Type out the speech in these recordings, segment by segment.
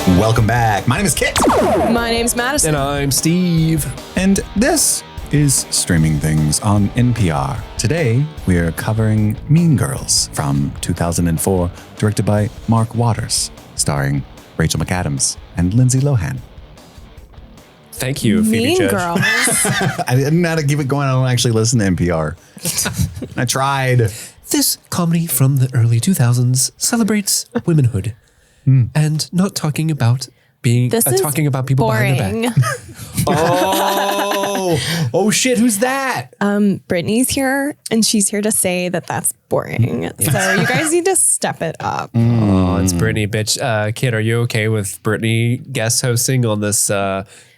Welcome back. My name is Kit. My name's Madison. And I'm Steve. And this is Streaming Things on NPR. Today, we are covering Mean Girls from 2004, directed by Mark Waters, starring Rachel McAdams and Lindsey Lohan. Thank you, Phoebe Mean Judge. Girls. I didn't know how to keep it going. I don't actually listen to NPR. I tried. This comedy from the early 2000s celebrates womanhood and not talking about being talking about people behind their back. Oh shit! Who's that? Brittany's here, and she's here to say that that's boring. So you guys need to step it up. Oh, it's Brittany, bitch. Kid, are you okay with Brittany guest hosting on this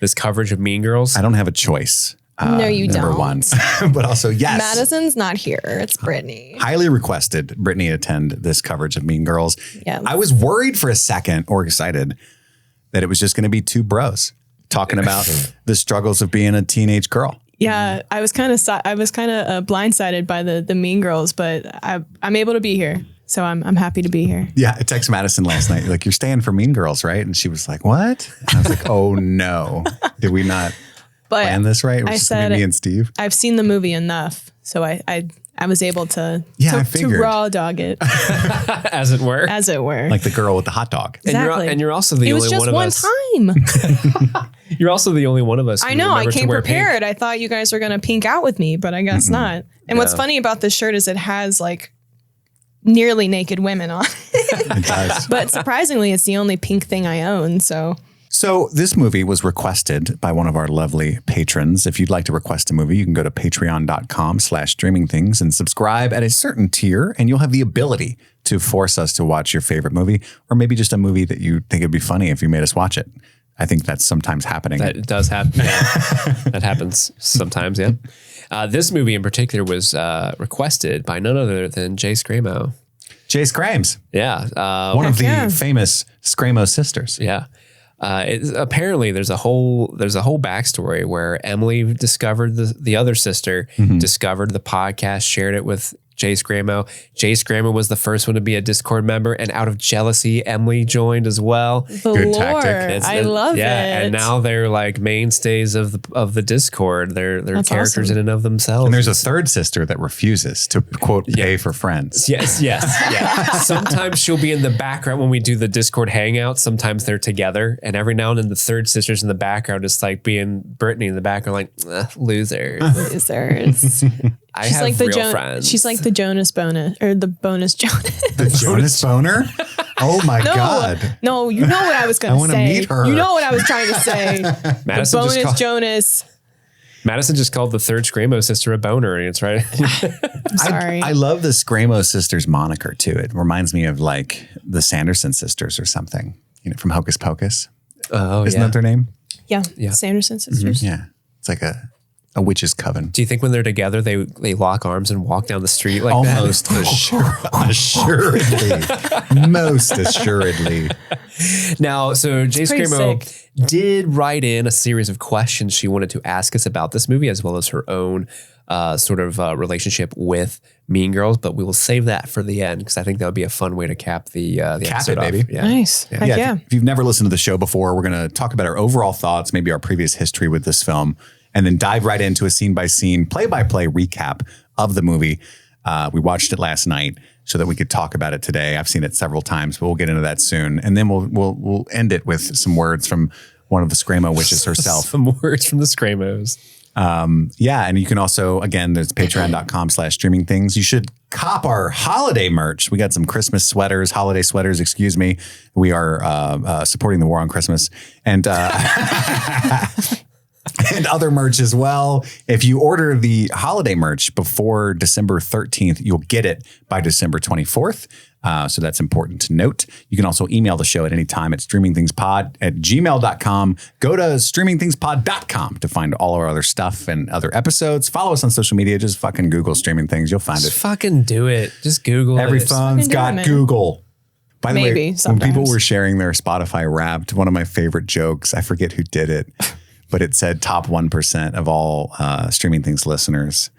this coverage of Mean Girls? I don't have a choice. No, you number don't. one. But also, yes. Madison's not here. It's Brittany. Highly requested Brittany attend this coverage of Mean Girls. Yes. I was worried for a second, or excited, that it was just going to be two bros talking about the struggles of being a teenage girl. Yeah, I was kind of blindsided by the Mean Girls, but I'm able to be here, so I'm happy to be here. Yeah, I texted Madison last night. Like, you're staying for Mean Girls, right? And she was like, "What?" And I was like, "Oh no, did we not plan this right?" It was just me and Steve. I've seen the movie enough, so I was able to I to figured. raw dog it, as it were. as it were. Like the girl with the hot dog. Exactly. And you're also the only one of us. It was just one time. You're also the only one of us. I know. I came prepared. I thought you guys were going to pink out with me, but I guess not. And what's funny about this shirt is it has like nearly naked women on it. It does. But surprisingly, it's the only pink thing I own. So this movie was requested by one of our lovely patrons. If you'd like to request a movie, you can go to patreon.com/streamingthings and subscribe at a certain tier, and you'll have the ability to force us to watch your favorite movie, or maybe just a movie that you think it'd be funny if you made us watch it. I think that's sometimes happening. That does happen. Yeah. That happens sometimes, yeah. This movie in particular was requested by none other than JScramo. JScrams. Yeah. One of the famous Scramo sisters. Yeah. Apparently there's a whole backstory where Emily discovered the other sister, discovered the podcast, shared it with JScramo. JScramo was the first one to be a Discord member, and out of jealousy, Emily joined as well. Good tactic. I love it. And now they're like mainstays of the Discord. They're characters in and of themselves. And there's a third sister that refuses to, quote, pay for friends. Yes. Yeah. Sometimes she'll be in the background when we do the Discord hangout. Sometimes they're together. And every now and then the third sister's in the background, just like being Brittany in the background, like, losers. Losers. I have real friends. She's like the Jonas bonus, or the bonus Jonas. The Jonas boner? Oh my God. No, you know what I was going to say. I want to meet her. You know what I was trying to say. Madison the bonus Jonas. Madison just called the third Scramo sister a boner, and it's right. Sorry. I love the Scramo sisters moniker too. It reminds me of like the Sanderson sisters or something, from Hocus Pocus. Oh, Isn't that their name? Yeah. Sanderson sisters. Yeah. It's like a witch's coven. Do you think when they're together, they lock arms and walk down the street like Almost assuredly. Most assuredly. Now, so JScramo did write in a series of questions she wanted to ask us about this movie, as well as her own sort of relationship with Mean Girls, but we will save that for the end because I think that would be a fun way to cap the episode baby. off. Yeah. Nice. Yeah. If you've never listened to the show before, we're going to talk about our overall thoughts, maybe our previous history with this film, and then dive right into a scene-by-scene, play-by-play recap of the movie. We watched it last night so that we could talk about it today. I've seen it several times, but we'll get into that soon. And then we'll end it with some words from one of the Scramo witches herself. Some words from the Scramos. And you can also, again, there's patreon.com/streamingthings. You should cop our holiday merch. We got some Christmas sweaters, holiday sweaters, excuse me. We are supporting the war on Christmas. And and other merch as well. If you order the holiday merch before December 13th, you'll get it by December 24th. So that's important to note. You can also email the show at any time at streamingthingspod@gmail.com. Go to streamingthingspod.com to find all our other stuff and other episodes. Follow us on social media. Just fucking Google Streaming Things. You'll find it. Just fucking do it. Just Google Every it. phone's got Google. By the way, sometimes. when people were sharing their Spotify Wrapped, one of my favorite jokes, I forget who did it, but it said top 1% of all Streaming Things listeners.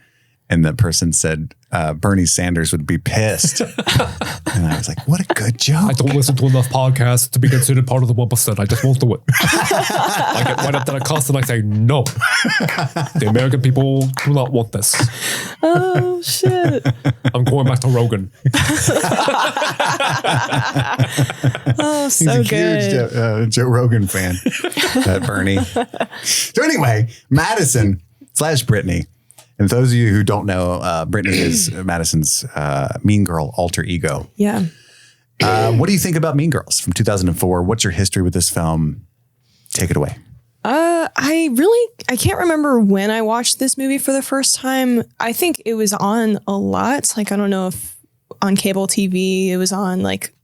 And the person said Bernie Sanders would be pissed. And I was like, what a good joke. I don't listen to enough podcasts to be considered part of the 1%. I just won't do it. I get right up to the cost and I say, no. The American people do not want this. Oh, shit. I'm going back to Rogan. Oh, so He's a good. huge Joe Rogan fan, that Bernie. So anyway, Madison / Brittany. And for those of you who don't know, Brittany is Madison's Mean Girl alter ego. Yeah. What do you think about Mean Girls from 2004? What's your history with this film? Take it away. I can't remember when I watched this movie for the first time. I think it was on a lot. Like, I don't know if on cable TV, it was on like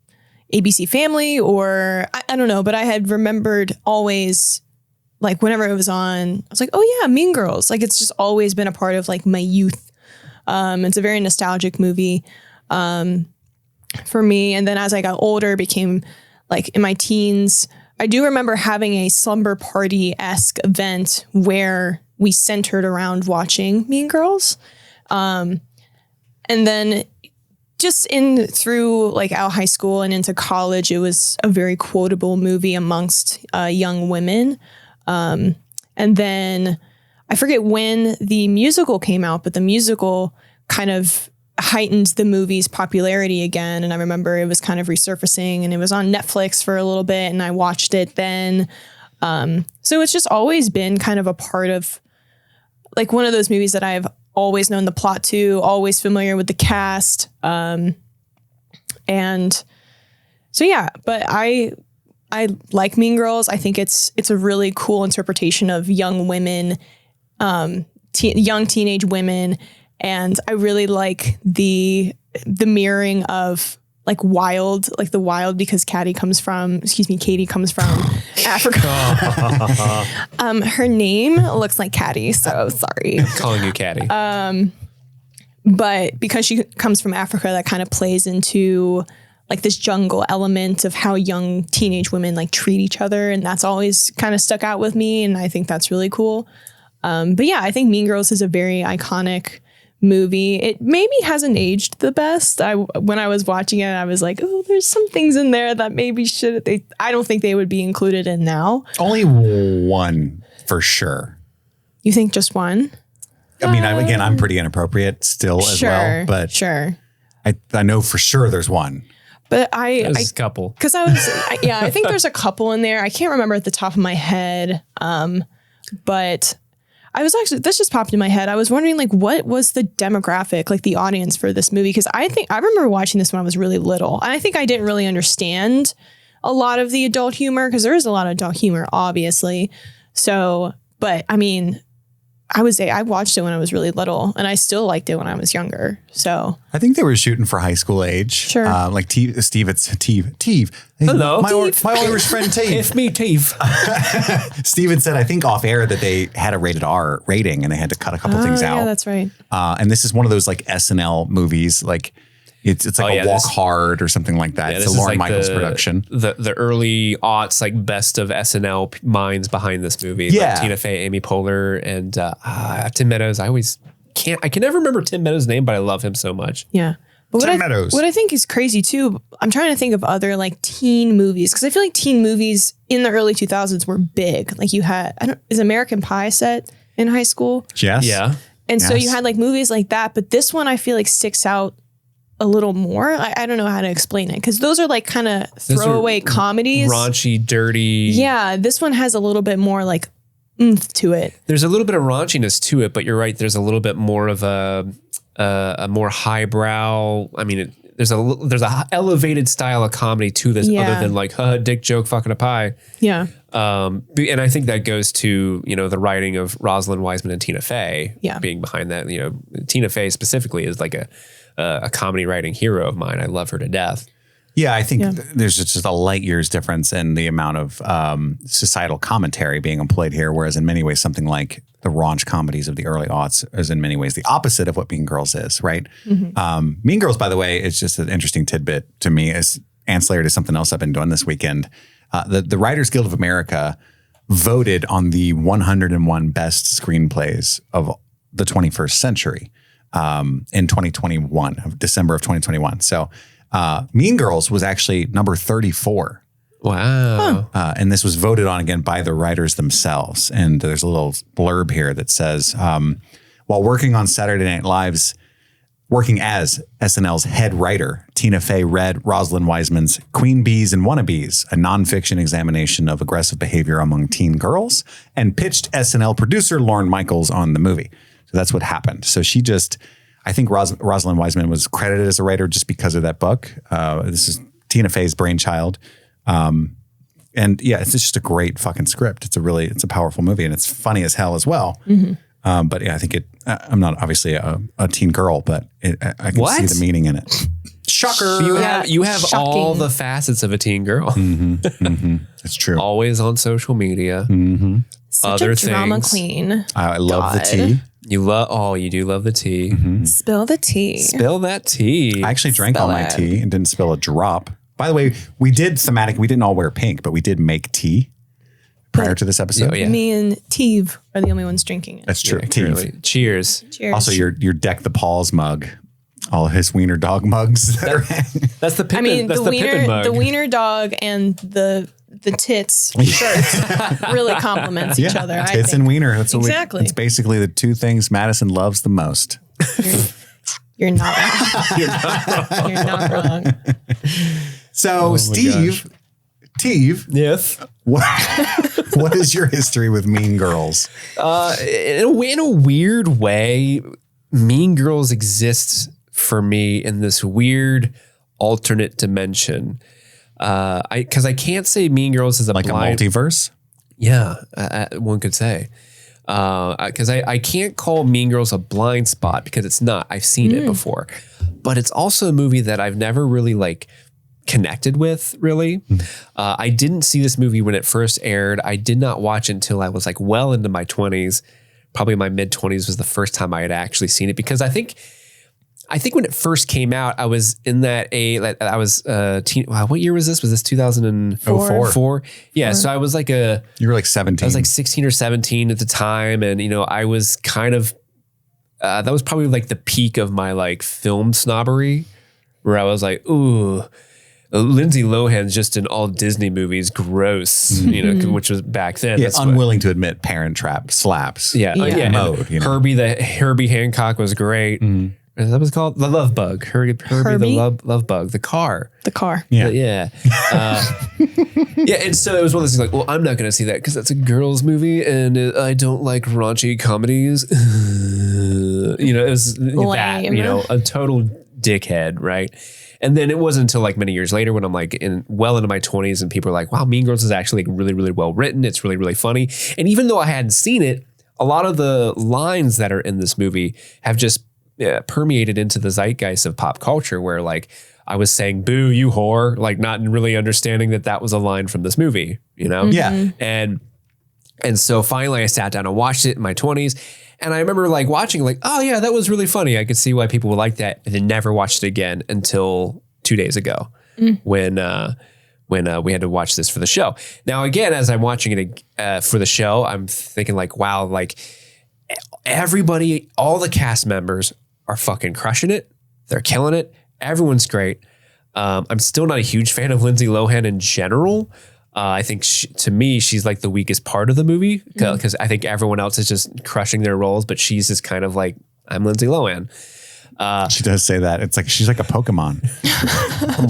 ABC Family or I don't know, but I had remembered always, like whenever it was on, I was like, oh yeah, Mean Girls. Like it's just always been a part of like my youth. It's a very nostalgic movie for me. And then as I got older, became like in my teens, I do remember having a slumber party-esque event where we centered around watching Mean Girls. And then just through like out high school and into college, it was a very quotable movie amongst young women. And then I forget when the musical came out, but the musical kind of heightened the movie's popularity again. And I remember it was kind of resurfacing and it was on Netflix for a little bit and I watched it then. So it's just always been kind of a part of like one of those movies that I've always known the plot to, always familiar with the cast. And so, yeah, but I like Mean Girls. I think it's a really cool interpretation of young women, young teenage women. And I really like the mirroring of like the wild because Katie comes from Africa. Her name looks like Katie, so sorry. I'm calling you Katie. But because she comes from Africa, that kind of plays into like this jungle element of how young teenage women like treat each other. And that's always kind of stuck out with me. And I think that's really cool. But yeah, I think Mean Girls is a very iconic movie. It maybe hasn't aged the best. When I was watching it, I was like, oh, there's some things in there that maybe I don't think they would be included in now. Only one for sure. You think just one? I mean, I'm pretty inappropriate still as well, but sure. I know for sure there's one. But There's a couple. Because I think there's a couple in there. I can't remember at the top of my head. But this just popped in my head. I was wondering like, what was the demographic, like the audience for this movie? Because I remember watching this when I was really little. And I think I didn't really understand a lot of the adult humor because there is a lot of adult humor, obviously. So, but I mean, I watched it when I was really little and I still liked it when I was younger. So I think they were shooting for high school age. Sure. Like Steve, it's Teve. Hello. My Irish friend Teve. It's me, Teve. Steven said, I think off air that they had a rated R rating and they had to cut a couple things out. Yeah, that's right. And this is one of those like SNL movies, like it's like Walk Hard or something like that. It's a Lorne Michaels production. The early aughts, like best of SNL minds behind this movie. Yeah. Like Tina Fey, Amy Poehler, and Tim Meadows. I can never remember Tim Meadows' name, but I love him so much. Yeah. But what I think is crazy too, I'm trying to think of other like teen movies because I feel like teen movies in the early 2000s were big. Like you had, is American Pie set in high school? Yes. Yeah. And so you had like movies like that, but this one I feel like sticks out a little more. I don't know how to explain it because those are like kind of throwaway comedies. Raunchy, dirty. Yeah. This one has a little bit more like oomph to it. There's a little bit of raunchiness to it, but you're right. There's a little bit more of a more highbrow. I mean, there's a elevated style of comedy to this other than like, dick joke fucking a pie. Yeah. And I think that goes to, the writing of Rosalind Wiseman and Tina Fey being behind that. Tina Fey specifically is like a comedy writing hero of mine. I love her to death. Yeah, I think there's just a light years difference in the amount of societal commentary being employed here, whereas in many ways something like the raunch comedies of the early aughts is in many ways the opposite of what Mean Girls is, right? Mm-hmm. Mean Girls, by the way, is just an interesting tidbit to me as ancillary to something else I've been doing this weekend. The Writers Guild of America voted on the 101 best screenplays of the 21st century. in 2021, of December of 2021. So Mean Girls was actually number 34. Wow. And this was voted on again by the writers themselves. And there's a little blurb here that says, while working on Saturday Night Live's, working as SNL's head writer, Tina Fey read Rosalind Wiseman's Queen Bees and Wannabes, a nonfiction examination of aggressive behavior among teen girls, and pitched SNL producer Lorne Michaels on the movie. So that's what happened. So she just, I think Rosalind Wiseman was credited as a writer just because of that book. This is Tina Fey's brainchild. And yeah, it's just a great fucking script. It's a powerful movie, and it's funny as hell as well. Mm-hmm. But yeah, I think I'm not obviously a teen girl, but I can see the meaning in it. Shocker. You have all the facets of a teen girl. Mm-hmm, mm-hmm. It's true. Always on social media. Mm-hmm. Such a drama queen. I love the tea. You do love the tea. Mm-hmm. Spill the tea. Spill that tea. I actually drank all my tea and didn't spill a drop. By the way, we didn't all wear pink, but we did make tea prior to this episode. Yeah. Me and Teve are the only ones drinking it. That's true. Yeah, Tea. Cheers. Cheers. Also, your Deck the Paws mug, all his wiener dog mugs. That's the Pippin. That's the Pippin mug. The wiener dog and the tits shirt really complements each other. Tits and wiener. That's exactly. It's basically the two things Madison loves the most. You're not wrong. You're not wrong. So, Steve, yes. What is your history with Mean Girls? In a weird way, Mean Girls exists for me in this weird alternate dimension. Because I can't say Mean Girls is a multiverse. Yeah, one could say. Because I can't call Mean Girls a blind spot because it's not. I've seen it before, but it's also a movie that I've never really connected with, really. I didn't see this movie when it first aired. I did not watch it until I was well into my 20s. Probably my mid 20s was the first time I had actually seen it, because I think when it first came out, I was in that I was teen. Wow, what year was this? Was this 2004? Yeah. So I was you were 17. I was 16 or 17 at the time. And, I was kind of, that was probably the peak of my film snobbery, where I was ooh, Lindsey Lohan's just in all Disney movies, gross, which was back then. Yeah, unwilling to admit Parent Trap slaps. Yeah. Mode. Herbie Hancock was great. Mm. Is that what it's called? The Love Bug. Herbie the Love Bug. The car. Yeah. Yeah. And so it was one of those things well, I'm not going to see that because that's a girls movie and I don't like raunchy comedies. It was that, a total dickhead, right? And then it wasn't until many years later when I'm into my 20s and people are wow, Mean Girls is actually really, really well written. It's really, really funny. And even though I hadn't seen it, a lot of the lines that are in this movie have just permeated into the zeitgeist of pop culture, where I was saying, boo, you whore, not really understanding that was a line from this movie, Yeah. And so finally I sat down and watched it in my 20s. And I remember watching oh yeah, that was really funny. I could see why people would like that. And then never watched it again until 2 days ago when we had to watch this for the show. Now, again, as I'm watching it for the show, I'm thinking wow, everybody, all the cast members are fucking crushing it. They're killing it. Everyone's great. I'm still not a huge fan of Lindsey Lohan in general. I think to me, she's the weakest part of the movie because I think everyone else is just crushing their roles, but she's just kind of I'm Lindsey Lohan. She does say that. It's she's like a Pokemon.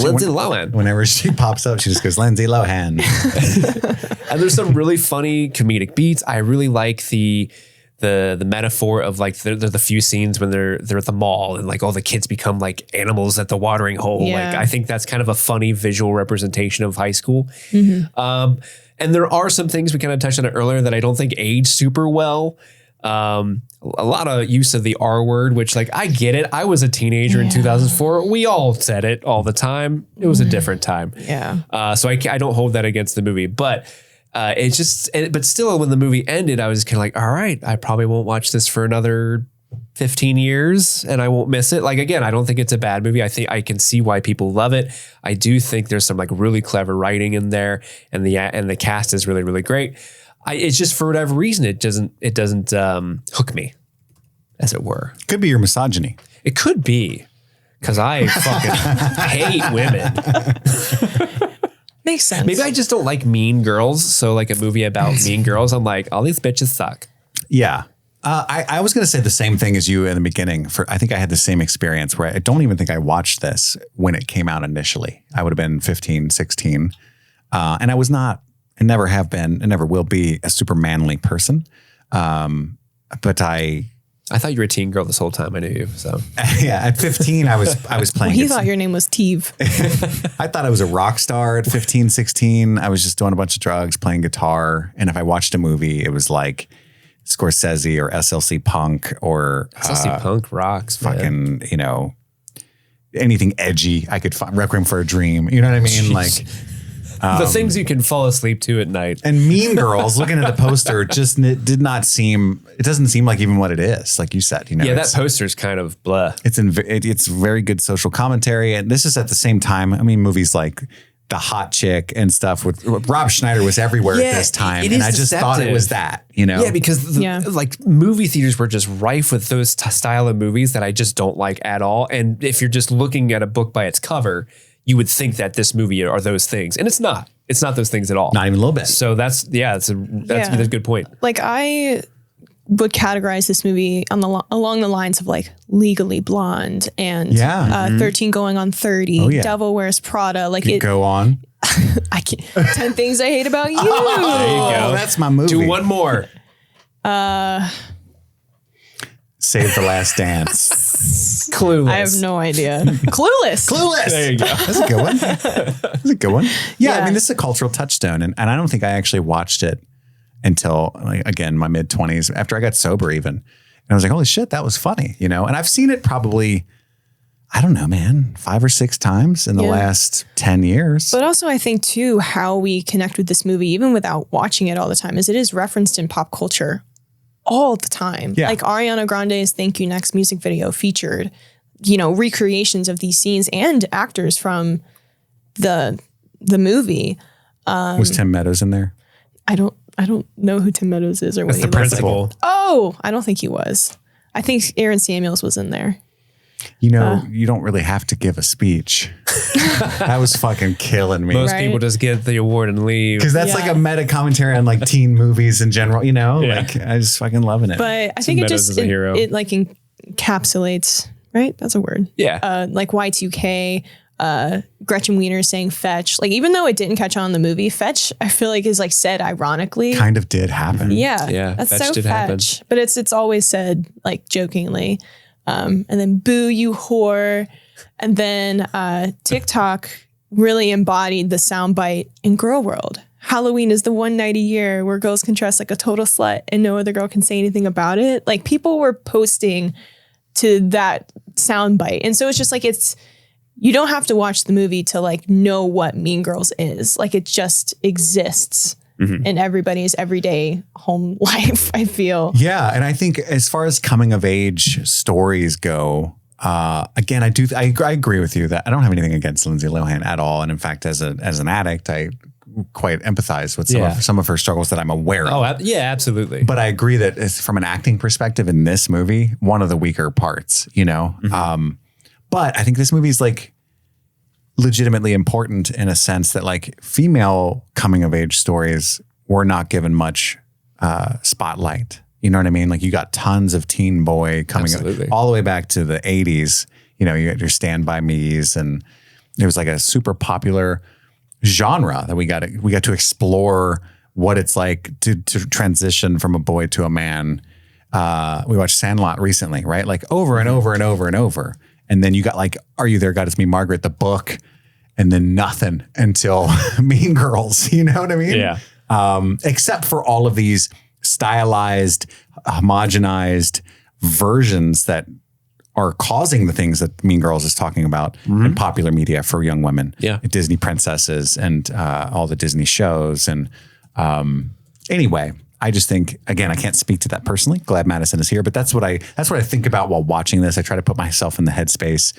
Lindsey Lohan. Whenever she pops up, she just goes, Lindsey Lohan. And there's some really funny comedic beats. I really like the metaphor of the few scenes when they're at the mall and all the kids become animals at the watering hole. Yeah. I think that's kind of a funny visual representation of high school. Mm-hmm. And there are some things we kind of touched on it earlier that I don't think age super well. A lot of use of the R word, which I get it. I was a teenager in 2004. We all said it all the time. It was a different time. Yeah. So I don't hold that against the movie, but but still, when the movie ended, I was kind of all right, I probably won't watch this for another 15 years and I won't miss it. Again, I don't think it's a bad movie. I think I can see why people love it. I do think there's some really clever writing in there, and the cast is really, really great. It's just for whatever reason, it doesn't hook me as it were. Could be your misogyny. It could be, because I fucking hate women. Makes sense. Maybe I just don't like mean girls. So like a movie about mean girls, I'm like, all these bitches suck. Yeah. I was going to say the same thing as you in the beginning. I think I had the same experience where I don't even think I watched this when it came out initially. I would have been 15, 16. And I was not, and never have been, and never will be a super manly person. But I thought you were a teen girl this whole time. I knew you. So yeah, at 15, I was playing. He thought your name was Teve. I thought I was a rock star at 15, 16. I was just doing a bunch of drugs, playing guitar. And if I watched a movie, it was like Scorsese or SLC Punk or SLC Punk rocks, fucking, you know, anything edgy I could find. Requiem for a Dream. You know what I mean? Like the things you can fall asleep to at night. And Mean Girls, looking at the poster, just did not seem. It doesn't seem like even what it is. Like you said, you know. Yeah, that poster's kind of blah. It's very good social commentary, and this is at the same time. I mean, movies like The Hot Chick and stuff with Rob Schneider was everywhere at this time, and I just thought it was that. You know. Yeah, because like movie theaters were just rife with those style of movies that I just don't like at all. And if you're just looking at a book by its cover, you would think that this movie are those things, and it's not. It's not those things at all. Not even a little bit. So that's a good point. Like I would categorize this movie along the lines of like Legally Blonde and 13 Going on 30, Devil Wears Prada. Like go on. I can't. 10 Things I Hate About You. There you go. That's my movie. Do one more. Save the Last Dance. Clueless. I have no idea. Clueless. There you go. That's a good one. That's a good one. Yeah, I mean, this is a cultural touchstone, and I don't think I actually watched it until, like, again, my mid-20s, after I got sober even. And I was like, holy shit, that was funny, you know? And I've seen it probably, I don't know, man, 5 or 6 times in the last 10 years. But also I think too, how we connect with this movie, even without watching it all the time, is it is referenced in pop culture all the time. Yeah. Like Ariana Grande's Thank You Next music video featured, you know, recreations of these scenes and actors from the movie. Was Tim Meadows in there? I don't know who Tim Meadows is or what he the looks principal. like. Oh, I don't think he was. I think Aaron Samuels was in there. You know, you don't really have to give a speech. That was fucking killing me. Most people just get the award and leave. Because that's like a meta commentary on like teen movies in general, you know? Like I just fucking loving it. But I think it just it like encapsulates, right? That's a word. Yeah. Like Y2K, Gretchen Wieners saying fetch. Like even though it didn't catch on in the movie, fetch I feel like is like said ironically. Kind of did happen. Yeah. That's fetch so did fetch. happen. But it's always said like jokingly. And then boo you whore. And then TikTok really embodied the soundbite in Girl World. Halloween is the one night a year where girls can dress like a total slut and no other girl can say anything about it. Like people were posting to that soundbite. And so it's just like you don't have to watch the movie to like know what Mean Girls is. Like it just exists in everybody's everyday home life, I feel. Yeah. And I think as far as coming of age stories go, again, I agree with you that I don't have anything against Lindsey Lohan at all. And in fact, as an addict, I quite empathize with some of her struggles that I'm aware of. Oh, yeah, absolutely. But I agree that it's, from an acting perspective in this movie, one of the weaker parts, you know? But I think this movie is like legitimately important in a sense that like female coming of age stories were not given much spotlight. You know what I mean? Like you got tons of teen boy coming all the way back to the 80s. You know, you had your Stand By Me's, and it was like a super popular genre that we got to explore what it's like to transition from a boy to a man. We watched Sandlot recently, right? Like over and over and over and over. And then you got like, Are You There, God? It's Me, Margaret, the book, and then nothing until Mean Girls. You know what I mean? Yeah. Except for all of these stylized, homogenized versions that are causing the things that Mean Girls is talking about in popular media for young women. Yeah. Disney princesses and all the Disney shows. And anyway, I just think, again, I can't speak to that personally. Glad Madison is here, but that's what I think about while watching this. I try to put myself in the headspace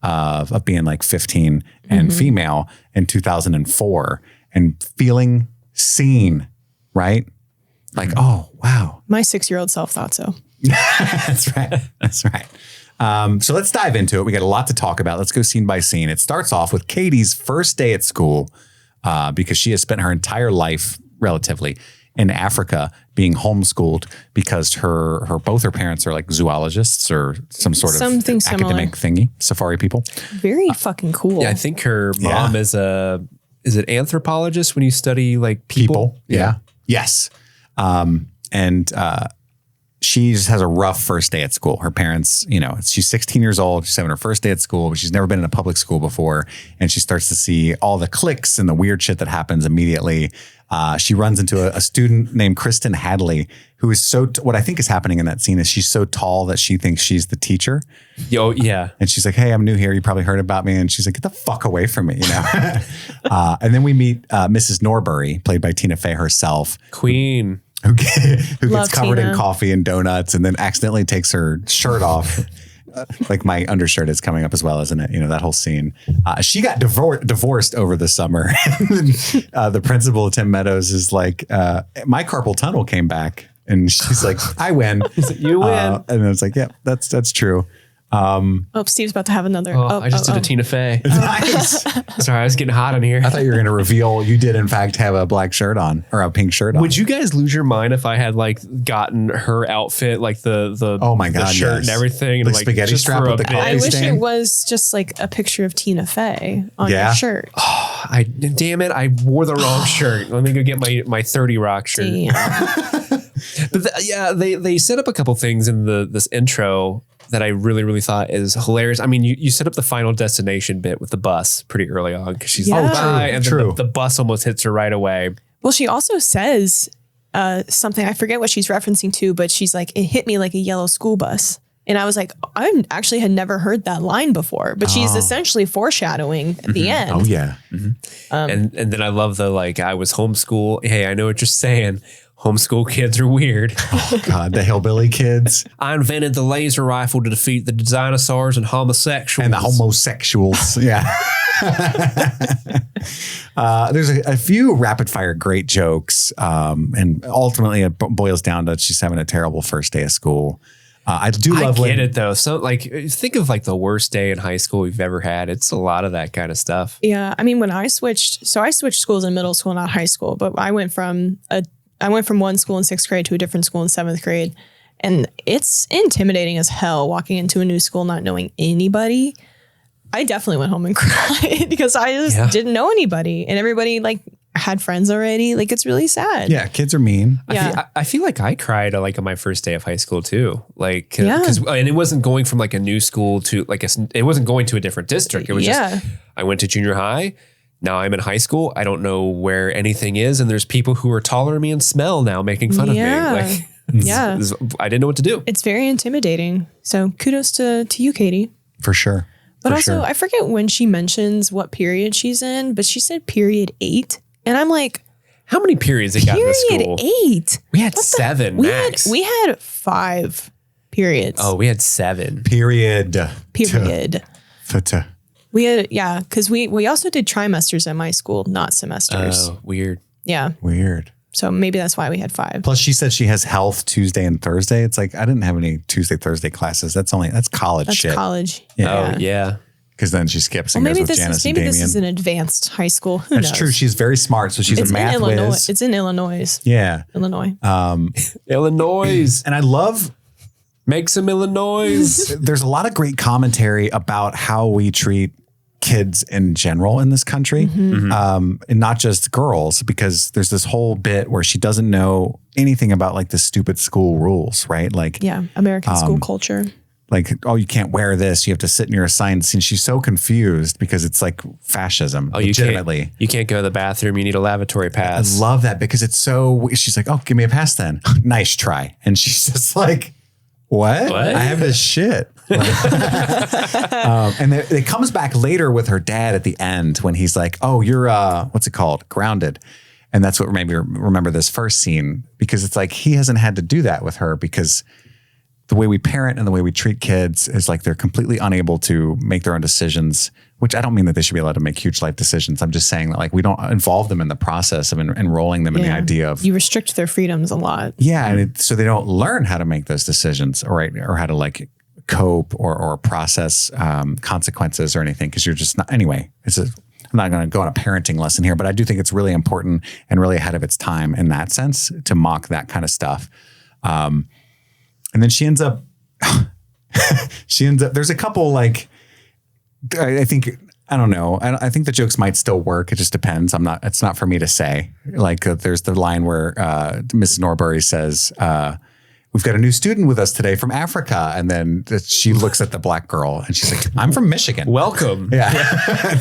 of being like 15 and female in 2004 and feeling seen, right? Like, oh, wow. My 6-year-old self thought so. That's right. That's right. So let's dive into it. We got a lot to talk about. Let's go scene by scene. It starts off with Katie's first day at school because she has spent her entire life relatively in Africa being homeschooled because both her parents are like zoologists or some sort of Something academic thingy, safari people. Very fucking cool. Yeah, I think her mom is it anthropologist when you study like people? Yeah. Yes. She just has a rough first day at school. Her parents, she's 16 years old. She's having her first day at school, but she's never been in a public school before. And she starts to see all the cliques and the weird shit that happens immediately. She runs into a student named Kristen Hadley, who is what I think is happening in that scene is she's so tall that she thinks she's the teacher. Oh, yeah. And she's like, hey, I'm new here. You probably heard about me. And she's like, get the fuck away from me, And then we meet Mrs. Norbury, played by Tina Fey herself. Queen. Who gets covered Tina. in coffee and donuts and then accidentally takes her shirt off. Like my undershirt is coming up as well, isn't it? That whole scene. She got divorced over the summer. The principal, Tim Meadows, is like, my carpal tunnel came back. And she's like, I win. You win. And it's like, yeah, that's true. Steve's about to have another. I just did a Tina Fey. Nice. Sorry, I was getting hot in here. I thought you were going to reveal you did in fact have a black shirt on or a pink shirt on. Would you guys lose your mind if I had like gotten her outfit, like the oh my God, the shirt yes. and everything, and The like spaghetti just strap for with a the bit? coffee I wish stain? it was just like a picture of Tina Fey on Yeah. your shirt. Damn it! I wore the wrong shirt. Let me go get my 30 Rock shirt. Damn. But they set up a couple things in this intro that I really, really thought is hilarious. I mean, you set up the Final Destination bit with the bus pretty early on because she's Yeah. by, and True. then the bus almost hits her right away. Well, she also says something. I forget what she's referencing to, but she's like, it hit me like a yellow school bus. And I was like, I actually had never heard that line before, but she's essentially foreshadowing at the end. Oh yeah. And then I love the like, I was homeschool. Hey, I know what you're saying. Homeschool kids are weird. Oh God, the hillbilly kids I invented the laser rifle to defeat the dinosaurs and homosexuals. and the homosexuals. Yeah. There's a few rapid fire great jokes. And ultimately it boils down to she's having a terrible first day of school. I do love I get it though. So like, think of like the worst day in high school you've ever had. It's a lot of that kind of stuff. Yeah. I mean, when I switched schools in middle school, not high school, but I went from one school in 6th grade to a different school in 7th grade. And it's intimidating as hell walking into a new school, not knowing anybody. I definitely went home and cried because I just didn't know anybody and everybody like had friends already. Like it's really sad. Yeah, kids are mean. Yeah. I feel like I cried like on my first day of high school too. Like, because and it wasn't going from like a new school to like it wasn't going to a different district. It was just I went to junior high. Now I'm in high school. I don't know where anything is, and there's people who are taller than me and smell now making fun of me. Like, I didn't know what to do. It's very intimidating. So kudos to you, Katie. For sure. But For also, sure. I forget when she mentions what period she's in, but she said period 8. And I'm like, How many periods they got in this period school? 8? We had 7 max. We had 5 periods. we had 7. Period. We had, because we also did trimesters at my school, not semesters. Oh, weird. Yeah. Weird. So maybe that's why we had 5. Plus, she said she has health Tuesday and Thursday. It's like I didn't have any Tuesday, Thursday classes. That's college That's shit. college. Oh, yeah. Because then she skips and Well, goes with Janice and Damien. this is an advanced high school. Who That's knows? true. She's very smart, so she's It's a in math Illinois. whiz. It's in Illinois. Yeah. Illinois. Illinois. And I love Make some Illinois. there's a lot of great commentary about how we treat kids in general in this country, and not just girls, because there's this whole bit where she doesn't know anything about like the stupid school rules, right? Like, Yeah. American school culture. like, oh, you can't wear this. You have to sit in your assigned seat. She's so confused because it's like fascism, legitimately. You can't go to the bathroom. You need a lavatory I pass. love that because it's so, she's like, oh, give me a pass then. Nice try. And she's just like, what? I have this shit. And it comes back later with her dad at the end when he's like, oh, you're, what's it called? Grounded. And that's what made me remember this first scene, because it's like, he hasn't had to do that with her because the way we parent and the way we treat kids is like they're completely unable to make their own decisions, which I don't mean that they should be allowed to make huge life decisions. I'm just saying that like we don't involve them in the process of enrolling them in the idea of. You restrict their freedoms a lot. Yeah. And so they don't learn how to make those decisions or how to like cope or process consequences or anything. Cause you're just not, anyway, I'm not going to go on a parenting lesson here, but I do think it's really important and really ahead of its time in that sense to mock that kind of stuff. And then she ends up, there's a couple like, I think, I don't know. I think the jokes might still work. It just depends. It's not for me to say. Like there's the line where Mrs. Norbury says, we've got a new student with us today from Africa. And then she looks at the black girl and she's like, I'm from Michigan. Welcome. Yeah. I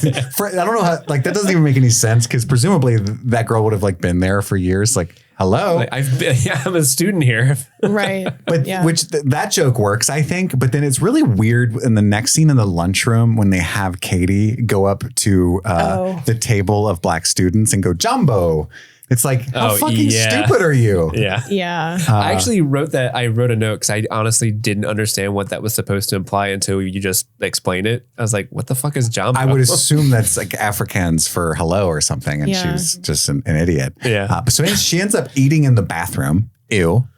don't know how, like, that doesn't even make any sense because presumably that girl would have like been there for years. Like, hello. Like, I'm a student here. Right. But that joke works, I think. But then it's really weird in the next scene in the lunchroom when they have Katie go up to the table of black students and go, Jumbo. It's like, how fucking stupid are you? Yeah. Yeah. I actually wrote that. I wrote a note because I honestly didn't understand what that was supposed to imply until you just explained it. I was like, what the fuck is Jumbo? I would assume that's like Afrikaans for hello or something. And she was just an idiot. Yeah. So she ends up eating in the bathroom. Ew.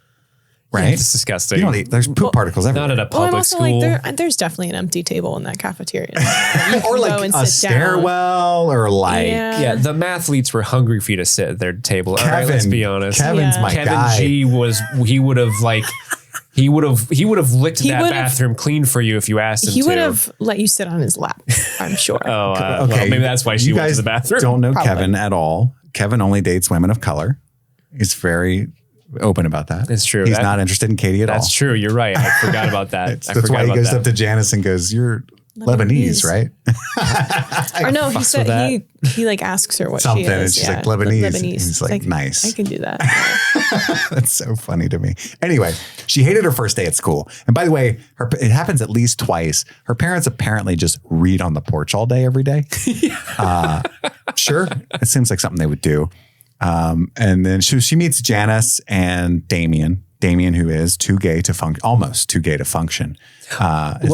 Right? It's disgusting. You don't eat. There's poop particles everywhere. Not at a public also school. like there's definitely an empty table in that cafeteria. Or like a stairwell or like. Yeah, the mathletes were hungry for you to sit at their table. All right, let's be honest. Kevin's my Kevin guy. G he would have licked that bathroom clean for you if you asked him to. He would have let you sit on his lap, I'm sure. Okay. Well, maybe that's why she went to the bathroom. Don't know Probably. Kevin at all. Kevin only dates women of color. He's very open about that. It's true. He's not interested in Katie at all. That's true. You're right. I forgot about that. That's why he goes up to Janice and goes, "You're Lebanese, right?" Or no, he said he like asks her what something, she is. and she's like Lebanese. And Lebanese. he's like, nice. I can do that. That's so funny to me. Anyway, she hated her first day at school. And by the way, it happens at least twice. Her parents apparently just read on the porch all day, every day. Sure. It seems like something they would do. And then she meets Janice and Damien, who is almost too gay to function, is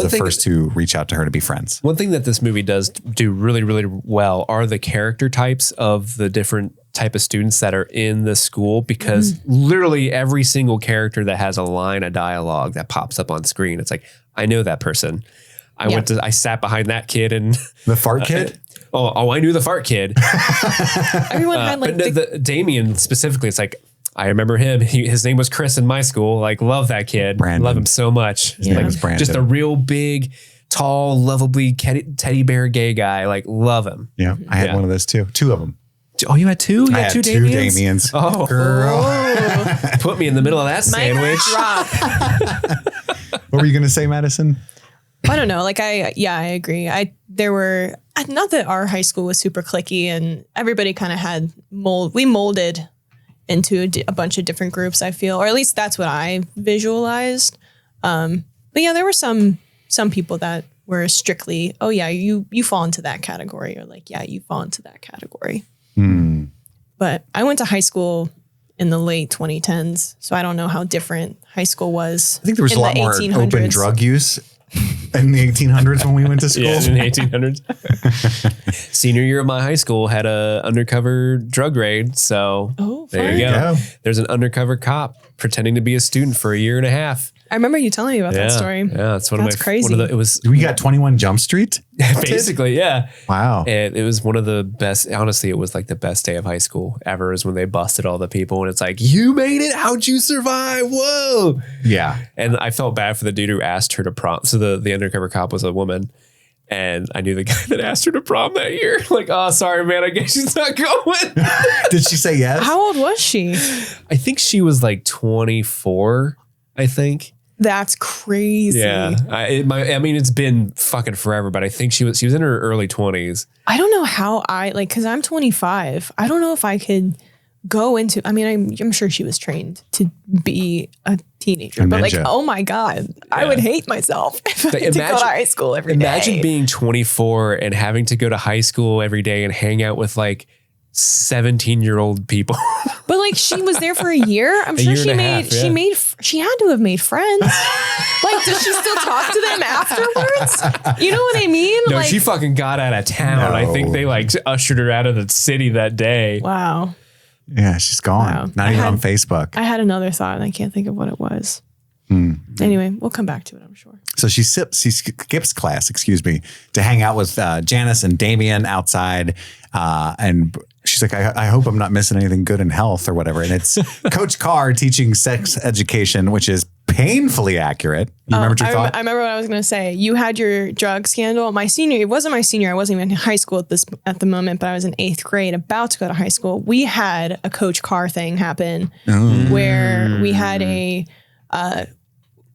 the first to reach out to her to be friends. One thing that this movie does do really, really well are the character types of the different type of students that are in the school, because literally every single character that has a line of dialogue that pops up on screen, it's like, I know that person. I sat behind that kid and the fart kid. I knew the fart kid. Everyone had like the Damien specifically. It's like, I remember him. His name was Chris in my school. Like, love that kid. Brandon. Love him so much. His name was Brandon. Just a real big, tall, lovably teddy bear gay guy. Like, love him. Yeah, I had one of those too. Two of them. Oh, you had two? I had two Damiens. Oh, girl. Put me in the middle of that sandwich. What were you going to say, Madison? I don't know. Like I agree. There were, not that our high school was super cliquey and everybody kind of had we molded into a bunch of different groups, I feel, or at least that's what I visualized. But yeah, there were some people that were strictly, oh yeah, you fall into that category, or like, yeah, you fall into that category. But I went to high school in the late 2010s, so I don't know how different high school was. I think there was a lot more open drug use in the 1800s when we went to school. Yeah, in the 1800s. Senior year of my high school had a undercover drug raid. So there you go. There's an undercover cop pretending to be a student for a year and a half. I remember you telling me about that story. Yeah, it's one of my crazy. We got 21 Jump Street? Basically, yeah. Wow. And it was one of the best. Honestly, it was like the best day of high school ever, is when they busted all the people. And it's like, you made it. How'd you survive? Whoa. Yeah. And I felt bad for the dude who asked her to prom. So the undercover cop was a woman. And I knew the guy that asked her to prom that year. Like, oh, sorry, man. I guess she's not going. Did she say yes? How old was she? I think she was like 24, I think. That's crazy. Yeah. I mean, it's been fucking forever, but I think she was in her early 20s. I don't know how because I'm 25. I don't know if I could go into, I mean, I'm sure she was trained to be a teenager, but like, oh my God, I would hate myself if I had to go to high school every day. Imagine being 24 and having to go to high school every day and hang out with like 17-year-old people. But like, she was there for a year. I'm sure she made she had to have made friends. Like, does she still talk to them afterwards? You know what I mean? No, like, she fucking got out of town. No. I think they like ushered her out of the city that day. wow. Yeah, she's gone. Wow. Not even on Facebook. I had another thought and I can't think of what it was. Anyway, we'll come back to it, I'm sure. So she skips class, to hang out with Janice and Damien outside. And she's like, I hope I'm not missing anything good in health or whatever. And it's Coach Carr teaching sex education, which is painfully accurate. You remember what you thought? I remember what I was going to say. You had your drug scandal. It wasn't my senior. I wasn't even in high school at the moment, but I was in 8th grade, about to go to high school. We had a Coach Carr thing happen where we had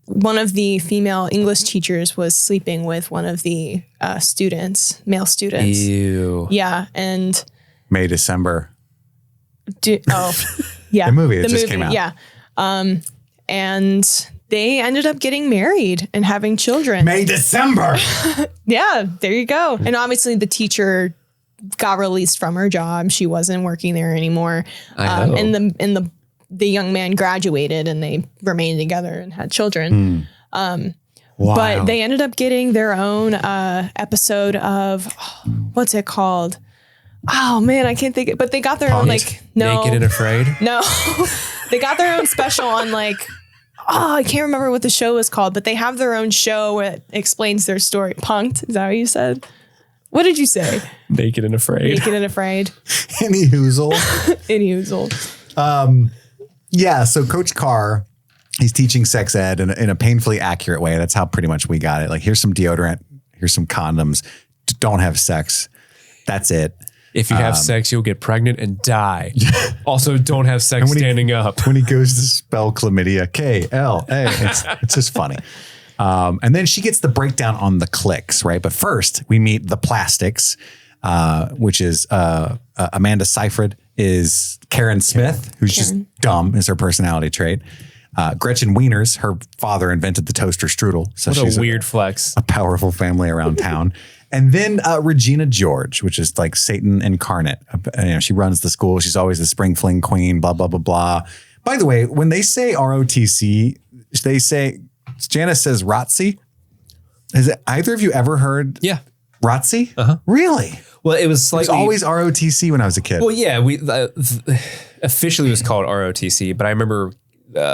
one of the female English teachers was sleeping with one of the male students. Ew. Yeah. And May, December. Yeah. The movie that just came out. Yeah. And they ended up getting married and having children. May, December. Yeah, there you go. And obviously the teacher got released from her job. She wasn't working there anymore. And the young man graduated and they remained together and had children. Wow. But they ended up getting their own episode of, what's it called? Oh man, I can't think it, but they got their own Naked and Afraid? No. They got their own special on I can't remember what the show was called, but they have their own show that explains their story. Punked, is that what you said? What did you say? Naked and Afraid. Naked and Afraid. Any hoozle. Any hoozle. Yeah, so Coach Carr, he's teaching sex ed in a painfully accurate way. That's how pretty much we got it. Like, here's some deodorant, here's some condoms. Don't have sex. That's it. If you have sex, you'll get pregnant and die. Also, don't have sex standing up. When he goes to spell chlamydia, KLA, it's just funny. And then she gets the breakdown on the clicks, right? But first, we meet the Plastics, which is Amanda Seyfried is Karen Smith, who's just dumb, is her personality trait. Gretchen Wieners, her father invented the toaster strudel. So What she's a weird flex. a powerful family around town. And then Regina George, which is like Satan incarnate. She runs the school. She's always the spring fling queen, blah, blah, blah, blah. By the way, when they say ROTC, they say, Janice says ROTC. Has either of you ever heard ROTC? Uh-huh. Really? Well, it was like always ROTC when I was a kid. Well, yeah, we officially it was called ROTC, but I remember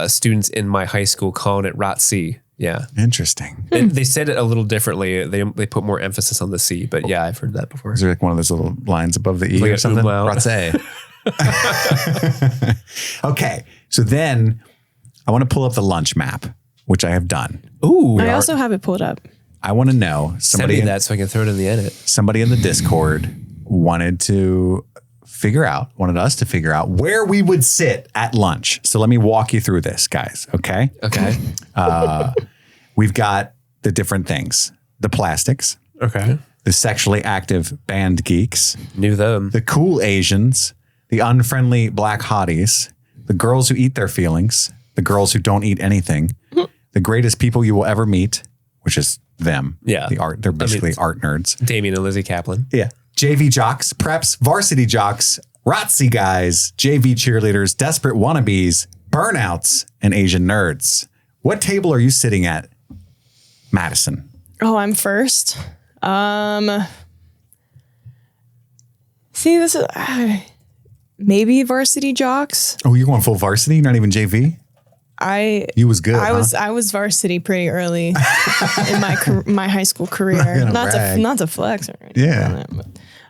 students in my high school calling it ROTC. Yeah. Interesting. They said it a little differently. They put more emphasis on the C, but yeah, I've heard that before. Is there like one of those little lines above the E like or something? ROTC. Okay. So then I want to pull up the lunch map, which I have done. Ooh. I also have it pulled up. I want to know Send me that so I can throw it in the edit. Somebody in the Discord wanted us to figure out where we would sit at lunch. So let me walk you through this, guys. Okay. Okay. We've got the different things, the Plastics, Okay. the sexually active band geeks, Knew them. the cool Asians, the unfriendly black hotties, the girls who eat their feelings, the girls who don't eat anything, the greatest people you will ever meet, which is them. Yeah. They're basically art nerds. Damien and Lizzie Kaplan. Yeah. JV jocks, preps, varsity jocks, ROTC guys, JV cheerleaders, desperate wannabes, burnouts, and Asian nerds. What table are you sitting at, Madison? Oh, I'm first. See, this is maybe varsity jocks. Oh, you're going full varsity? You're not even JV? You was good. I was varsity pretty early in my high school career. Not to flex or anything. Yeah.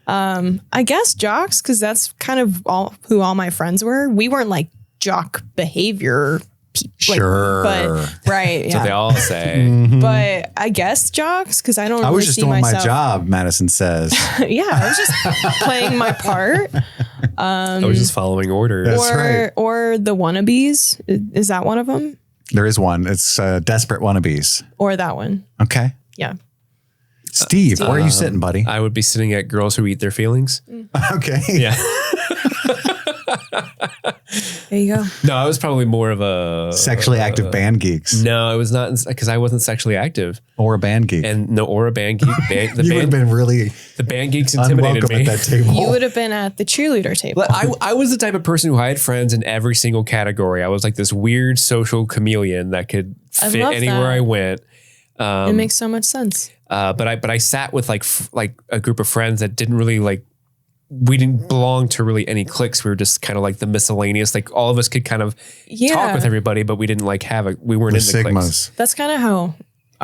I guess jocks, because that's kind of who all my friends were. We weren't like jock behavior people. Sure. But right. That's what they Yeah. all say. But I guess jocks, because I don't I really was just see doing myself. my job, Madison says. Yeah, I was just playing my part. I was just following orders. That's right. Or the wannabes. Is that one of them? There is one. It's desperate wannabes. Or that one? Okay. Yeah. Steve, where are you sitting, buddy? I would be sitting at girls who eat their feelings. Okay. Yeah. There you go. No, I was probably more of a Sexually active band geeks. No, it was not because I wasn't sexually active. Or a band geek. Or a band geek. The you would have been really the band geeks intimidated unwelcome me. at that table. You would have been at the cheerleader table. But I was the type of person who had friends in every single category. I was like this weird social chameleon that could I fit love anywhere that. I went. It makes so much sense. But I sat with like a group of friends that didn't really we didn't belong to really any cliques. We were just kind of like the miscellaneous, like all of us could kind of talk with everybody, but we didn't like we weren't in the cliques. That's kind of how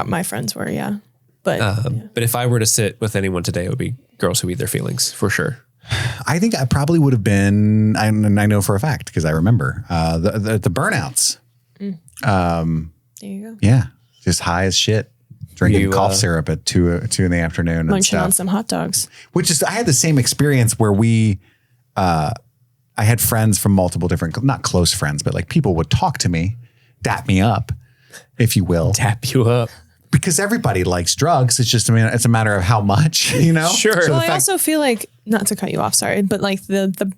my friends were. Yeah. But But if I were to sit with anyone today, it would be girls who eat their feelings for sure. I think I probably would have been, and I know for a fact because I remember the burnouts. there you go. Yeah, just high as shit, drinking cough syrup at 2 in the afternoon, Munching and on stuff. some hot dogs. Which is, I had the same experience where I had friends from multiple different, not close friends, but like people would talk to me, dap me up, if you will, Tap you up. because everybody likes drugs. It's just, it's a matter of how much, you know. Sure. So Well, the I also feel like, not to cut you off, sorry, but like the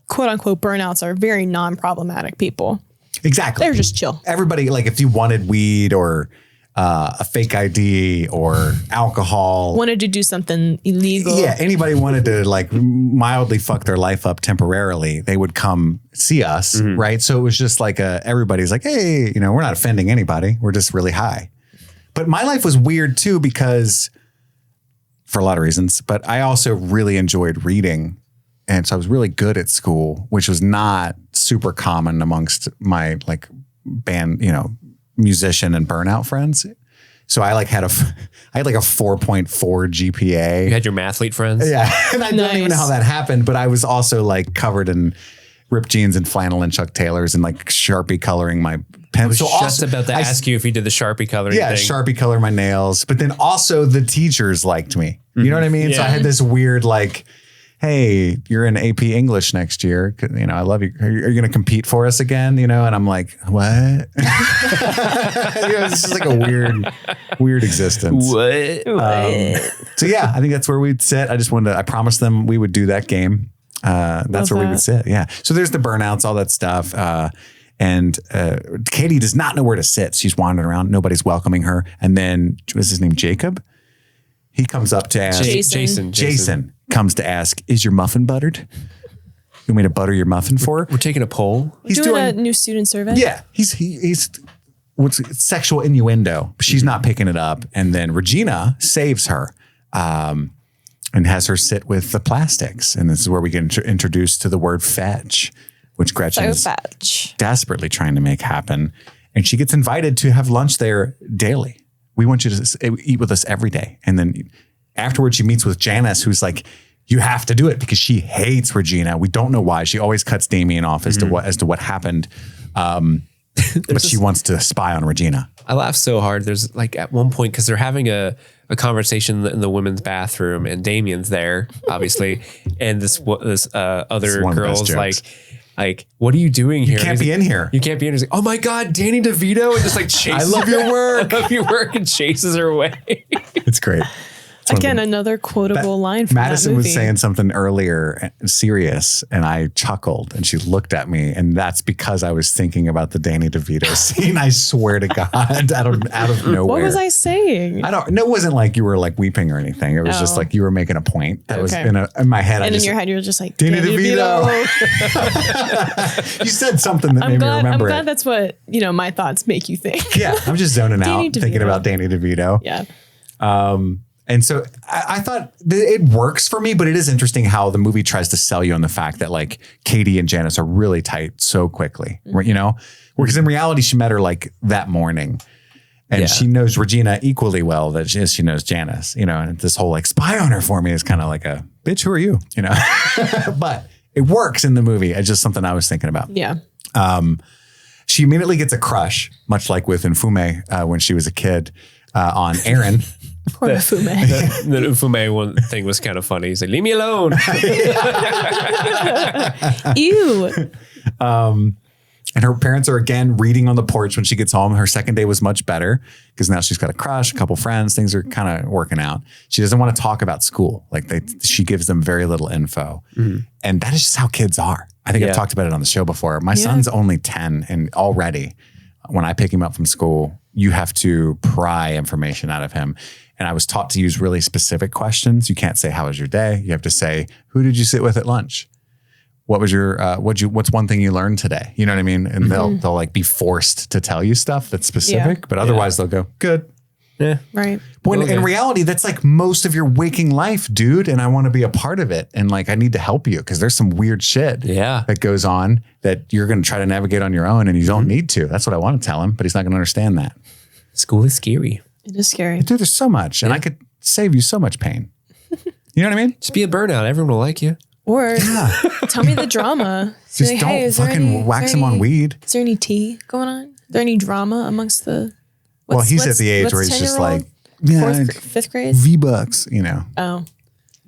quote unquote burnouts are very non-problematic people. exactly, They're just chill. Everybody, like if you wanted weed or a fake ID or alcohol, Wanted to do something illegal. yeah, anybody wanted to like mildly fuck their life up temporarily, they would come see us, right? So it was just like everybody's like, hey, we're not offending anybody. We're just really high. But my life was weird too because for a lot of reasons, but I also really enjoyed reading. And so I was really good at school, which was not super common amongst my like band, musician and burnout friends. So I had like a 4.4 GPA. You had your mathlete friends. Yeah. And I don't even know how that happened, but I was also like covered in ripped jeans and flannel and Chuck Taylors and like Sharpie coloring my pen. I was So just also, about to ask you if you did the Sharpie coloring thing. Sharpie color my nails. But then also the teachers liked me. You know what I mean? So I Yeah. had this weird like, hey, you're in AP English next year. I love you. Are you going to compete for us again? And I'm like, what? It's just like a weird existence. What? So yeah, I think that's where we'd sit. I promised them we would do that game. That's where we would sit. Yeah. So there's the burnouts, all that stuff. And Katie does not know where to sit. She's wandering around. Nobody's welcoming her. And then, what's his name? Jacob? He comes up to ask. Jason comes to ask, is your muffin buttered? You want me to butter your muffin for her? We're taking a poll. He's doing a new student survey. Yeah. He's what's sexual innuendo. She's not picking it up. And then Regina saves her. And has her sit with the plastics. And this is where we get introduced to the word fetch, which Gretchen is desperately trying to make happen. And she gets invited to have lunch there daily. We want you to eat with us every day. And then afterwards, she meets with Janice, who's like, you have to do it because she hates Regina. We don't know why. She always cuts Damien off as to what happened. But she wants to spy on Regina. I laugh so hard. There's like at one point, because they're having a conversation in the women's bathroom and Damien's there, obviously. And this other girl's like, what are you doing here? You can't be in here. You can't be in here. He's like, oh my God, Danny DeVito. And just like chases I love your work. I love your work and chases her away. It's great. Again, another quotable line from Madison that movie. was saying something earlier, serious, and I chuckled, and she looked at me, and that's because I was thinking about the Danny DeVito scene. I swear to God, out of nowhere. What was I saying? I don't. No, it wasn't like you were like weeping or anything. It was just like you were making a point that was Okay. in my head. And in your head, you're just like, Danny DeVito. You said something that made me remember I'm glad it. that's what, my thoughts make you think. Yeah, I'm just zoning Danny out, thinking DeVito. about Danny DeVito. Yeah. And so I thought it works for me, but it is interesting how the movie tries to sell you on the fact that like Katie and Janice are really tight so quickly, because in reality, she met her like that morning and she knows Regina equally well that she knows Janice, and this whole like spy on her for me is kind of like a bitch. Who are you? But it works in the movie. It's just something I was thinking about. Yeah. She immediately gets a crush, much like with Mfume when she was a kid, on Aaron. Poor Mfume. The Mfume one thing was kind of funny. He's like, leave me alone. Ew. And her parents are again reading on the porch when she gets home. Her second day was much better because now she's got a crush, a couple friends. Things are kind of working out. She doesn't want to talk about school. Like she gives them very little info. And that is just how kids are. I think I've talked about it on the show before. My son's only 10, and already when I pick him up from school, you have to pry information out of him. And I was taught to use really specific questions. You can't say, how was your day? You have to say, who did you sit with at lunch? What was your, what's one thing you learned today? You know what I mean? And they'll like be forced to tell you stuff that's specific, but otherwise they'll go, good. Yeah. Right. When in reality, that's like most of your waking life, dude. And I want to be a part of it. And like, I need to help you because there's some weird shit that goes on that you're going to try to navigate on your own and you don't need to. That's what I want to tell him, but he's not going to understand that. School is scary. It is scary. Dude, there's so much and I could save you so much pain. You know what I mean? Just be a burnout. Everyone will like you. Or tell me the drama. Just don't fucking wax him on weed. Is there any tea going on? Is there any drama amongst the... Well, he's at the age where he's just like, fifth grade? V-Bucks, you know. Oh,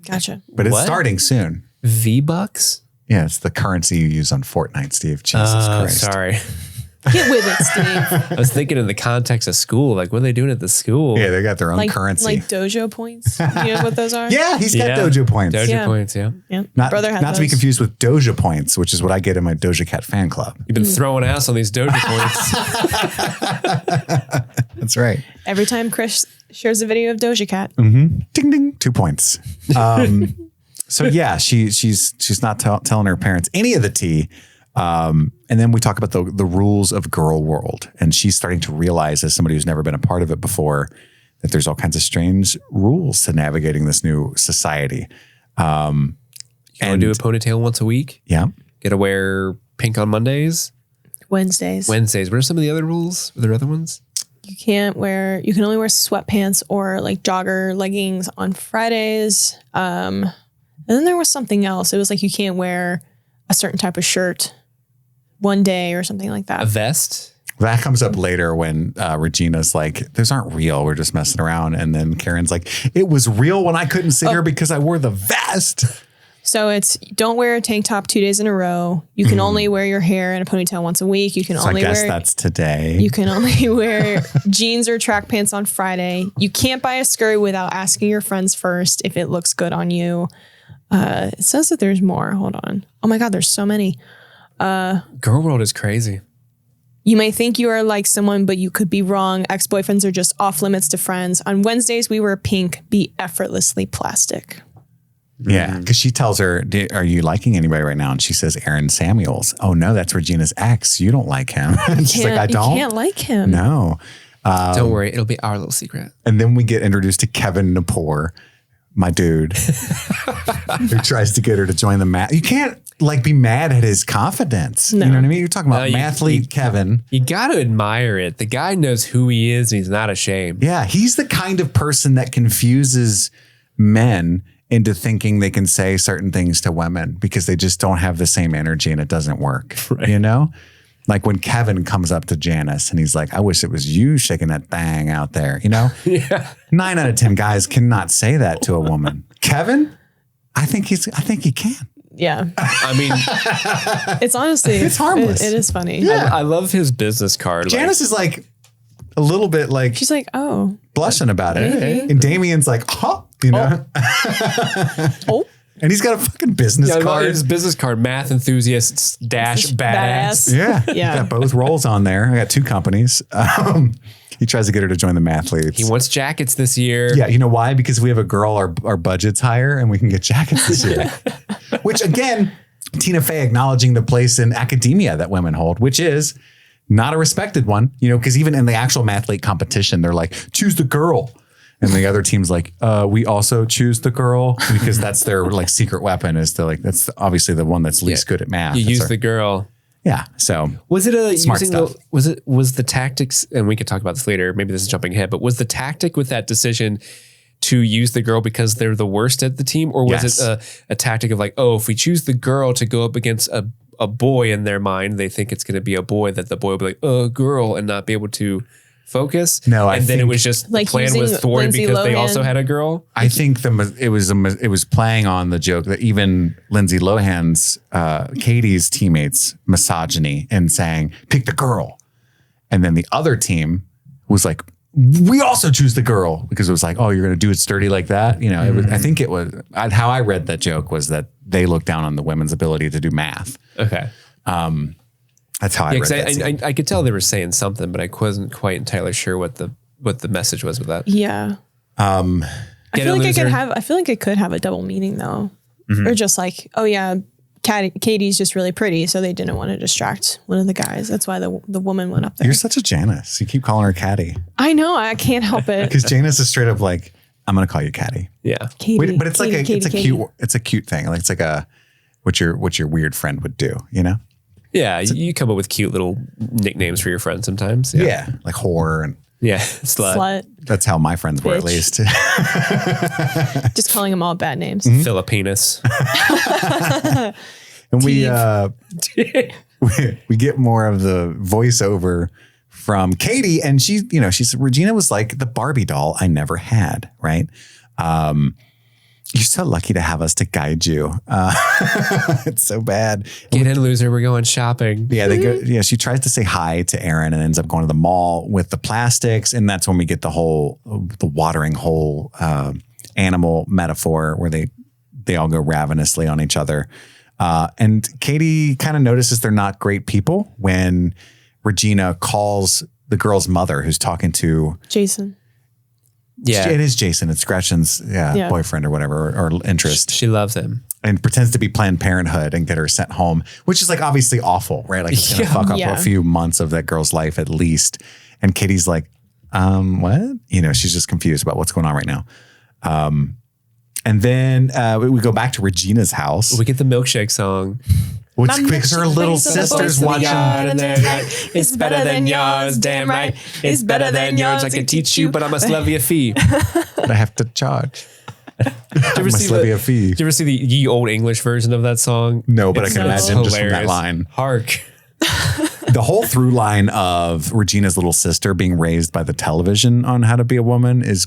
gotcha. But it's starting soon. V-Bucks? Yeah, it's the currency you use on Fortnite, Steve. Jesus Christ. Sorry. Get with it, Steve. I was thinking in the context of school, like what are they doing at the school? Yeah, they got their own currency. Like dojo points. You know what those are? Yeah, he's got dojo points. Dojo points, yeah. Not, Brother had not to be those. confused with Doja points, which is what I get in my Doja Cat fan club. You've been throwing ass on these dojo points. That's right. Every time Chris shares a video of Doja Cat. Ding, ding, 2 points. So yeah, she's not telling her parents any of the tea. And then we talk about the rules of girl world, and she's starting to realize, as somebody who's never been a part of it before, that there's all kinds of strange rules to navigating this new society. You want to do a ponytail once a week? Yeah. Get to wear pink on Mondays? Wednesdays. What are some of the other rules? Are there other ones? You can only wear sweatpants or like jogger leggings on Fridays. And then there was something else. It was like you can't wear a certain type of shirt one day or something like that. A vest? That comes up later when Regina's like, those aren't real. We're just messing around. And then Karen's like, it was real when I couldn't sit here because I wore the vest. So it's don't wear a tank top 2 days in a row. You can only wear your hair in a ponytail once a week. You can So only I guess wear that's today. You can only wear jeans or track pants on Friday. You can't buy a skirt without asking your friends first if it looks good on you. It says that there's more. Hold on. Oh my God, there's so many. Girl world is crazy. You may think you are like someone, but you could be wrong. Ex-boyfriends are just off limits to friends. On Wednesdays, we wear pink. Be effortlessly plastic. Yeah, because she tells her, are you liking anybody right now? And she says, Aaron Samuels. Oh, no, that's Regina's ex. You don't like him. And she's like, I don't. You can't like him. No. Don't worry. It'll be our little secret. And then we get introduced to Kevin Napor, my dude, who tries to get her to join the math. You can't like be mad at his confidence. No. You know what I mean? You're talking about mathlete Kevin. You got to admire it. The guy knows who he is and he's not ashamed. Yeah, he's the kind of person that confuses men into thinking they can say certain things to women because they just don't have the same energy and it doesn't work. Right. You know? Like when Kevin comes up to Janice and he's like, I wish it was you shaking that thing out there, you know? Yeah. 9 out of 10 guys cannot say that to a woman. Kevin, I think he can. Yeah. I mean, It's honestly, It's harmless. It is funny. Yeah. I love his business card. Janice is like a little bit like She's like, oh. blushing about it. Maybe. And Damien's like, oh, you know? Oh. And he's got a fucking business card. His business card, math enthusiast / badass. Yeah. Yeah. Got both roles on there. I got 2 companies. He tries to get her to join the mathletes. He wants jackets this year. Yeah. You know why? Because we have a girl, our budget's higher and we can get jackets this year. Which again, Tina Fey acknowledging the place in academia that women hold, which is not a respected one, you know, because even in the actual mathlete competition, they're like, choose the girl. And the other team's like, we also choose the girl because that's their like secret weapon is to like, that's obviously the one that's least good at math. You use the girl. Yeah. So was it a smart using stuff. was the tactics, and we could talk about this later, maybe this is jumping ahead, but was the tactic with that decision to use the girl because they're the worst at the team? Or was it a tactic of like, oh, if we choose the girl to go up against a boy in their mind, they think it's going to be a boy, that the boy will be like, oh, girl, and not be able to focus. No, and then it was just like the plan was thwarted Lindsey because they Lohan. also had a girl. I think it was playing on the joke that even Lindsay Lohan's Katie's teammates misogyny and saying pick the girl, and then the other team was like we also choose the girl because it was like, oh, you're going to do it sturdy like that, you know. It was, I think it was how I read that joke was that they look down on the women's ability to do math. Okay. That's how I read that scene. I could tell they were saying something, but I wasn't quite entirely sure what the message was with that. Yeah. I feel like it could have a double meaning though. Or just like, oh yeah, Katie's just really pretty, so they didn't want to distract one of the guys. That's why the woman went up there. You're such a Janice. You keep calling her Katie. I know. I can't help it. Because Janice is straight up like, I'm gonna call you Katie. Yeah. Katie, Wait, but it's Katie, like it's a cute thing. Like it's like what your weird friend would do, you know? Yeah. You come up with cute little nicknames for your friends sometimes. Yeah. Like whore and slut. That's how my friends were, at least. Just calling them all bad names. Filipinus. And we get more of the voiceover from Katie, and she's Regina was like the Barbie doll I never had, right? You're so lucky to have us to guide you. It's so bad. Get in, loser. We're going shopping. Yeah, they go. Yeah, she tries to say hi to Aaron and ends up going to the mall with the plastics, and that's when we get the watering hole animal metaphor where they all go ravenously on each other. And Katie kind of notices they're not great people when Regina calls the girl's mother, who's talking to Jason. Yeah, it is Jason. It's Gretchen's boyfriend or whatever, or interest. She loves him and pretends to be Planned Parenthood and get her sent home, which is like obviously awful, right? Like it's gonna fuck up a few months of that girl's life at least. And Katie's like, what? She's just confused about what's going on right now. And then we go back to Regina's house. We get the milkshake song. Which because her little sister's watching. It's better than yours, damn right. It's better than yours. I can teach you, but I must levy a fee. But I have to charge. I must levy a fee. Did you ever see the ye old English version of that song? No, but I can imagine hilarious. Just from that line. Hark. The whole through line of Regina's little sister being raised by the television on how to be a woman is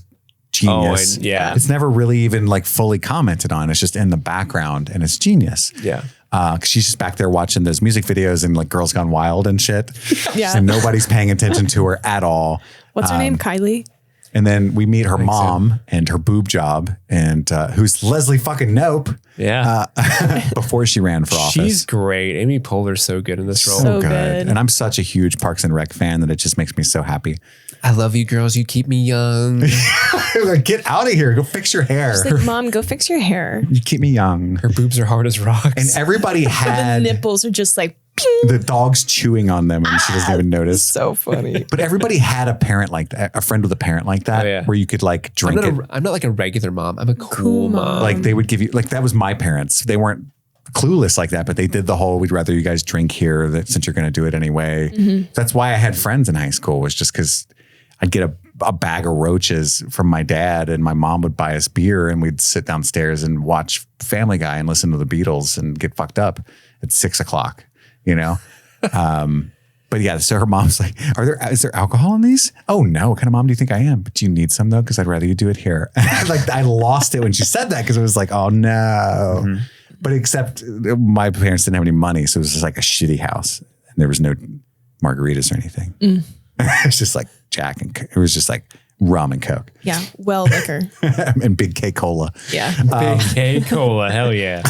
genius. It's never really even like fully commented on. It's just in the background and it's genius. Yeah. Cause she's just back there watching those music videos and like Girls Gone Wild and shit. Yeah. And nobody's paying attention to her at all. What's her name? Kylie. And then we meet her mom and her boob job and who's Leslie fucking Nope. Yeah. Before she ran for office. She's great. Amy Poehler's so good in this role. So good. And I'm such a huge Parks and Rec fan that it just makes me so happy. I love you girls. You keep me young. Get out of here. Go fix your hair. She's like, Mom, go fix your hair. You keep me young. Her boobs are hard as rocks. And everybody had the nipples are just like ping. The dog's chewing on them and she doesn't even notice. So funny. But everybody had a parent like that, a friend with a parent like that, where you could like drink I'm not like a regular mom. I'm a cool mom. Like they would give you, like that was my parents. They weren't clueless like that, but they did the whole, we'd rather you guys drink here since you're going to do it anyway. Mm-hmm. That's why I had friends in high school, was just because I'd get a bag of roaches from my dad and my mom would buy us beer and we'd sit downstairs and watch Family Guy and listen to the Beatles and get fucked up at 6 o'clock, But yeah, so her mom's like, is there alcohol in these? Oh no, what kind of mom do you think I am? But do you need some though? Because I'd rather you do it here. Like I lost it when she said that because it was like, oh no. Mm-hmm. But except my parents didn't have any money. So it was just like a shitty house. And there was no margaritas or anything. Mm. It was just like Jack and it was just like rum and Coke. Yeah. Well, liquor. And Big K Cola. Yeah. Big K Cola. Hell yeah.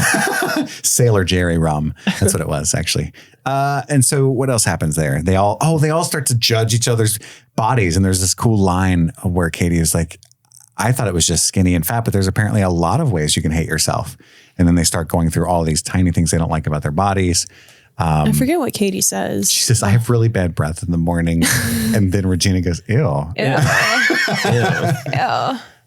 Sailor Jerry rum. That's what it was actually. And so what else happens there? They all start to judge each other's bodies. And there's this cool line where Katie is like, I thought it was just skinny and fat, but there's apparently a lot of ways you can hate yourself. And then they start going through all these tiny things they don't like about their bodies. I forget what Katie says. She says, I have really bad breath in the morning. And then Regina goes, ew. Yeah.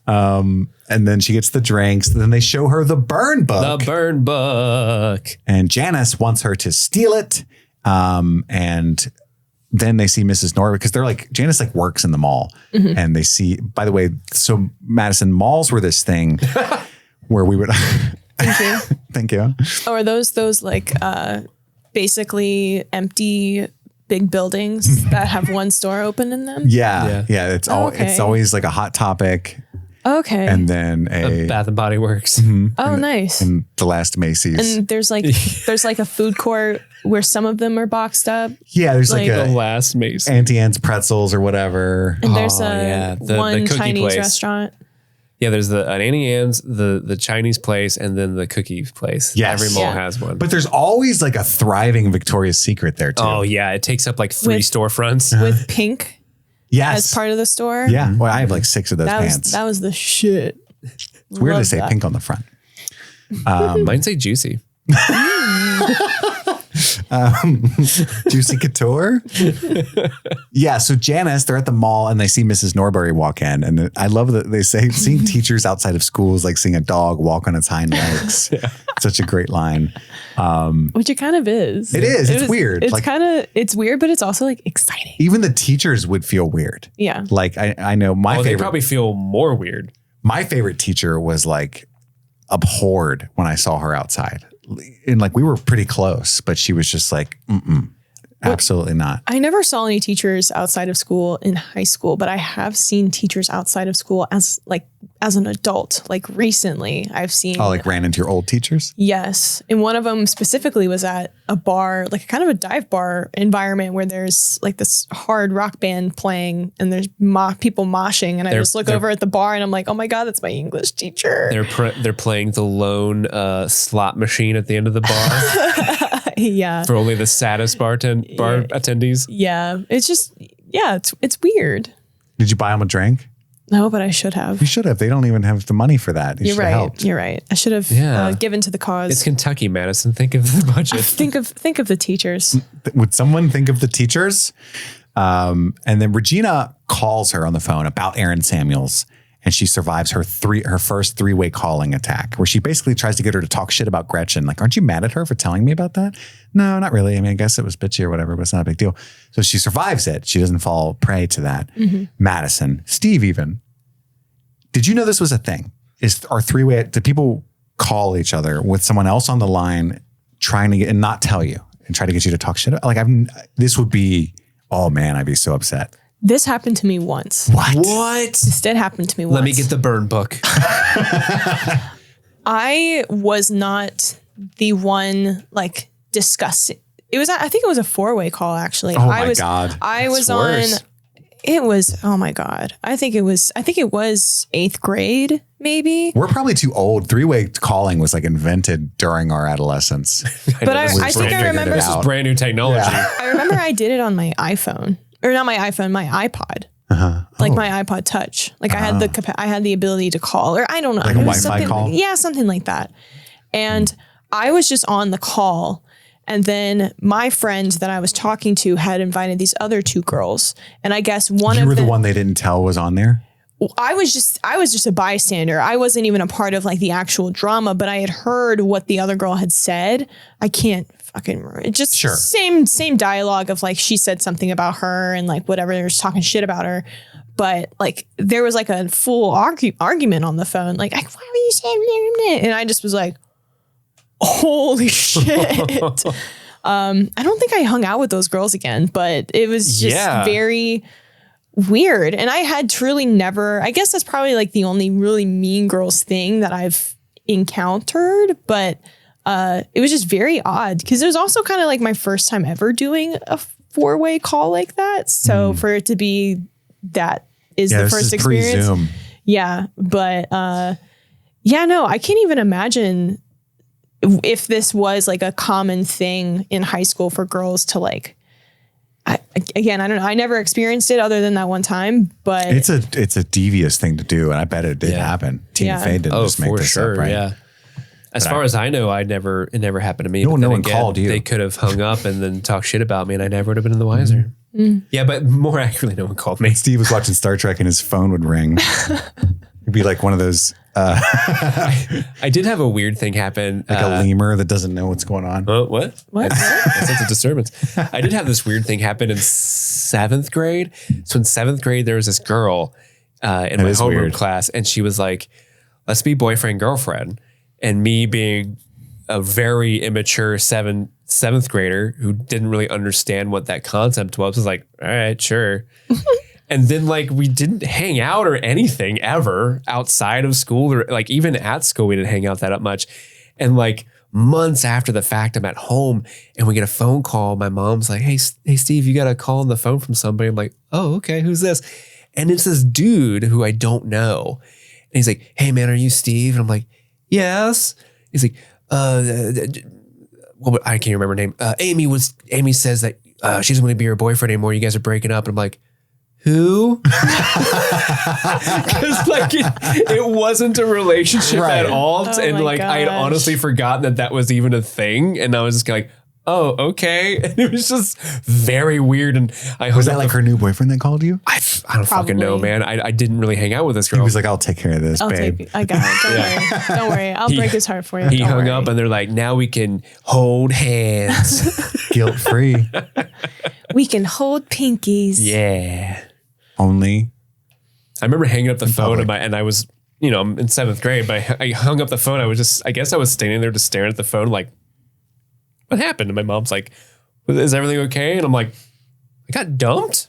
And then she gets the drinks. Then they show her the burn book. The burn book. And Janice wants her to steal it. And then they see Mrs. Norwood because they're like, Janice like works in the mall. Mm-hmm. And they see, by the way, so Madison, malls were this thing where we would. Thank you. Thank you. Oh, are those like basically empty big buildings that have one store open in them? Yeah. It's it's always like a Hot Topic. Okay. And then a Bath and Body Works. Mm-hmm. Oh, nice. And the last Macy's. And there's like a food court where some of them are boxed up. Yeah, there's like the a last Macy's. Auntie Anne's Pretzels or whatever. And there's one the Chinese place. restaurant. Yeah, there's an Annie Ann's, the Chinese place, and then the cookie place. Yes. Every mall has one. But there's always like a thriving Victoria's Secret there too. Oh yeah, it takes up like 3 storefronts. With pink yes. as part of the store. Yeah. Well, I have like 6 of those pants. That was the shit. It's weird to say pink on the front. Mine say juicy. Juicy Couture. Yeah. So Janice, they're at the mall and they see Mrs. Norbury walk in. And I love that they say seeing teachers outside of schools like seeing a dog walk on its hind legs. Such a great line. Which it kind of is. It is. It's weird. It's like, it's weird, but it's also like exciting. even the teachers would feel weird. Yeah. Like I know my They favorite. probably feel more weird. My favorite teacher was like abhorred when I saw her outside. And like we were pretty close, but she was just like, absolutely not. I never saw any teachers outside of school in high school, but I have seen teachers outside of school as an adult. Like recently I've seen. Oh, like ran into your old teachers? Yes. And one of them specifically was at a bar, like kind of a dive bar environment where there's like this hard rock band playing and there's people moshing. And I just look over at the bar and I'm like, oh my God, that's my English teacher. They're playing the lone slot machine at the end of the bar. Yeah. For only the saddest bar attendees. Yeah. It's just, it's weird. Did you buy them a drink? No, but I should have. You should have. They don't even have the money for that. You're right. Helped. You're right. I should have given to the cause. It's Kentucky, Madison. Think of the budget. Think of the teachers. Would someone think of the teachers? And then Regina calls her on the phone about Aaron Samuels, and she survives her first 3-way calling attack, where she basically tries to get her to talk shit about Gretchen. Like, aren't you mad at her for telling me about that? No, not really. I mean, I guess it was bitchy or whatever, but it's not a big deal. So she survives it. She doesn't fall prey to that. Madison, Steve even. Did you know this was a thing? Are 3-way, do people call each other with someone else on the line trying to get, and not tell you and try to get you to talk shit? Like this would be, oh man, I'd be so upset. This happened to me once. What? This did happen to me once. Let me get the burn book. I was not the one like discussing. I think it was a 4-way call actually. Oh my God. I was worse. it was, oh my God. I think it was 8th grade, maybe. We're probably too old. 3-way calling was like invented during our adolescence. But I think I remember This is brand new technology. I remember I did it on my iPhone. Or not my iPhone, my iPod. Like my iPod Touch. Like I had the ability to call, or I don't know. Like a Wi-Fi call? Yeah, something like that. And I was just on the call. And then my friend that I was talking to had invited these other 2 girls. And I guess one of them. You were the one they didn't tell was on there? I was just a bystander. I wasn't even a part of like the actual drama, but I had heard what the other girl had said. I can't fucking remember. It just same dialogue of like she said something about her and like whatever, they were just talking shit about her. But like there was like a full argument on the phone. Like, why were you saying that? And I just was like, holy shit. I don't think I hung out with those girls again, but it was just very weird. And I had truly never, I guess that's probably like the only really mean girls thing that I've encountered, but it was just very odd because it was also kind of like my first time ever doing a 4-way call like that. So for it to be that is the first experience. Pre-Zoom. Yeah. But no, I can't even imagine if this was like a common thing in high school for girls to like, I don't know. I never experienced it other than that one time, but it's a devious thing to do. And I bet it did happen. Tina Fey didn't just make this up, right? Yeah. As far as I know, it never happened to me. No one called you. They could have hung up and then talked shit about me and I never would have been in the wiser. Yeah, but more accurately, no one called me. Steve was watching Star Trek and his phone would ring. It'd be like one of those. I did have a weird thing happen. Like a lemur that doesn't know what's going on. What? That's a disturbance. I did have this weird thing happen in 7th grade. So in 7th grade, there was this girl in my homeroom class, and she was like, let's be boyfriend, girlfriend. And me being a very immature seventh grader who didn't really understand what that concept was like, all right, sure. And then like we didn't hang out or anything ever outside of school, or like even at school, we didn't hang out that much. And like months after the fact, I'm at home and we get a phone call. My mom's like, hey Steve, you got a call on the phone from somebody. I'm like, oh, okay, who's this? And it's this dude who I don't know. he's like, hey man, are you Steve? And I'm like, yes. He's like, well, I can't remember her name. Amy says that she doesn't want to be your boyfriend anymore. You guys are breaking up. And I'm like, who? Because like it wasn't a relationship at all. Oh and like I had honestly forgotten that was even a thing. And I was just like, oh, okay. And it was just very weird. And was that like her new boyfriend that called you? I don't fucking know, man. I didn't really hang out with this girl. He was like, I'll take care of this, babe. I got it. Don't worry. I'll break his heart for you. He hung up and they're like, now we can hold hands. Guilt free. We can hold pinkies. Yeah. Only. I remember hanging up the phone and I was, I'm in 7th grade, but I hung up the phone. I guess I was standing there just staring at the phone like, what happened? And my mom's like, is everything okay? And I'm like, I got dumped,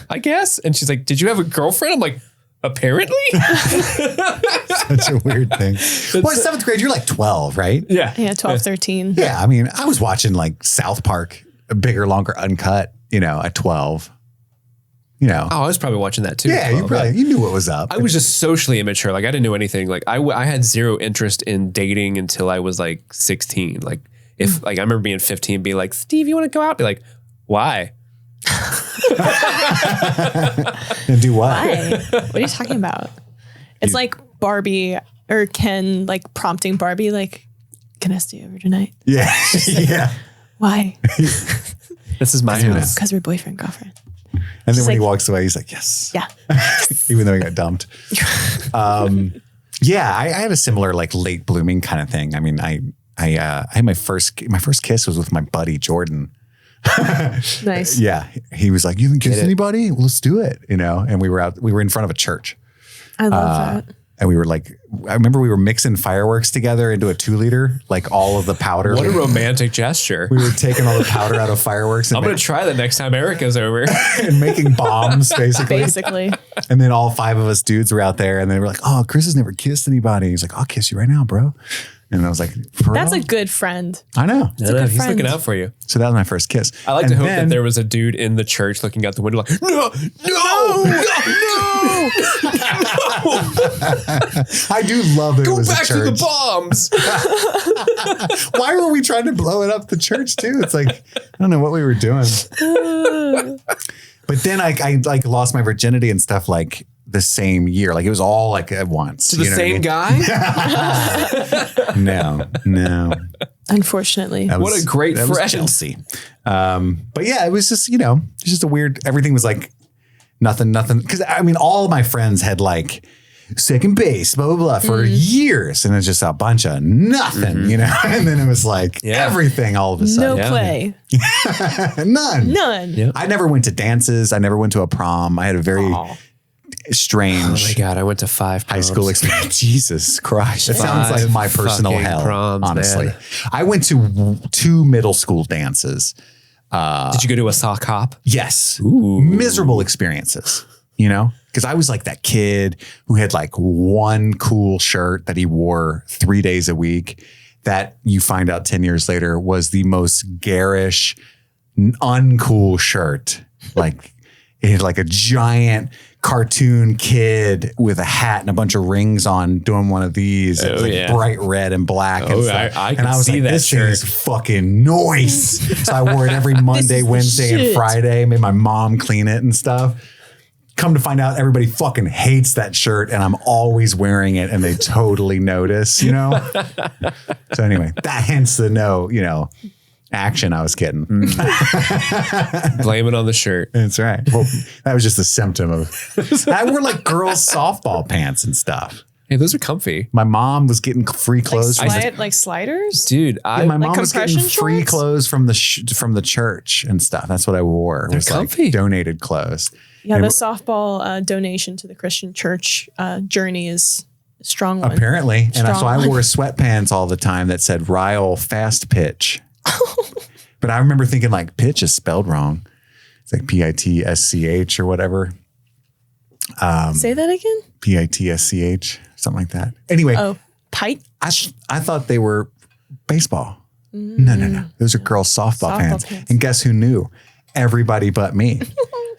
I guess. And she's like, did you have a girlfriend? I'm like, apparently. Such a weird thing. Well, in 7th grade, you're like 12, right? Yeah. Yeah, 12, 13. Yeah. I mean, I was watching like South Park, Bigger, Longer, Uncut, at 12. Oh, I was probably watching that too. Yeah, you knew what was up. I was just socially immature. Like I didn't know anything. Like I had zero interest in dating until I was like 16. Like if like I remember being 15, being like, Steve, you want to go out? Be like, why? And do what? Why? What are you talking about? It's like Barbie or Ken like prompting Barbie like, can I stay over tonight? Yeah. Yeah. Why? This is my house. Because we're boyfriend, girlfriend. And then when he walks away, he's like, yes. Yeah. Even though he got dumped. Yeah, I had a similar like late blooming kind of thing. I mean, I had my first kiss was with my buddy Jordan. Nice. Yeah. He was like, you haven't kissed anybody? Well, let's do it. And we were in front of a church. I love that. And we were like, I remember we were mixing fireworks together into a 2-liter, like all of the powder. What a romantic gesture. We were taking all the powder out of fireworks. And I'm going to try that next time Erica's over. and making bombs, basically. Basically. And then all 5 of us dudes were out there and they were like, oh, Chris has never kissed anybody. He's like, I'll kiss you right now, bro. And I was like, that's a good friend. I know. He's looking out for you. So that was my first kiss. I like to hope that there was a dude in the church looking out the window like, no. I do love that it was a church. Go back to the bombs. Why were we trying to blow it up the church too? It's like, I don't know what we were doing. But then I like lost my virginity and stuff like the same year. Like it was all like at once. To the same guy? No. Unfortunately. What a great friend. Chelsea. But yeah, it was just, it's just a weird, everything was like nothing. Cause I mean, all my friends had like second base, blah, blah, blah for years. And it's just a bunch of nothing, and then it was like everything all of a sudden. No play. None. Yep. I never went to dances. I never went to a prom. I had a very strange. Oh my God. I went to 5 proms. High school experience. Jesus Christ. It sounds like my personal hell, proms, honestly. man. I went to 2 middle school dances. Did you go to a sock hop? Yes. Ooh. Miserable experiences, because I was like that kid who had like one cool shirt that he wore 3 days a week that you find out 10 years later was the most garish, uncool shirt. Like it had like a giant cartoon kid with a hat and a bunch of rings on doing one of these. It was like bright red and black. I was like, that this shirt. thing is fucking noise. So I wore it every Monday, Wednesday, and Friday. Made my mom clean it and stuff. Come to find out, everybody fucking hates that shirt, and I'm always wearing it, and they totally notice, So anyway, hence the action I was getting. Blame it on the shirt. That's right. Well, that was just a symptom of. I wore like girls' softball pants and stuff. Hey, those are comfy. My mom was getting free clothes. Like sliders? Dude, my mom was getting free clothes from the church and stuff. That's what I wore. They're comfy. Like donated clothes. Yeah, the softball donation to the Christian church journey is a strong one. Apparently. And so I wore sweatpants all the time that said Ryle Fast Pitch. But I remember thinking like pitch is spelled wrong. It's like PITSCH or whatever. Say that again? PITSCH, something like that. Anyway. Oh, tight? I thought they were baseball. No. Those are girls' softball pants. And guess who knew? Everybody but me.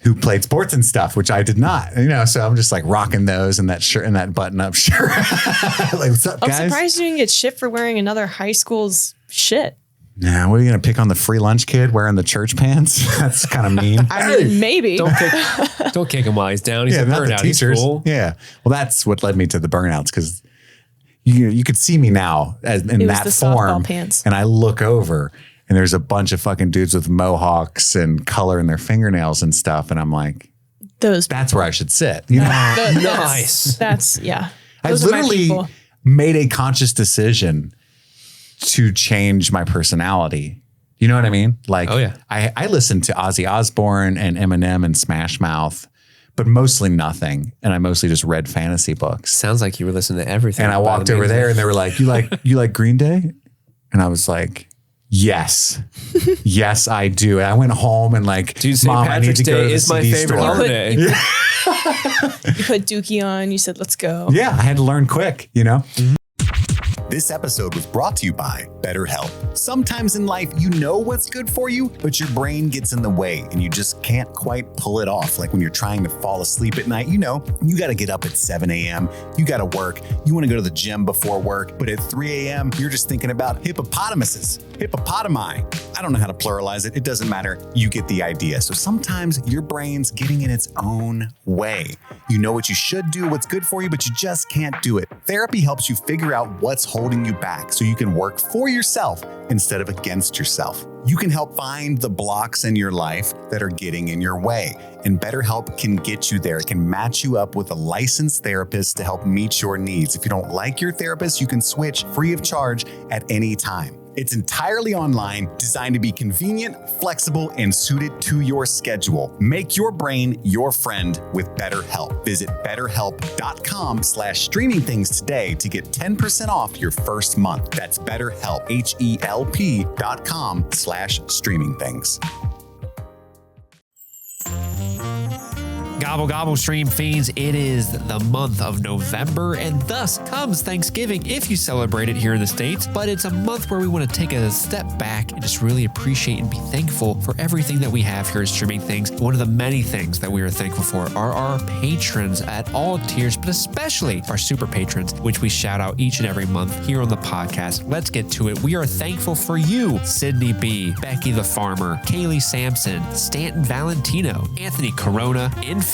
who played sports and stuff, which I did not, so I'm just like rocking those and that shirt and that button up shirt. Like, what's up, guys? I'm surprised you didn't get shit for wearing another high school's shit. Nah, what are you going to pick on the free lunch kid wearing the church pants? That's kind of mean. I mean, maybe. Don't kick him while he's down. He's a burnout. He's cool. Yeah. Well, that's what led me to the burnouts, because you could see me now in that form. Pants. And I look over and there's a bunch of fucking dudes with mohawks and color in their fingernails and stuff. And I'm like, that's where I should sit. Nice. That's, yeah. I literally made a conscious decision to change my personality. You know what I mean? Like, oh, yeah. I listened to Ozzy Osbourne and Eminem and Smash Mouth, but mostly nothing. And I mostly just read fantasy books. Sounds like you were listening to everything. And I walked over there and they were like, you like Green Day? And I was like, yes. Yes, I do. And I went home and like, Dude, Mom, I need to go to the is my CD favorite store. holiday. You put Dookie on. You said, let's go. Yeah, I had to learn quick, Mm-hmm. This episode was brought to you by BetterHelp. Sometimes in life, you know what's good for you, but your brain gets in the way and you just can't quite pull it off. Like when you're trying to fall asleep at night, you got to get up at 7 a.m. You got to work. You want to go to the gym before work, but at 3 a.m., you're just thinking about hippopotamuses, hippopotami. I don't know how to pluralize it. It doesn't matter. You get the idea. So sometimes your brain's getting in its own way. You know what you should do, what's good for you, but you just can't do it. Therapy helps you figure out what's holding you back so you can work for yourself instead of against yourself. You can help find the blocks in your life that are getting in your way. And BetterHelp can get you there. It can match you up with a licensed therapist to help meet your needs. If you don't like your therapist, you can switch free of charge at any time. It's entirely online, designed to be convenient, flexible, and suited to your schedule. Make your brain your friend with BetterHelp. Visit BetterHelp.com/streamingthings today to get 10% off your first month. That's BetterHelp, HELP.com/streamingthings. Gobble, gobble, stream fiends. It is the month of November, and thus comes Thanksgiving if you celebrate it here in the States. But it's a month where we want to take a step back and just really appreciate and be thankful for everything that we have here at Streaming Things. One of the many things that we are thankful for are our patrons at all tiers, but especially our super patrons, which we shout out each and every month here on the podcast. Let's get to it. We are thankful for you, Sydney B, Becky the Farmer, Kaylee Sampson, Stanton Valentino, Anthony Corona, Infamous,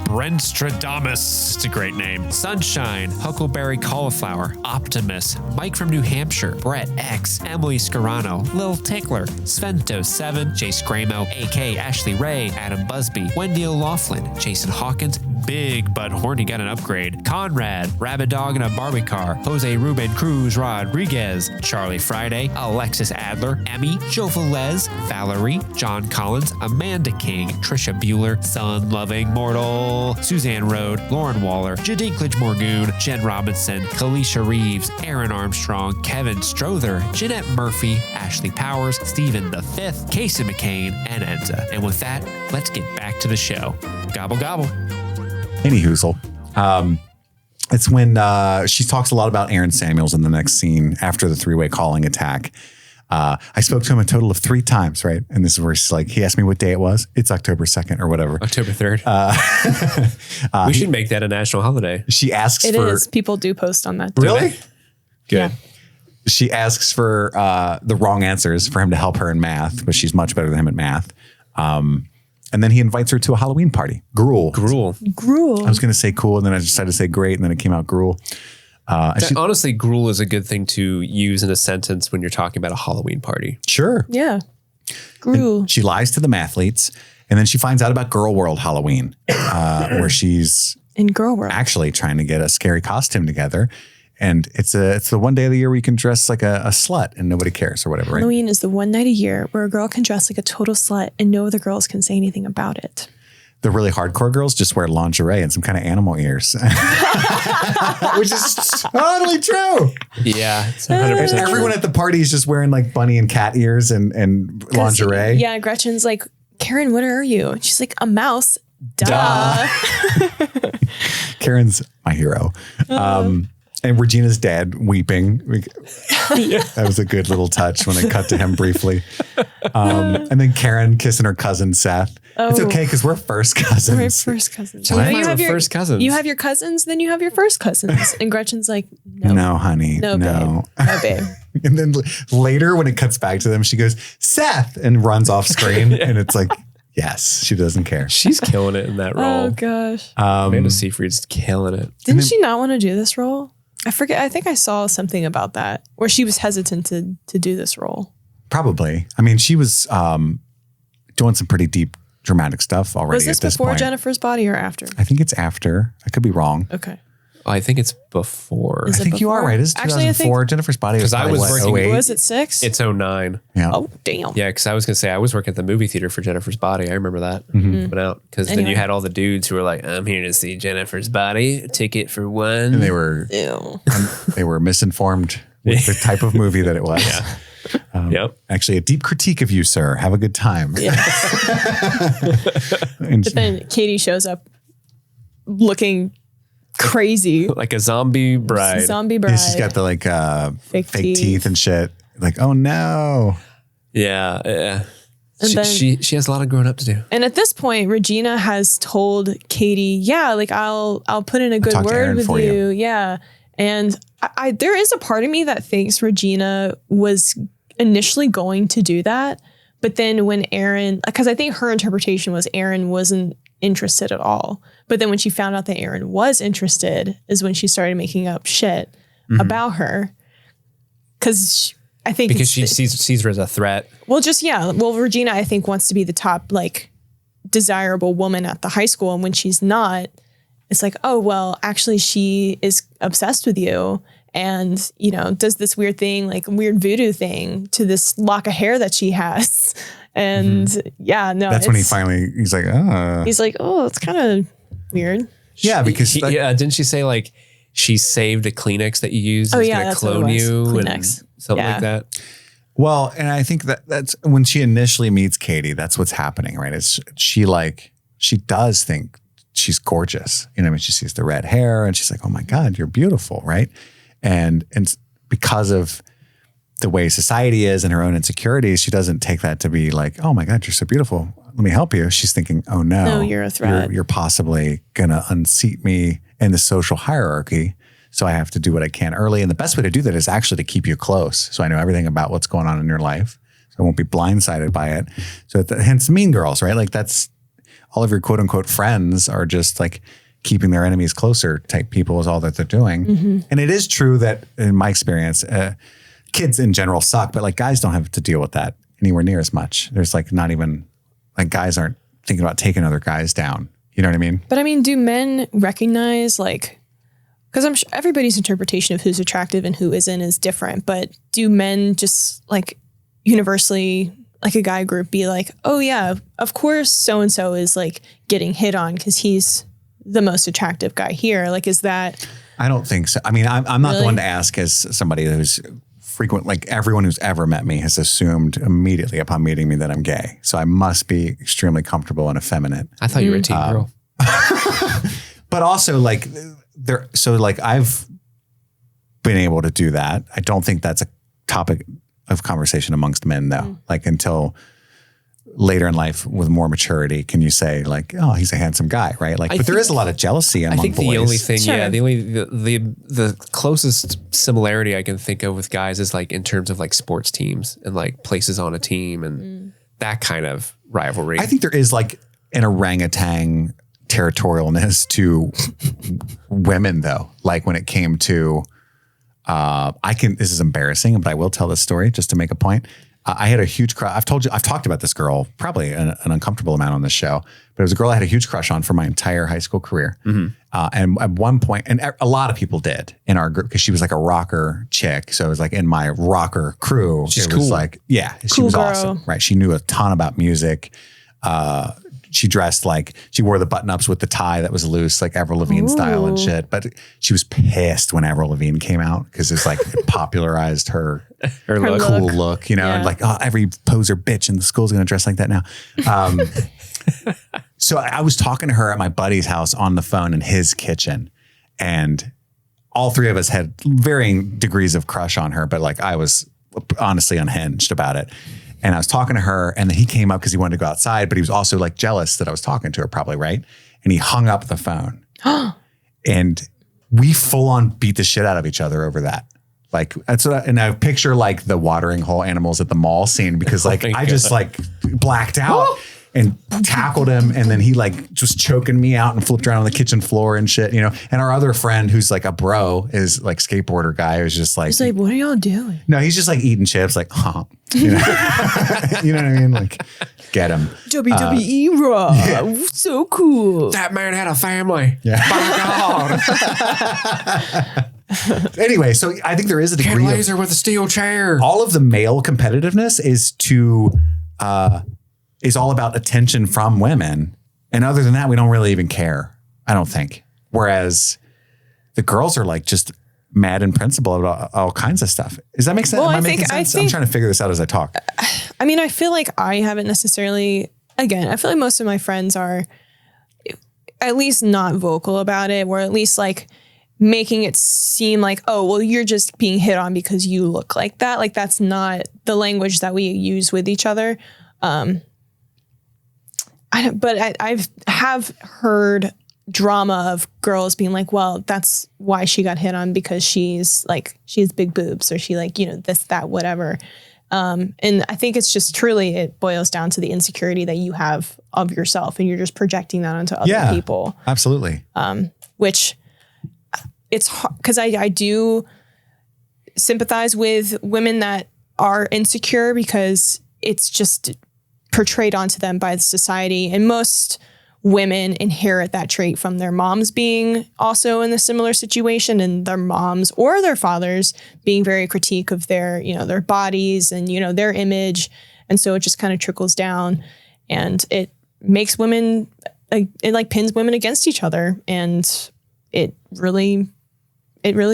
Brent Stradamus, it's a great name, Sunshine, Huckleberry Cauliflower, Optimus, Mike from New Hampshire, Brett X, Emily Scarano, Lil Tickler, Svento7, JScramo, AK Ashley Ray, Adam Busby, Wendy O'Laughlin, Jason Hawkins, Big But Horny got an upgrade, Conrad, Rabbit Dog and a Barbie Car, Jose Ruben Cruz Rodriguez, Charlie Friday, Alexis Adler, Emmy, Joe Velez, Valerie, John Collins, Amanda King, Trisha Bueller, Sun Loving Mortal, Suzanne Rode, Lauren Waller, Jadinklage Morgoon, Jen Robinson, Kalisha Reeves, Aaron Armstrong, Kevin Strother, Jeanette Murphy, Ashley Powers, Stephen V, Casey McCain, and Enza. And with that, let's get back to the show. Gobble, gobble. Any hoozle. It's when she talks a lot about Aaron Samuels in the next scene after the three-way calling attack. I spoke to him a total of 3 times, right? And this is where she's like, he asked me what day it was. It's October 2nd or whatever. October 3rd. We should make that a national holiday. She asks It for... is. People do post on that. Really? Good. Yeah. She asks for the wrong answers for him to help her in math, but she's much better than him at math. And then he invites her to a Halloween party. Gruel. Gruel. I was going to say cool, and then I decided to say great, and then it came out gruel. Honestly, gruel is a good thing to use in a sentence when you're talking about a Halloween party. Sure. Yeah. Gruel. And she lies to the mathletes, and then she finds out about Girl World Halloween, where she's In Girl World. actually trying to get a scary costume together. And it's the one day of the year where you can dress like a slut and nobody cares or whatever, right? Halloween is the one night a year where a girl can dress like a total slut and no other girls can say anything about it. The really hardcore girls just wear lingerie and some kind of animal ears, which is totally true. Yeah, it's 100% true. Everyone at the party is just wearing like bunny and cat ears and lingerie. Yeah, Gretchen's like, Karen, what are you? And she's like, a mouse. Duh. Karen's my hero. And Regina's dead, weeping. That was a good little touch when it cut to him briefly. And then Karen kissing her cousin Seth. It's okay because we're first cousins. We're first cousins. What? You have We're your first cousins. You have your cousins, then you have your first cousins. And Gretchen's like, no, honey. no, babe. No, babe. And then later when it cuts back to them, she goes, Seth, and runs off screen. And it's like, yes, she doesn't care. She's killing it in that role. Oh, gosh. Amanda Seyfried's killing it. Didn't she not want to do this role? I forget. I think I saw something about that where she was hesitant to do this role. Probably. I mean, she was doing some pretty deep, dramatic stuff already. Was this at this before point. Jennifer's Body or after? I think it's after. I could be wrong. Okay. I think it's before. Is I think you are before? right. It's Actually, 2004. Jennifer's Body was 'Cause I probably, was working- 08? Was it 6? It's 09. Yeah. Oh, damn. Yeah, because I was going to say, I was working at the movie theater for Jennifer's Body. I remember that. Went out. Because then Anyway. you had all the dudes who were like, I'm here to see Jennifer's Body. A ticket for one. And they were misinformed with the type of movie that it was. Yep. Actually, a deep critique of you, sir. Have a good time. Yeah. And But then Katie shows up looking crazy. Like a zombie bride. Zombie bride. yeah, she's got the like fake teeth and shit. Like, oh no. Yeah. Yeah. And then- She has a lot of growing up to do. And at this point, Regina has told Katie, yeah, like I'll put in a good talk to Aaron word with for you. Yeah. And I there is a part of me that thinks Regina was initially going to do that. But then when Aaron, because I think her interpretation was Aaron wasn't interested at all. But then when she found out that Aaron was interested is when she started making up shit about her. Because I think Because she sees her as a threat. well, Regina, I think, wants to be the top, like, desirable woman at the high school. And when she's not, it's like, oh, well, actually, she is obsessed with you and, you know, does this weird thing, like weird voodoo thing to this lock of hair that she has. And That's when he's like, he's like, oh, it's kind of weird. yeah, because like, Didn't she say like she saved a Kleenex that you used? Oh, is yeah, gonna that's what it clone was. you Kleenex. and something Yeah. like that. well, and I think that's when she initially meets Katie, that's what's happening, right? It's she does think she's gorgeous. You know, I mean, she sees the red hair and she's like, oh my God, you're beautiful, right? And because of the way society is and her own insecurities, she doesn't take that to be like, oh my God, you're so beautiful. Let me help you. She's thinking, oh no, No, you're a threat. You're possibly gonna unseat me in the social hierarchy. So I have to do what I can early. And the best way to do that is actually to keep you close. So I know everything about what's going on in your life. So I won't be blindsided by it. So hence Mean Girls, right? Like that's all of your quote unquote friends are just like keeping their enemies closer type people is all that they're doing. And it is true that in my experience, kids in general suck, but like guys don't have to deal with that anywhere near as much. There's like not even like guys aren't thinking about taking other guys down. You know what I mean? But I mean, do men recognize, like, because I'm sure everybody's interpretation of who's attractive and who isn't is different, but do men just like universally, like a guy group, be like, oh yeah, of course so-and-so is like getting hit on because he's the most attractive guy here. Like, is that... I don't think so. I mean, I'm not the Really? one to ask as somebody who's frequent, like everyone who's ever met me has assumed immediately upon meeting me that I'm gay. So I must be extremely comfortable and effeminate. I thought you were a teen girl. But also like I've been able to do that. I don't think that's a topic of conversation amongst men though. Like until later in life with more maturity, can you say like, oh, he's a handsome guy, right? Like, but there is a lot of jealousy among I think boys. the only thing, Sure. the closest similarity I can think of with guys is like in terms of like sports teams and like places on a team and that kind of rivalry. I think there is like an orangutan territorialness to women though. Like when it came to, this is embarrassing, but I will tell this story just to make a point. I had a huge crush. I've talked about this girl probably an uncomfortable amount on this show, but it was a girl I had a huge crush on for my entire high school career. And at one point, and a lot of people did in our group because she was like a rocker chick. So it was like in my rocker crew. She's it was cool. like, yeah, she Cool was girl. awesome. Right. She knew a ton about music. She dressed like she wore the button ups with the tie that was loose, like Avril Lavigne style and shit. But she was pissed when Avril Lavigne came out because it's like it popularized her Her Her look. look. cool look, you know, and Yeah. like, oh, every poser bitch in the school's going to dress like that now. So I was talking to her at my buddy's house on the phone in his kitchen, and all three of us had varying degrees of crush on her, but like I was honestly unhinged about it. And I was talking to her, and then he came up because he wanted to go outside, but he was also like jealous that I was talking to her, probably, right? And he hung up the phone. And we full on beat the shit out of each other over that. Like that's what and I picture like the watering hole animals at the mall scene, because like I just like blacked out and tackled him, and then he like just choking me out and flipped around on the kitchen floor and shit, you know. And our other friend, who's like a bro, is like skateboarder guy, who's just like, He's like, what are y'all doing? no, he's just like eating chips, like, you know, you know what I mean? Like, get him. WWE Raw, so cool. That man had a family. Yeah. My God. Anyway, so I think there is a Ken degree of Laser with a steel chair. all of the male competitiveness is all about attention from women. And other than that, we don't really even care, I don't think. Whereas the girls are like just mad in principle about all kinds of stuff. Does that make sense? Well, Am I I making think- sense? I I'm think- trying to figure this out as I talk. I mean, I feel like I haven't necessarily, again, I feel like most of my friends are at least not vocal about it, or at least like making it seem like, oh, well, you're just being hit on because you look like that. Like that's not the language that we use with each other. I've heard drama of girls being like, well, that's why she got hit on, because she has big boobs, or she like, you know, this, that, whatever. And I think it's just truly, it boils down to the insecurity that you have of yourself, and you're just projecting that onto other people. Absolutely. Which it's hard, because I do sympathize with women that are insecure, because it's just portrayed onto them by the society. And most women inherit that trait from their moms being also in a similar situation, and their moms or their fathers being very critique of their, you know, their bodies and, you know, their image. And so it just kind of trickles down, and it makes women, it like pins women against each other. And it really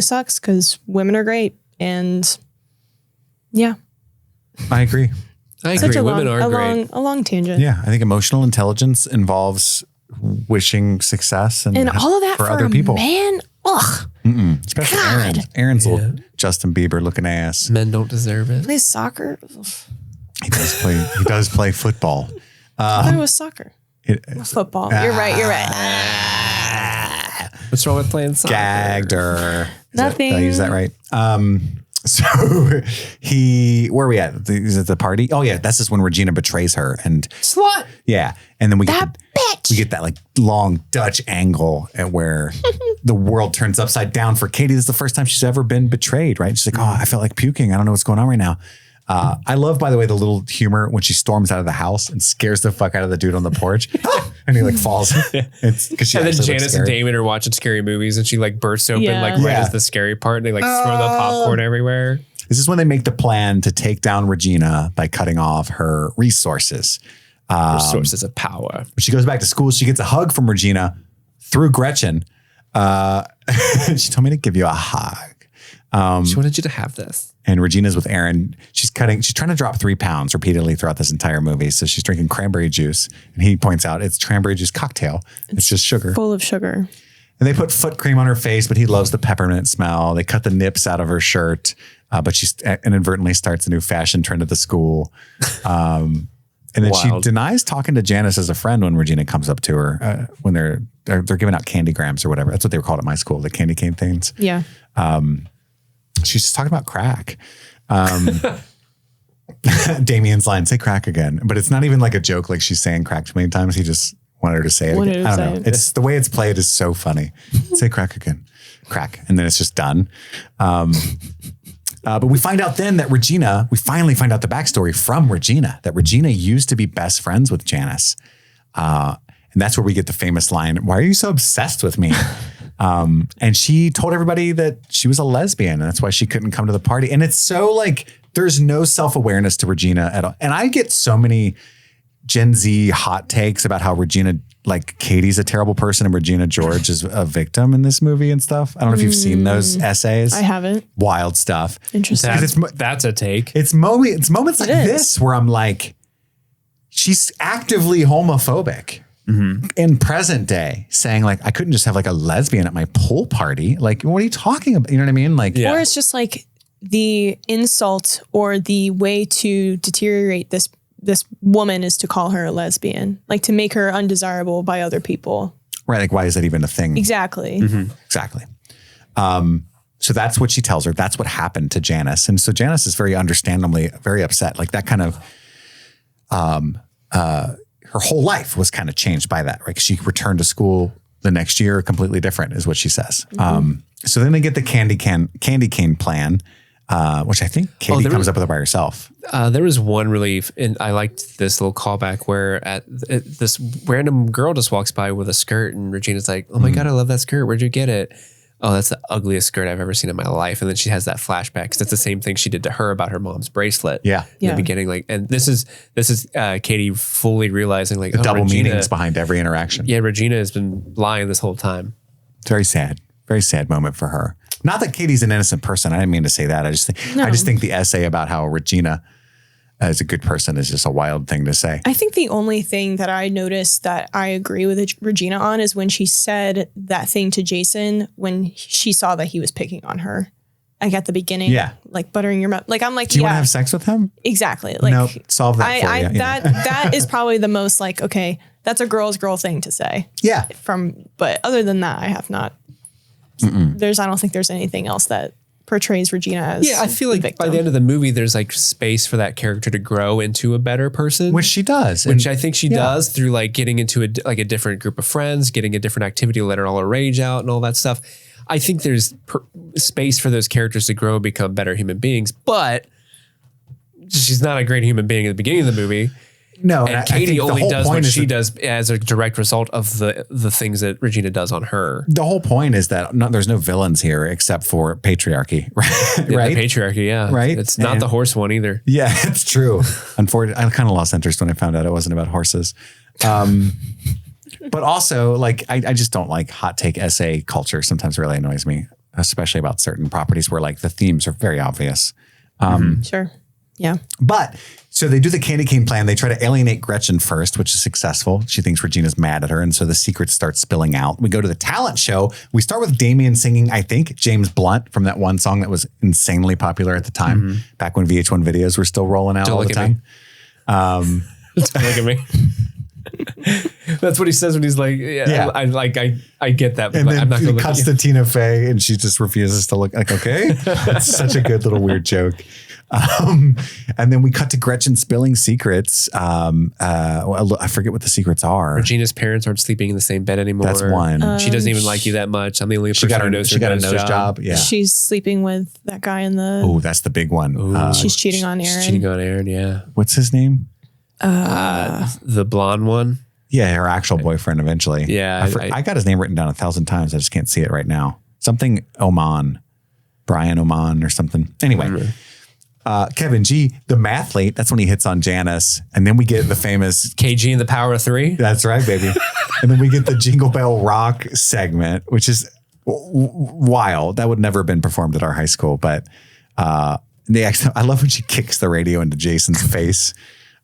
sucks, because women are great. And yeah. I agree. I agree. Women are great. A long tangent. Yeah. I think emotional intelligence involves wishing success and all of that for for other people. Man, ugh. Especially God. Aaron's little Justin Bieber looking ass. Men don't deserve it. Plays soccer. He does play football. I thought it was soccer. Football. You're right. What's wrong with playing soccer? Gagged her. Nothing. Did I use that right? So where are we at? Is it the party? Oh yeah, that's just when Regina betrays her, and Slut. yeah, and then we That bitch. get that like long Dutch angle at where the world turns upside down for Katie. This is the first time she's ever been betrayed, right? She's like, oh, I felt like puking. I don't know what's going on right now. I love, by the way, the little humor when she storms out of the house and scares the fuck out of the dude on the porch, and he like falls. It's because And then Janice and Damon are watching scary movies, and she like bursts open like right as the scary part, and they like throw the popcorn everywhere. This is when they make the plan to take down Regina by cutting off her resources. Sources of power. When she goes back to school, she gets a hug from Regina through Gretchen. She told me to give you a hug. She wanted you to have this. And Regina's with Aaron. She's trying to drop 3 pounds repeatedly throughout this entire movie. So she's drinking cranberry juice. And he points out it's cranberry juice cocktail. It's just sugar. Full of sugar. And they put foot cream on her face, but he loves the peppermint smell. They cut the nips out of her shirt, but she inadvertently starts a new fashion trend at the school. And then she denies talking to Janice as a friend when Regina comes up to her when they're giving out candy grams or whatever. That's what they were called at my school, the candy cane things. Yeah. She's just talking about crack. Damien's line, say crack again. But it's not even like a joke, like she's saying crack too many times. He just wanted her to say it again. I don't know. It's the way it's played is so funny. Say crack again. Crack. And then it's just done. But we find out then that we finally find out the backstory from Regina, that Regina used to be best friends with Janice. And that's where we get the famous line, why are you so obsessed with me? And she told everybody that she was a lesbian, and that's why she couldn't come to the party. And it's so like, there's no self-awareness to Regina at all. And I get so many Gen Z hot takes about how Regina, like Katie's a terrible person and Regina George is a victim in this movie and stuff. I don't know if you've seen those essays. I haven't. Wild stuff. Interesting. That's a take. It's moments like this where I'm like, she's actively homophobic. in present day saying like, I couldn't just have like a lesbian at my pool party. Like, what are you talking about? You know what I mean? Like, Yeah. Or it's just like the insult or the way to deteriorate this woman is to call her a lesbian, like to make her undesirable by other people. right. Like, why is that even a thing? Exactly. Exactly. So that's what she tells her. That's what happened to Janice. And so Janice is very understandably very upset. Like that kind of, her whole life was kind of changed by that, right? She returned to school the next year, completely different is what she says. So then they get the candy cane plan, which I think Katie comes up with it by herself. There was one relief, and I liked this little callback where this random girl just walks by with a skirt, and Regina's like, "Oh my God, I love that skirt. Where'd you get it?" "Oh, that's the ugliest skirt I've ever seen in my life." And then she has that flashback because it's the same thing she did to her about her mom's bracelet. Yeah. In the beginning, like, and this is Katie fully realizing like The double Regina, meanings behind every interaction. Yeah, Regina has been lying this whole time. It's very sad moment for her. Not that Katie's an innocent person. I didn't mean to say that. I just think the essay about how Regina is a good person is just a wild thing to say. I think the only thing that I noticed that I agree with Regina on is when she said that thing to Jason when she saw that he was picking on her. Like at the beginning, like buttering your mouth. Like I'm like, do you want to have sex with him? Exactly. Like, nope, solve that for you. That is probably the most like, okay, that's a girl thing to say. Yeah. But other than that, I have not. I don't think there's anything else that portrays Regina as. Yeah, I feel like by the end of the movie, there's like space for that character to grow into a better person, which she does, which I think she does through like getting into a different group of friends, getting a different activity to let her all her rage out and all that stuff. I think there's space for those characters to grow and become better human beings, but she's not a great human being at the beginning of the movie. No, and Katie only does what she does as a direct result of the things that Regina does on her. The whole point is that there's no villains here except for patriarchy, right? Right? The patriarchy, yeah. Right? It's not the horse one either. Yeah, it's true. Unfortunately, I kind of lost interest when I found out it wasn't about horses. But also, like, I just don't like hot take essay culture. Sometimes really annoys me, especially about certain properties where like the themes are very obvious. Sure. Yeah. But so they do the candy cane plan. They try to alienate Gretchen first, which is successful. She thinks Regina's mad at her. And so the secrets start spilling out. We go to the talent show. We start with Damien singing, I think, James Blunt from that one song that was insanely popular at the time, back when VH1 videos were still rolling out all the time. Don't look at me. That's what he says when he's like, I get that. But And then I'm not he going to cuts to Tina Fey and she just refuses to look like, okay. It's such a good little weird joke. And then we cut to Gretchen spilling secrets. I forget what the secrets are. Regina's parents aren't sleeping in the same bed anymore. That's one. She doesn't even like you that much. I'm the only person who knows she got a nose job. Yeah. She's sleeping with that guy in the. Oh, that's the big one. She's cheating on Aaron. She's cheating on Aaron, yeah. What's his name? The blonde one. Yeah, her actual boyfriend eventually. Yeah. I got his name written down 1,000 times. I just can't see it right now. Something Oman. Brian Oman or something. Anyway. Kevin G, the mathlete, that's when he hits on Janice. And then we get the famous KG and the Power of Three. That's right, baby. And then we get the Jingle Bell Rock segment, which is wild. That would never have been performed at our high school. But I love when she kicks the radio into Jason's face.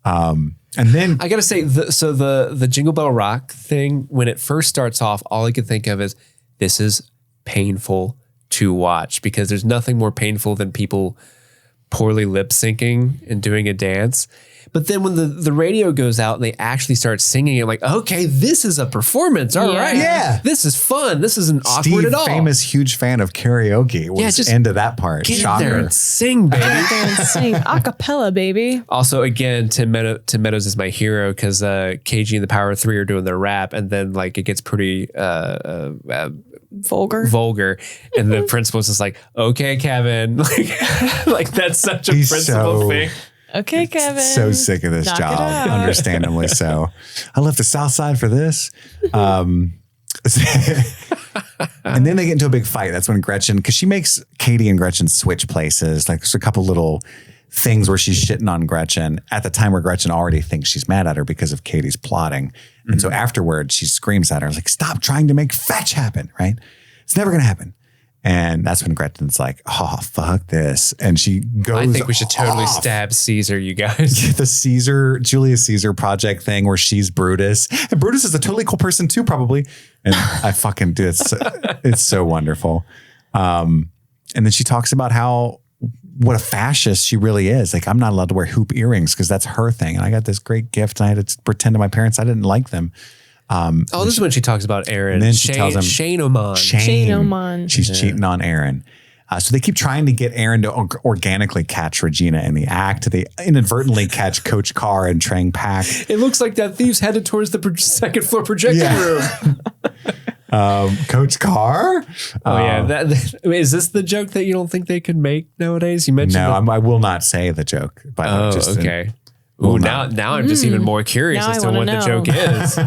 And then I got to say, the Jingle Bell Rock thing, when it first starts off, all I could think of is this is painful to watch because there's nothing more painful than people poorly lip syncing and doing a dance. But then when the radio goes out and they actually start singing it, like, okay, this is a performance. All right. Yeah. This is fun. This isn't awkward Steve, at all. famous huge fan of karaoke, was just into that part. Get Shocker. in there and sing, baby. Get there and sing acapella, baby. Also, again, Tim Meadows is my hero because KG and the Power of Three are doing their rap, and then like it gets pretty vulgar, and the principal's just like, "Okay, Kevin," like that's such a principal thing. Okay, Kevin. So sick of this job, understandably so. I left the South Side for this. And then they get into a big fight. That's when Gretchen, because she makes Katie and Gretchen switch places. Like there's a couple little things where she's shitting on Gretchen at the time where Gretchen already thinks she's mad at her because of Katie's plotting. And so afterwards she screams at her like, stop trying to make fetch happen, right? It's never going to happen. And that's when Gretchen's like, oh, fuck this. And she goes I think we should totally off. stab Caesar, you guys. The Julius Caesar project thing where she's Brutus. And Brutus is a totally cool person too, probably. And I fucking do. It's so wonderful. And then she talks about what a fascist she really is. Like, I'm not allowed to wear hoop earrings because that's her thing. And I got this great gift and I had to pretend to my parents I didn't like them. This is when she talks about Aaron. And then she tells him Shane Oman. Shane Oman. She's cheating on Aaron. So they keep trying to get Aaron to organically catch Regina in the act. They inadvertently catch Coach Carr and Trang Pak. It looks like that thief's headed towards the second floor projecting room. Coach Carr? Oh yeah. Is this the joke that you don't think they could make nowadays? You mentioned I will not say the joke. By the way, just okay. Ooh, now I'm just even more curious Now as I to wanna what the know. joke is.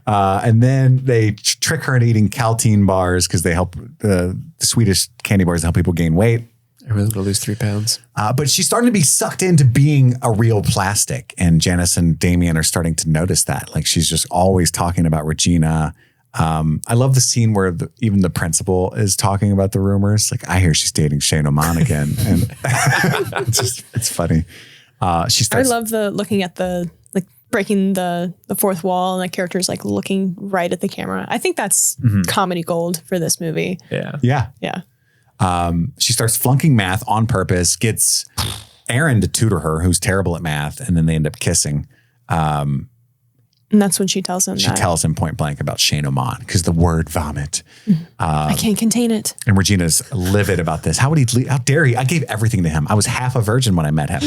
and then they trick her into eating Caltine bars because they help the Swedish candy bars help people gain weight. I really want to lose 3 pounds. But she's starting to be sucked into being a real plastic. And Janice and Damien are starting to notice that. Like, she's just always talking about Regina. I love the scene where even the principal is talking about the rumors. Like, I hear she's dating Shane Oman again. And it's funny. She starts. I love looking at breaking the fourth wall and the characters like looking right at the camera. I think that's comedy gold for this movie. Yeah. Yeah. She starts flunking math on purpose, gets Aaron to tutor her, who's terrible at math, and then they end up kissing. And that's when she tells him She tells him point blank about Shane Oman because the word vomit. I can't contain it. And Regina's livid about this. How dare he? I gave everything to him. I was half a virgin when I met him.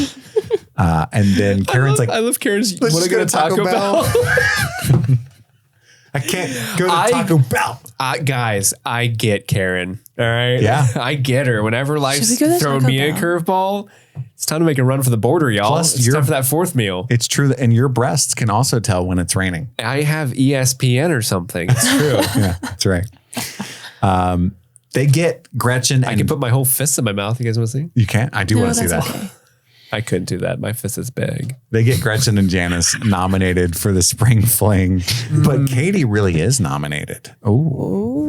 And then Karen's I love Karen's. let's What are just going to Taco Bell? I can't go to Taco Bell. Guys, I get Karen. All right. Yeah. I get her. Whenever life's we go to throwing Taco me a Bell? curveball, it's time to make a run for the border, y'all. Plus, it's time for that fourth meal. It's true that, and your breasts can also tell when it's raining. I have ESPN or something. It's true. Yeah, that's right. They get Gretchen. I can put my whole fist in my mouth. You guys want to see? You can't. I do want to see that's that. okay. I couldn't do that. My fist is big. They get Gretchen and Janice nominated for the spring fling, but Katie really is nominated. Oh,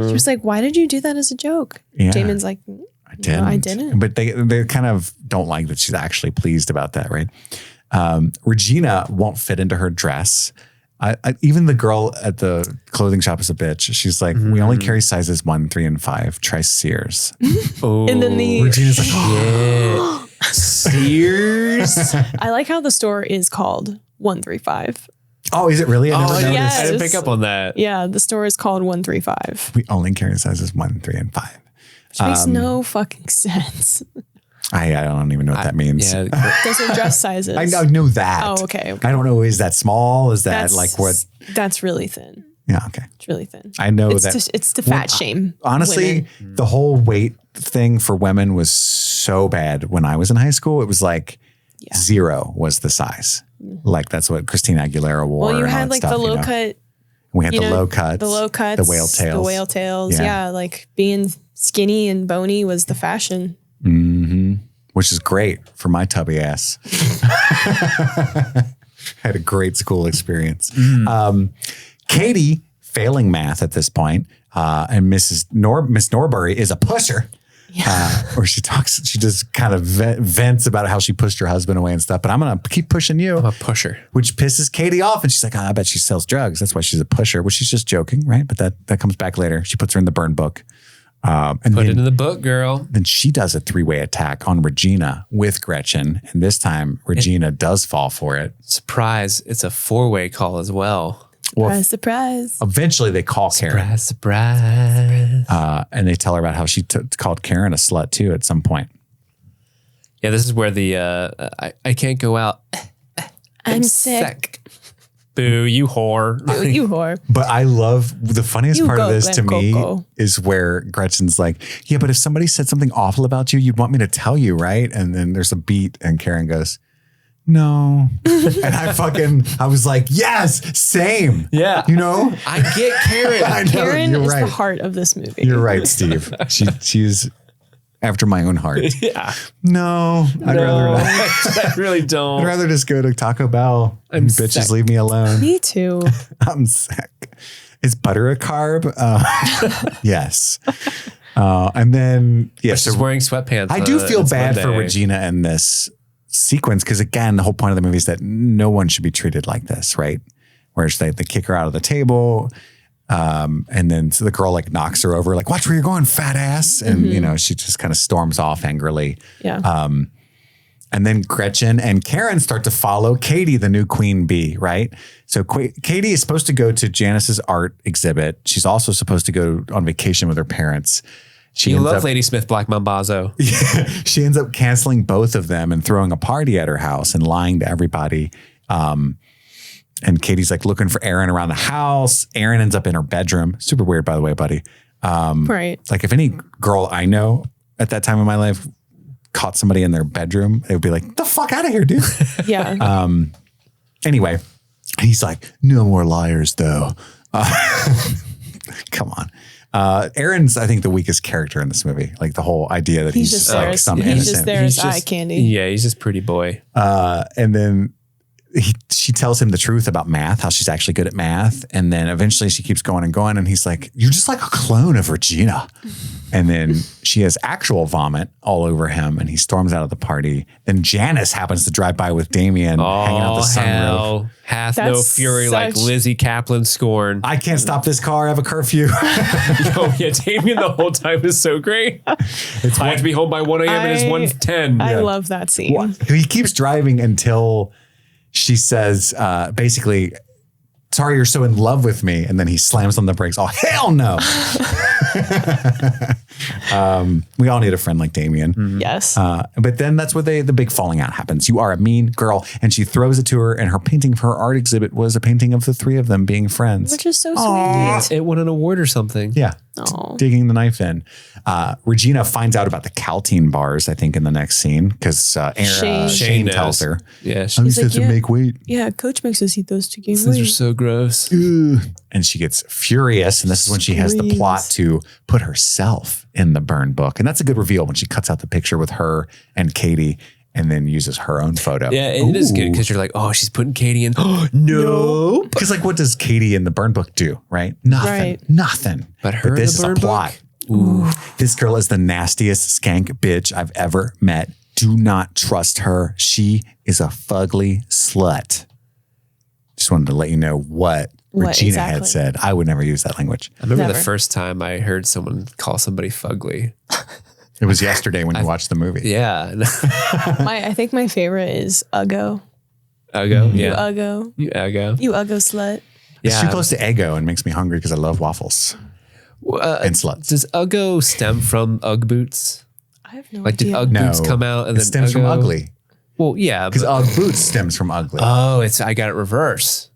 She was like, "Why did you do that as a joke?" Yeah. Damon's like, I didn't. No, I didn't. But they kind of don't like that she's actually pleased about that, right? Regina won't fit into her dress. Even the girl at the clothing shop is a bitch. She's like, we only carry sizes 1, 3, and 5. Try Sears. And then Regina's like, oh. Sears. I like how the store is called 135. Oh, is it really? I never noticed. yes. I didn't pick up on that. Yeah, the store is called 135, We only carry sizes 1, 3, and 5. which makes no fucking sense. I don't even know what that means. Yeah. Those are dress sizes. I know that. Oh, okay. I don't know. Is that small? Is that That's like what? That's really thin. Yeah. Okay. It's really thin. I know It's that. it's to fat shame. Honestly, women. the whole weight thing for women was so bad when I was in high school. It was like 0 was the size. Like that's what Christina Aguilera wore. Well, you and all had that like stuff, the low you know? cut. We had You the know, low cuts, the whale tails, the whale tails. Yeah, like being skinny and bony was the fashion. which is great for my tubby ass. Had a great school experience. Katie failing math at this point, and Miss Norbury is a pusher. Or she just kind of vents about how she pushed her husband away and stuff. But I'm going to keep pushing you. I'm a pusher. Which pisses Katie off. And she's like, I bet she sells drugs. That's why she's a pusher. Well, she's just joking, right? But that comes back later. She puts her in the burn book. And Put then, it in the book, girl. then she does a 3-way attack on Regina with Gretchen. And this time, Regina does fall for it. Surprise. It's a 4-way call as well. Well, Surprise. eventually they call Karen. Surprise. And they tell her about how she called Karen a slut too at some point. Yeah, this is where the I can't go out. I'm sick. Boo, you whore. You whore. But I love the funniest You part of go, this to Glen me Coco. is where Gretchen's like, yeah, but if somebody said something awful about you, you'd want me to tell you, right? And then there's a beat and Karen goes, no. And I was like, yes, same. Yeah. You know? I get Karen. I know, Karen you're is right. the heart of this movie. You're right, Steve. She's after my own heart. Yeah. No, I'd rather not. I really don't. I'd rather just go to Taco Bell. I'm You bitches sick. leave me alone. Me too. I'm sick. Is butter a carb? Yes. And then, She's wearing sweatpants. I do feel bad for Monday. Regina in this sequence because, again, the whole point of the movie is that no one should be treated like this, right? Whereas they kick her out of the table, and then so the girl like knocks her over, like, watch where you're going, fat ass. And, she just kind of storms off angrily. Yeah. And then Gretchen and Karen start to follow Katie, the new queen bee, right? So Katie is supposed to go to Janice's art exhibit. She's also supposed to go on vacation with her parents. You love Lady Smith Black Mambazo. She ends up canceling both of them and throwing a party at her house and lying to everybody. And Katie's like looking for Aaron around the house. Aaron ends up in her bedroom. Super weird, by the way, buddy. Right. Like if any girl I know at that time in my life caught somebody in their bedroom, it would be like, the fuck out of here, dude. Yeah. Anyway, he's like, no more liars though. Come on. Aaron's, I think, the weakest character in this movie. Like the whole idea that he's just like some innocent. He's just there as eye candy. Yeah, he's just pretty boy. And then she tells him the truth about math, how she's actually good at math. And then eventually she keeps going and going. And he's like, you're just like a clone of Regina. And then she has actual vomit all over him and he storms out of the party. Then Janice happens to drive by with Damien hanging out the sunroof. Hath no fury like Lizzie Kaplan scorn. I can't stop this car. I have a curfew. Yeah, Damien the whole time is so great. I have to be home by 1 a.m. and it's 1:10. I love that scene. He keeps driving until she says, basically, sorry, you're so in love with me. And then he slams on the brakes. Oh, hell no. We all need a friend like Damien. Yes. But then that's where the big falling out happens. You are a mean girl. And she throws it to her. And her painting for her art exhibit was a painting of the three of them being friends. Which is so sweet. It won an award or something. Yeah. Digging the knife in. Regina finds out about the Caltine bars, I think, in the next scene. Because Shane tells her. Yeah. I used to make weight. Yeah, coach makes us eat those to gain These weight. are so gross. And she gets furious. And this is when she has the plot to put herself in the burn book. And that's a good reveal when she cuts out the picture with her and Katie and then uses her own photo. Yeah, it is good because you're like, oh, she's putting Katie in. No. Because like, what does Katie in the burn book do, right? Nothing. Right. Nothing. But her this is in the a burn plot. Ooh. This girl is the nastiest skank bitch I've ever met. Do not trust her. She is a fugly slut. Just wanted to let you know what Regina had said. I would never use that language. I remember the first time I heard someone call somebody fugly. It was yesterday when you watched the movie. Yeah. I think my favorite is Uggo. Uggo? You Yeah. Uggo. You Uggo. You Uggo slut. It's too close to Eggo and makes me hungry because I love waffles and sluts. Does Uggo stem from Ugg boots? I have no Like, did idea. Ugg boots come out and it then stems from Uggo? ugly. Well, yeah. Because Ugg boots stems from ugly. Oh, I got it reverse.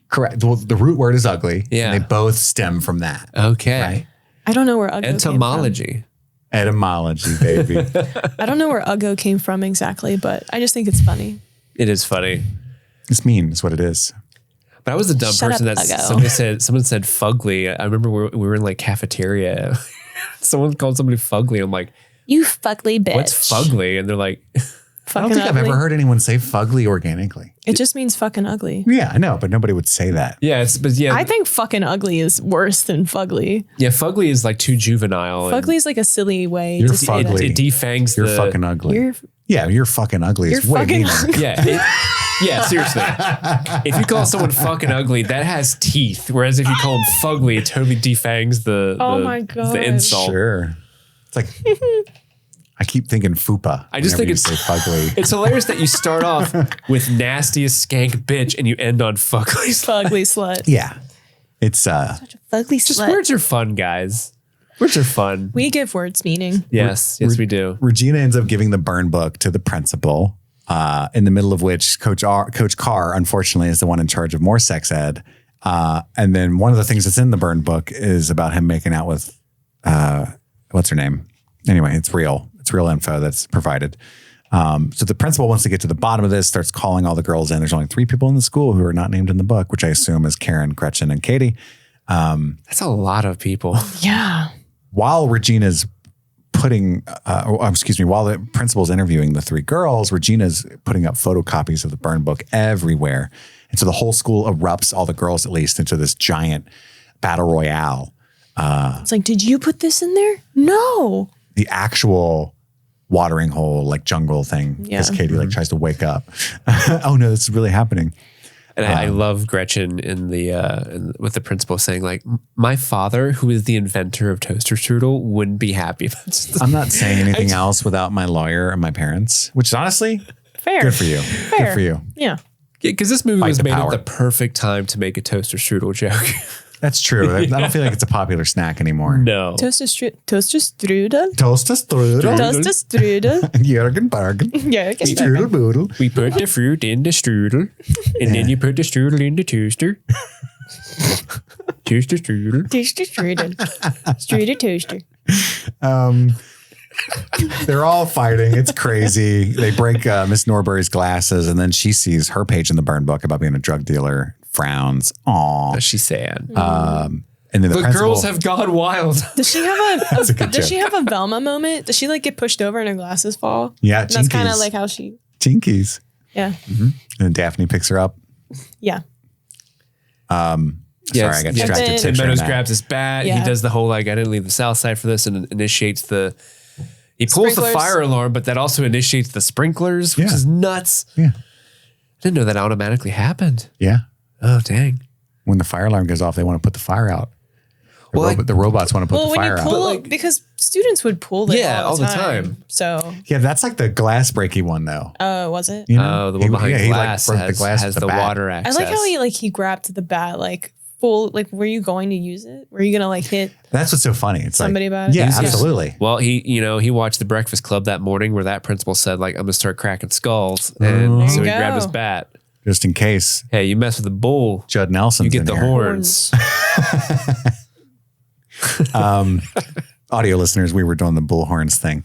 Correct. Well, the root word is ugly. Yeah. And they both stem from that. Okay. Right? I don't know where Uggo Etymology. Etymology, baby. came from. I don't know where Uggo came from exactly, but I just think it's funny. It is funny. It's mean is what it is. But I was the dumb Shut person up, that Uggo. someone said fugly. I remember we were in like cafeteria. Someone called somebody fugly. I'm like, You fugly bitch. what's fugly? And they're like, I don't think I've ever heard anyone say fugly organically. It just means fucking ugly. Yeah, I know, but nobody would say that. yeah, I think fucking ugly is worse than fugly. yeah, fugly is like too juvenile. Fugly is like a silly way You're to say that. fugly. It defangs You're the fucking ugly. You're fucking ugly. It's You're way fucking meaner. ugly. Yeah, seriously. If you call someone fucking ugly, that has teeth. Whereas if you call them fugly, it totally defangs the insult. Sure. It's like I keep thinking fupa. I just think it's say fugly. It's hilarious that you start off with nastiest skank bitch and you end on fugly. Fugly slut. Yeah. It's Fugly Just slut. words are fun, guys. Words are fun. We give words meaning. Yes, we do. Regina ends up giving the burn book to the principal, in the middle of which Coach Carr, unfortunately, is the one in charge of more sex ed. And then one of the things that's in the burn book is about him making out with, what's her name? Anyway, it's real. It's real info that's provided. So the principal wants to get to the bottom of this, starts calling all the girls in. There's only 3 people in the school who are not named in the book, which I assume is Karen, Gretchen, and Katie. That's a lot of people. Yeah. While Regina's while the principal's interviewing the 3 girls, Regina's putting up photocopies of the burn book everywhere. And so the whole school erupts, all the girls at least, into this giant battle royale. It's like, did you put this in there? No. The actual watering hole, like jungle thing. Because Katie like tries to wake up. Oh no, this is really happening. And I love Gretchen with the principal saying like, my father, who is the inventor of toaster strudel, wouldn't be happy about this. I'm not saying anything else without my lawyer and my parents, which is honestly Fair. good for you. Fair. Good for you. Yeah. Because this movie Fight was the made power. at the perfect time to make a toaster strudel joke. That's true. I don't feel like it's a popular snack anymore. No. Toaster strudel. Toaster strudel. Toaster strudel. Jürgen Bargen. Yeah. Strudel boodle. We put the fruit in the strudel, and then you put the strudel in the toaster. Toaster strudel. Toaster strudel. Strudel toaster. They're all fighting. It's crazy. They break Miss Norbury's glasses, and then she sees her page in the burn book about being a drug dealer. Frowns. Aw. She's sad. And then the The principal, girls have gone wild. Does she have a good does she joke. have a Velma moment? Does she like get pushed over and her glasses fall? Yeah, And that's kind of Jinkies. like how she. Jinkies. Yeah. And then Daphne picks her up. Yeah. Sorry, I got distracted. then- too And during Meadows that. grabs his bat. Yeah. He does the whole like, I didn't leave the south side for this, and initiates the. He pulls the Sprinklers. fire alarm, but that also initiates the sprinklers, which Yeah. is nuts. Yeah. Didn't know that automatically happened. Yeah. Oh dang! When the fire alarm goes off, they want to put the fire out. Well, The robots want to put Well, the when you fire out. pull, like- because students would pull it Yeah, all the time. So, Yeah, that's like the glass breaky one though. was it? You know? Oh, the one behind he, glass like, broke has, the glass has with the bat. water I access. like how he grabbed the bat like full. Like, were you going to use it? Were you gonna like hit? That's what's so funny. It's Somebody like, about it? Yeah, Yeah. absolutely. Well, he watched The Breakfast Club that morning where that principal said like, I'm gonna start cracking skulls, and There so you he grabbed go. his bat. Just in case Hey, you mess with the bull, Judd Nelson's you get in the here. horns. Audio listeners, we were doing the bullhorns thing.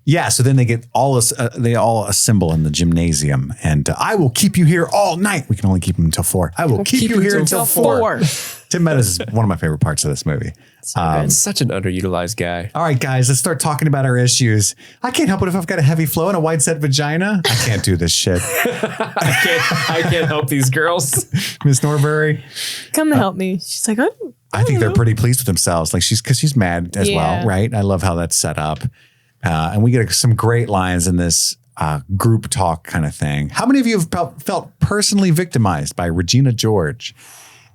Yeah, so then they all assemble in the gymnasium, and I will keep you here all night. We can only keep them until 4. I will keep you here until 4. Tim Meadows is one of my favorite parts of this movie. Such an underutilized guy. All right, guys, let's start talking about our issues. I can't help it if I've got a heavy flow and a wide set vagina. I can't do this shit. I can't help these girls. Miss Norbury, Come help me. She's like, I think they're pretty pleased with themselves. Like because she's mad as well, Yeah. right? I love how that's set up. And we get some great lines in this group talk kind of thing. How many of you have felt personally victimized by Regina George?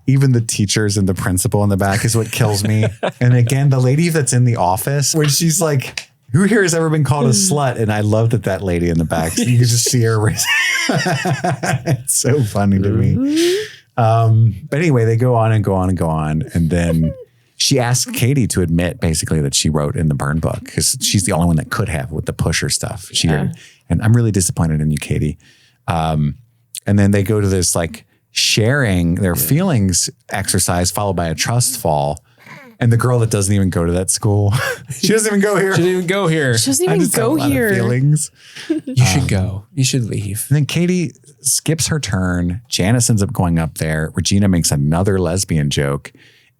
Even the teachers and the principal in the back is what kills me. And again, the lady that's in the office when she's like, who here has ever been called a slut? And I love that lady in the back. So you can just see her. It's so funny to me. But anyway, they go on and go on and go on. And then she asked Katie to admit basically that she wrote in the burn book because she's the only one that could have with the pusher stuff. And I'm really disappointed in you, Katie. And then they go to this like sharing their feelings exercise followed by a trust fall. And the girl that doesn't even go to that school, she doesn't even go here. She didn't even go here. she doesn't I even just have a go lot of here. feelings. You should go. You should leave. And then Katie skips her turn. Janice ends up going up there. Regina makes another lesbian joke.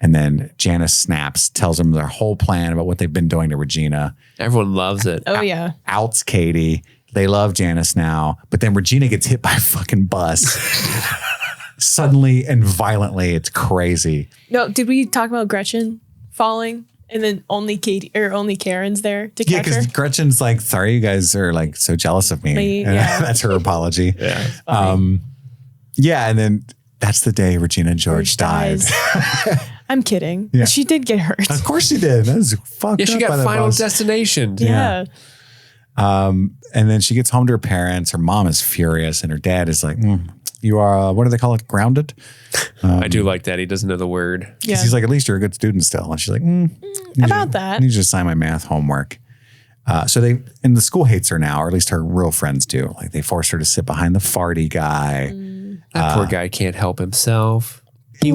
And then Janice snaps, tells them their whole plan about what they've been doing to Regina. Everyone loves it. Oh yeah. Outs Katie. They love Janice now. But then Regina gets hit by a fucking bus. Suddenly and violently. It's crazy. No, did we talk about Gretchen falling and then only Katie or only Karen's there to Yeah, catch her? because Gretchen's like, sorry, you guys are like so jealous of me. And Yeah. that's her apology. Yeah. Yeah, and then that's the day Regina George died. I'm kidding. Yeah. She did get hurt. Of course she did. That was fucked Yeah, she up by got that Final bus. Destination. Yeah. And then she gets home to her parents. Her mom is furious, and her dad is like, you are, what do they call it? Grounded? I do like that. He doesn't know the word. Yeah. He's like, at least you're a good student still. And she's like, About that. I need you to sign my math homework. So and the school hates her now, or at least her real friends do. Like they force her to sit behind the farty guy. That poor guy can't help himself. He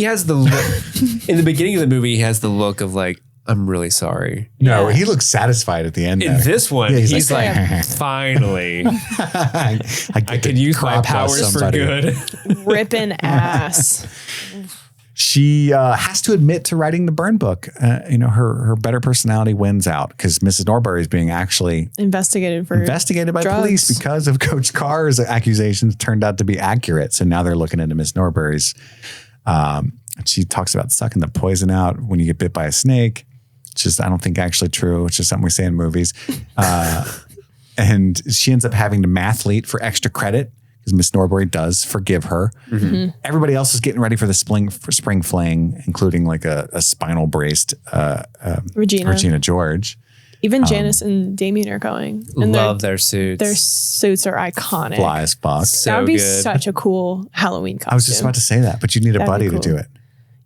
has the look in the beginning of the movie. He has the look of like, I'm really sorry. No, Yeah. he looks satisfied at the end. In there. this one, Yeah, he's like, finally, I can use my powers for good. Ripping ass. She has to admit to writing the burn book. Her better personality wins out because Mrs. Norbury is being actually Investigated investigated by drugs. police because of Coach Carr's accusations turned out to be accurate. So now they're looking into Miss Norbury's And she talks about sucking the poison out when you get bit by a snake. It's just, I don't think actually true. It's just something we say in movies. And she ends up having to mathlete for extra credit because Miss Norbury does forgive her. Everybody else is getting ready for the spring fling, including like a spinal braced Regina George. Even Janice and Damien are going. And love their suits. Their suits are iconic. Fly as fuck. That would be such a cool Halloween costume. I was just about to say that, but you need a buddy to do it.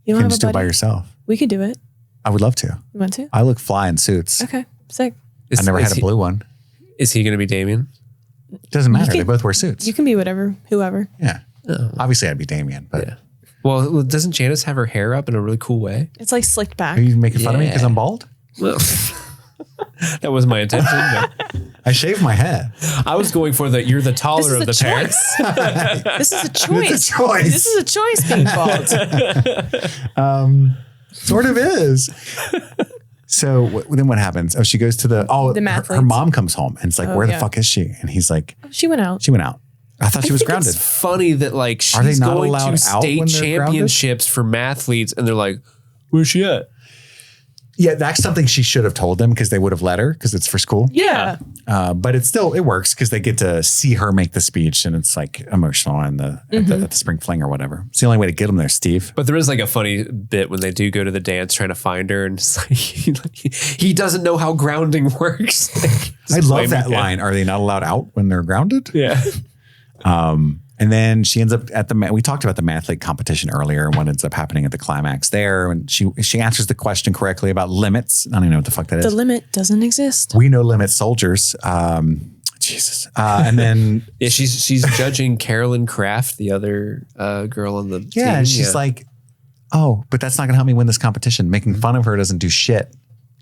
You can just do it by yourself. We could do it. I would love to. You want to? I look fly in suits. Okay, sick. I never had a blue one. Is he going to be Damien? Doesn't matter. They both wear suits. You can be whoever. Yeah. Obviously, I'd be Damien, but. Yeah. Well, doesn't Janice have her hair up in a really cool way? It's like slicked back. Are you making fun of me because I'm bald? Well, that was my intention. But I shaved my head. I was going for you're the taller of the pair. This is a choice. It's a choice. This is a choice being bald. Sort of is. So then what happens? Oh, she goes to the her mom comes home and it's like, where the fuck is she? And he's like, she went out. She went out. I thought she was grounded. It's funny that like Are they she's not going allowed to out when state they're championships for mathletes and they're like, where's she at? Yeah, that's something she should have told them because they would have let her because it's for school. Yeah. But it works because they get to see her make the speech and it's like emotional at the spring fling or whatever. It's the only way to get them there, Steve. But there is like a funny bit when they do go to the dance trying to find her and it's like, he doesn't know how grounding works. I love that line. Are they not allowed out when they're grounded? Yeah. And then she ends up at we talked about the mathlete competition earlier and what ends up happening at the climax there. And she answers the question correctly about limits. I don't even know what the fuck that is. The limit doesn't exist. We know limit soldiers. Jesus. And then she's judging Carolyn Kraft, the other girl on the team. And she's like, oh, but that's not going to help me win this competition. Making fun of her doesn't do shit.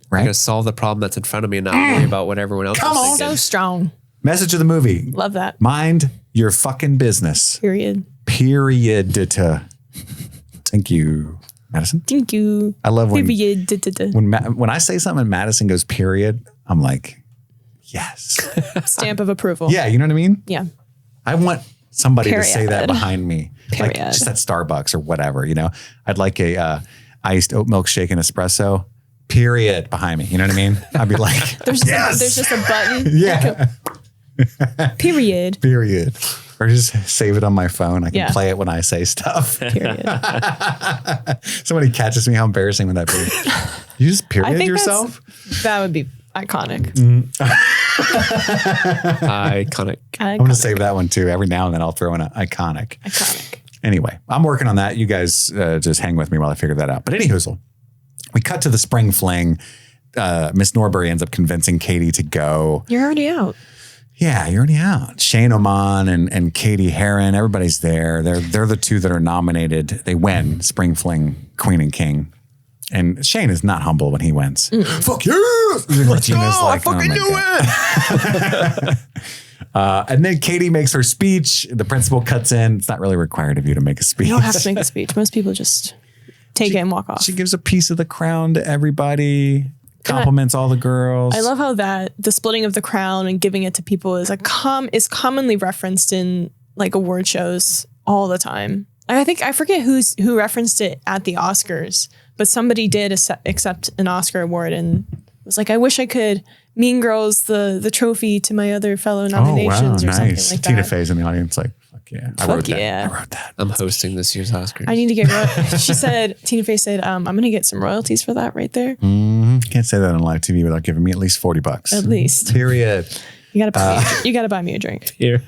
Right? I'm going to solve the problem that's in front of me and not worry about what everyone else is thinking. So strong. Message of the movie. Love that. Mind your fucking business. Period. Thank you, Madison. Thank you. I love when Period. when I say something and Madison goes period, I'm like, yes. Stamp of approval. Yeah, you know what I mean? Yeah. I want somebody to say that Period. behind me. Like Period. just at Starbucks or whatever, you know? I'd like a iced oat milk shake and espresso, period, behind me. You know what I mean? I'd be like, There's just a button. yeah. Period. Period. Or just save it on my phone. I can play it when I say stuff. Period. Somebody catches me. How embarrassing would that be? You just period yourself? That would be iconic. Iconic. I'm going to save that one too. Every now and then I'll throw in an iconic. Anyway, I'm working on that. You guys just hang with me while I figure that out. But anyhoozle, we cut to the spring fling. Miss Norbury ends up convincing Katie to go. You're already out. Yeah, you're already out. Shane Oman and Katie Heron, everybody's there. They're the two that are nominated. They win Spring Fling Queen and King. And Shane is not humble when he wins. Fuck you! Let's go! I fucking knew it! And then Katie makes her speech. The principal cuts in. It's not really required of you to make a speech. You don't have to make a speech. Most people just take it and walk off. She gives a piece of the crown to everybody. Compliments all the girls. I love how the splitting of the crown and giving it to people is is commonly referenced in like award shows all the time. I forget who referenced it at the Oscars, but somebody did accept an Oscar award and was like, I wish I could Mean Girls the trophy to my other fellow nominations or something like that. Tina Fey's in the audience like, fuck yeah. I wrote that. I'm hosting this year's Oscars. I need to get, Tina Fey said, I'm going to get some royalties for that right there. Can't say that on live TV without giving me at least $40. At least. Period. You gotta buy me a drink. Period.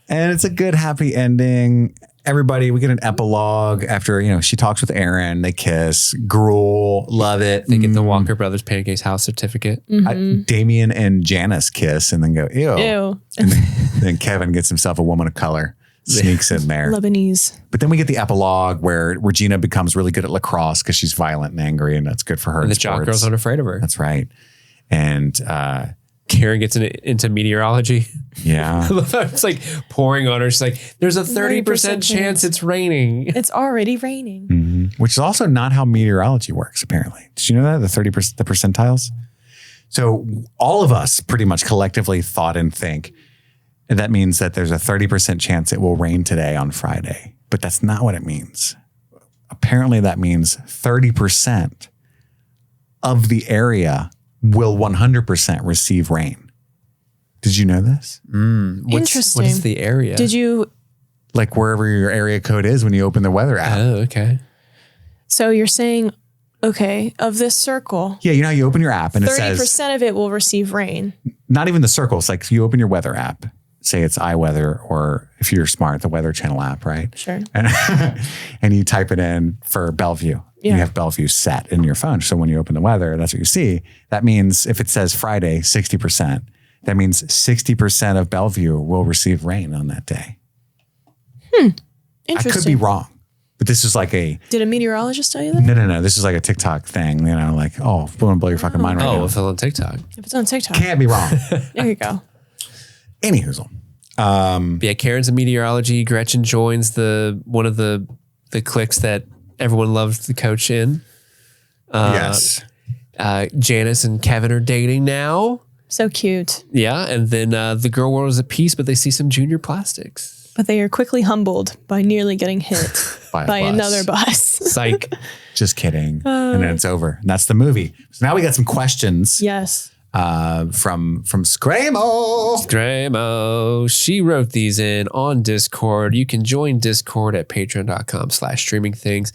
And it's a good, happy ending. Everybody, we get an epilogue after, she talks with Aaron. They kiss. Gruel. Love it. They get the Walker Brothers Pancakes House certificate. Damien and Janice kiss and then go, ew. Ew. And then Kevin gets himself a woman of color. Sneaks in there. Lebanese. But then we get the epilogue where Regina becomes really good at lacrosse because she's violent and angry, and that's good for her. And the jock girls aren't afraid of her. That's right. And Karen gets into meteorology. Yeah. It's like pouring on her. She's like, there's a 30% chance it's raining. It's already raining. Mm-hmm. Which is also not how meteorology works, apparently. Did you know that? The 30%, the percentiles? So all of us pretty much collectively thought and think that means that there's a 30% chance it will rain today on Friday. But that's not what it means. apparently that means 30% of the area will 100% receive rain. Did you know this? Interesting. What is the area? Did you? Like wherever your area code is when you open the weather app. Oh, okay. So you're saying, okay, of this circle, Yeah, you know how you open your app and it 30% says, of it will receive rain. not even the circles, like you open your weather app, say it's iWeather, or if you're smart, the Weather Channel app, right? Sure. And you type it in for Bellevue. Yeah. You have Bellevue set in your phone. So when you open the weather, that's what you see. That means if it says Friday, 60%, that means 60% of Bellevue will receive rain on that day. I Interesting. could be wrong, but this is like a, Did a meteorologist tell you that? no. This is like a TikTok thing, you know, like, oh, I'm going to blow your fucking mind right Oh, now. it's on TikTok. If it's on TikTok. Can't be wrong. There you go. Any hoozle. Yeah, Karen's in meteorology. Gretchen joins one of the cliques that everyone loves to coach in. Yes. Janice and Kevin are dating now. So cute. Yeah, and then the girl world is at peace, but they see some junior plastics. But they are quickly humbled by nearly getting hit By a by bus. another bus. Psych. Just kidding. And then it's over. And that's the movie. So now we got some questions Yes. from Scramo. Scramo. She wrote these in on Discord. You can join Discord at patreon.com/streamingthings.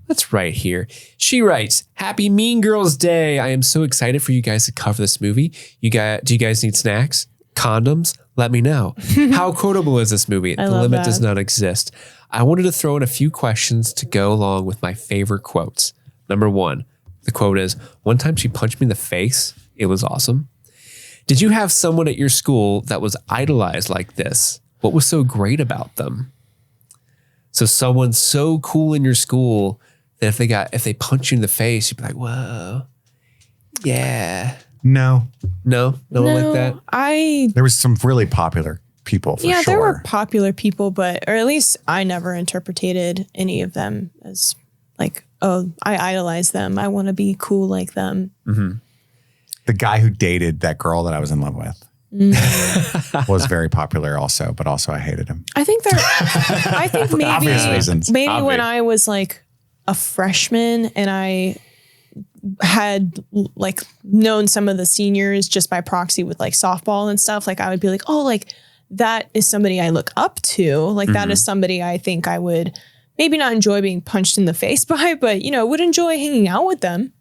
That's right here. She writes, "Happy Mean Girls Day. I am so excited for you guys to cover this movie. Do you guys need snacks? Condoms? Let me know. How quotable is this movie? The love limit that. does not exist." I wanted to throw in a few questions to go along with my favorite quotes. Number 1, the quote is, "One time she punched me in the face. It was awesome." Did you have someone at your school that was idolized like this? What was so great about them? So someone so cool in your school that if they punch you in the face, you'd be like, whoa, yeah. No. No one like that. There was some really popular people for Yeah, sure. there were popular people, or at least I never interpreted any of them as like, oh, I idolize them. I want to be cool like them. The guy who dated that girl that I was in love with was very popular also, but also I hated him. I think obvious reasons. maybe Obvious. when I was like a freshman and I had like known some of the seniors just by proxy with like softball and stuff, like I would be like, oh, like that is somebody I look up to. Like that is somebody I think I would maybe not enjoy being punched in the face by, but would enjoy hanging out with them.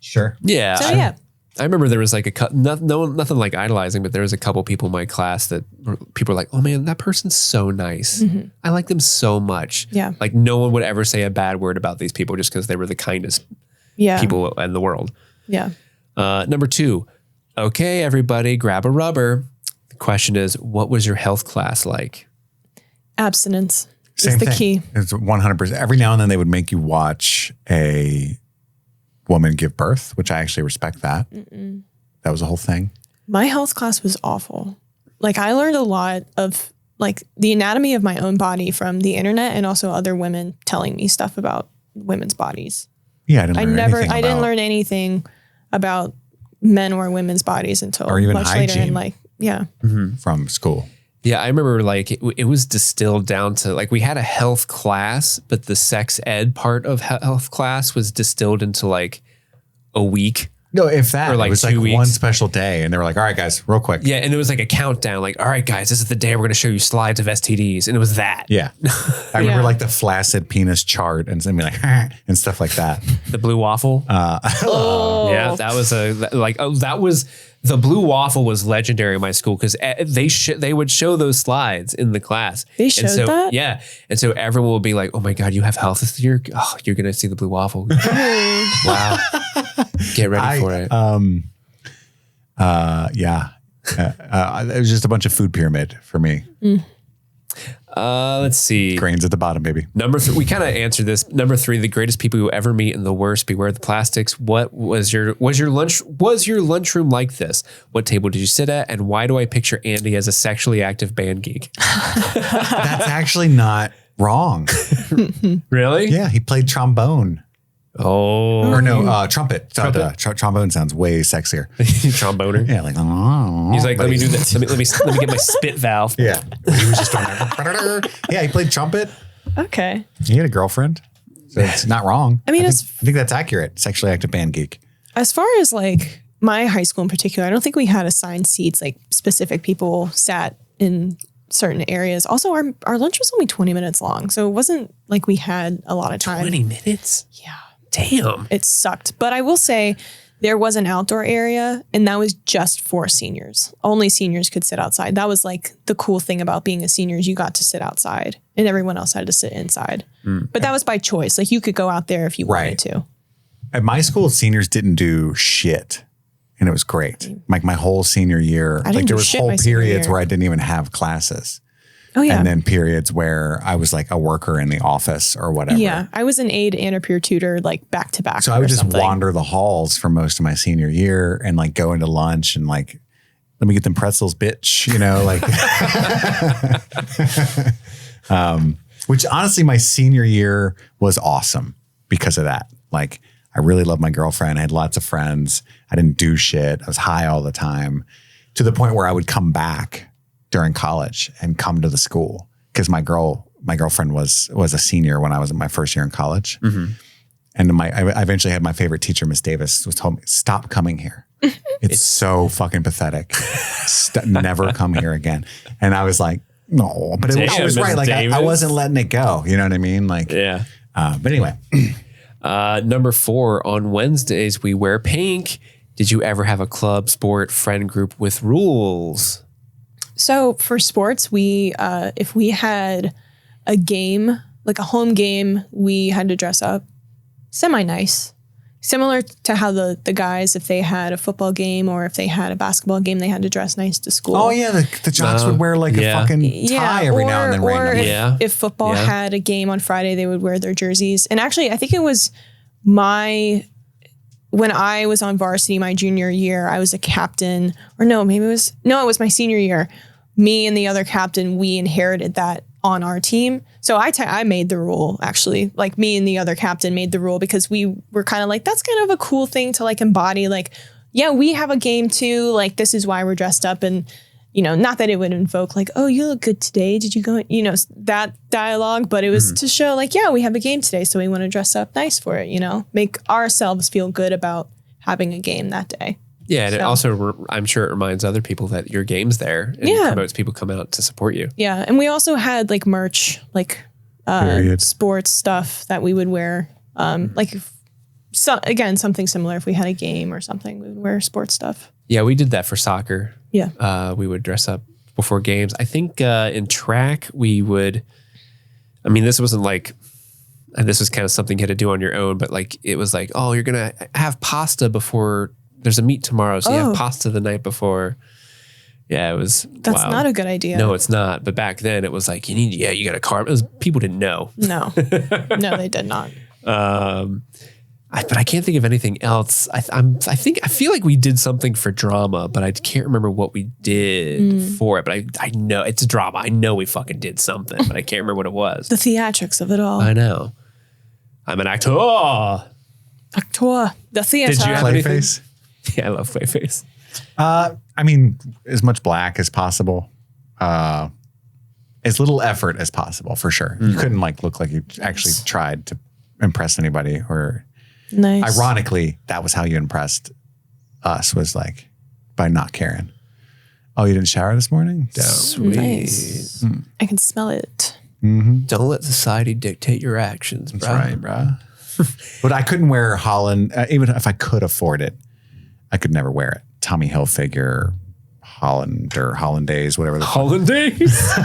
Sure. Yeah. So yeah. I remember there was like nothing like idolizing, but there was a couple people in my class that people were like, oh man, that person's so nice. I like them so much. Yeah. Like no one would ever say a bad word about these people just because they were the kindest Yeah. people in the world. Yeah. Number 2, okay, everybody grab a rubber. The question is, what was your health class like? Abstinence Same is the thing. key. It's 100%. Every now and then they would make you watch a woman give birth, which I actually respect that. That was a whole thing. My health class was awful. Like I learned a lot of like the anatomy of my own body from the internet and also other women telling me stuff about women's bodies. Yeah, I didn't learn anything about men or women's bodies until Or even much later in hygiene. like, yeah. from school. Yeah, I remember like it was distilled down to like we had a health class, but the sex ed part of health class was distilled into like a week. No, if that, Or like it was 2 like weeks. one special day and they were like, all right, guys, real quick. Yeah, and it was like a countdown, like, all right, guys, this is the day we're going to show you slides of STDs. And it was that. Yeah. I remember Yeah. like the flaccid penis chart and something like, and stuff like that. The blue waffle. Oh, Yeah, that was the blue waffle was legendary in my school because they would show those slides in the class. They showed that? Yeah. And so everyone will be like, oh my God, you have health this year? Oh, you're going to see the blue waffle. Wow. Get ready for it. Yeah. It was just a bunch of food pyramid for me. Let's see. Grains at the bottom, baby. Number 3, we kind of answered this. Number 3, the greatest people you ever meet and the worst, beware the plastics. What was your lunchroom like this? What table did you sit at? And why do I picture Andy as a sexually active band geek? That's actually not wrong. Really? Yeah, he played trombone. Oh, Or no, trumpet. Trombone sounds way sexier. tromboner. Yeah, like, He's like, let me do this. Let me get my spit valve. Yeah. He was just doing that. Yeah, he played trumpet. okay. He had a girlfriend. So it's not wrong. I mean, I think that's accurate. Sexually active band geek. As far as like my high school in particular, I don't think we had assigned seats, like specific people sat in certain areas. Also, our lunch was only 20 minutes long. So it wasn't like we had a lot of time. 20 minutes? Yeah. Damn. It sucked. But I will say there was an outdoor area and that was just for seniors. Only seniors could sit outside. That was like the cool thing about being a senior is you got to sit outside and everyone else had to sit inside. But that was by choice. Like you could go out there if you wanted to. At my school, seniors didn't do shit. And it was great. Like my whole senior year, like there was whole periods where I didn't even have classes. Oh yeah. And then periods where I was like a worker in the office or whatever. Yeah. I was an aide and a peer tutor like back to back. So I would just wander the halls for most of my senior year and like go into lunch and like, let me get them pretzels, bitch, you know, like, which honestly, my senior year was awesome because of that. Like, I really loved my girlfriend. I had lots of friends. I didn't do shit. I was high all the time to the point where I would come back during college and come to the school because my girlfriend was a senior when I was in my first year in college. Mm-hmm. And I eventually had my favorite teacher, Miss Davis, was told me, stop coming here. It's so fucking pathetic. Never come here again. And I was like, no, but it was right. Like I wasn't letting it go. You know what I mean? Like, yeah. But anyway. Number 4, on Wednesdays, we wear pink. Did you ever have a club, sport, friend group with rules? So for sports, we if we had a game, like a home game, we had to dress up semi-nice. Similar to how the guys, if they had a football game or if they had a basketball game, they had to dress nice to school. Oh yeah, the jocks would wear like a fucking tie every now and then. Or if football had a game on Friday, they would wear their jerseys. And actually, I think it was when I was on varsity my junior year, I was a captain. Or it was my senior year. Me and the other captain, we inherited that on our team. So I made the rule, actually. Like me and the other captain made the rule because we were kind of like, that's kind of a cool thing to like embody. Like, yeah, we have a game too. Like, this is why we're dressed up. And, you know, not that it would invoke like, oh, you look good today. Did you go, you know, that dialogue. But it was to show like, yeah, we have a game today. So we want to dress up nice for it, you know, make ourselves feel good about having a game that day. Yeah, and it also, I'm sure it reminds other people that your game's there and promotes people come out to support you. Yeah, and we also had like merch, like sports stuff that we would wear. Like, something similar. If we had a game or something, we would wear sports stuff. Yeah, we did that for soccer. Yeah. We would dress up before games. I think in track, we would, I mean, this wasn't like, and this was kind of something you had to do on your own, but like, it was like, oh, you're going to have pasta before there's a meet tomorrow, so you have pasta the night before. Yeah, it was. That's not a good idea. No, it's not. But back then, it was like you got to carb. People didn't know. No, they did not. But I can't think of anything else. I feel like we did something for drama, but I can't remember what we did for it. But I know it's a drama. I know we fucking did something, but I can't remember what it was. The theatrics of it all. I know. I'm an actor. Actor. The theater. Did you have anything? Yeah, I love Clayface. I mean, as much black as possible. As little effort as possible, for sure. You couldn't like look like you actually tried to impress anybody. Or ironically, that was how you impressed us, was like by not caring. Oh, you didn't shower this morning? Dope. Sweet. Nice. I can smell it. Mm-hmm. Don't let society dictate your actions, bro. That's right, bro. But I couldn't wear Holland, even if I could afford it. I could never wear it. Tommy Hilfiger, Holland or Hollandaise, whatever. Hollandaise?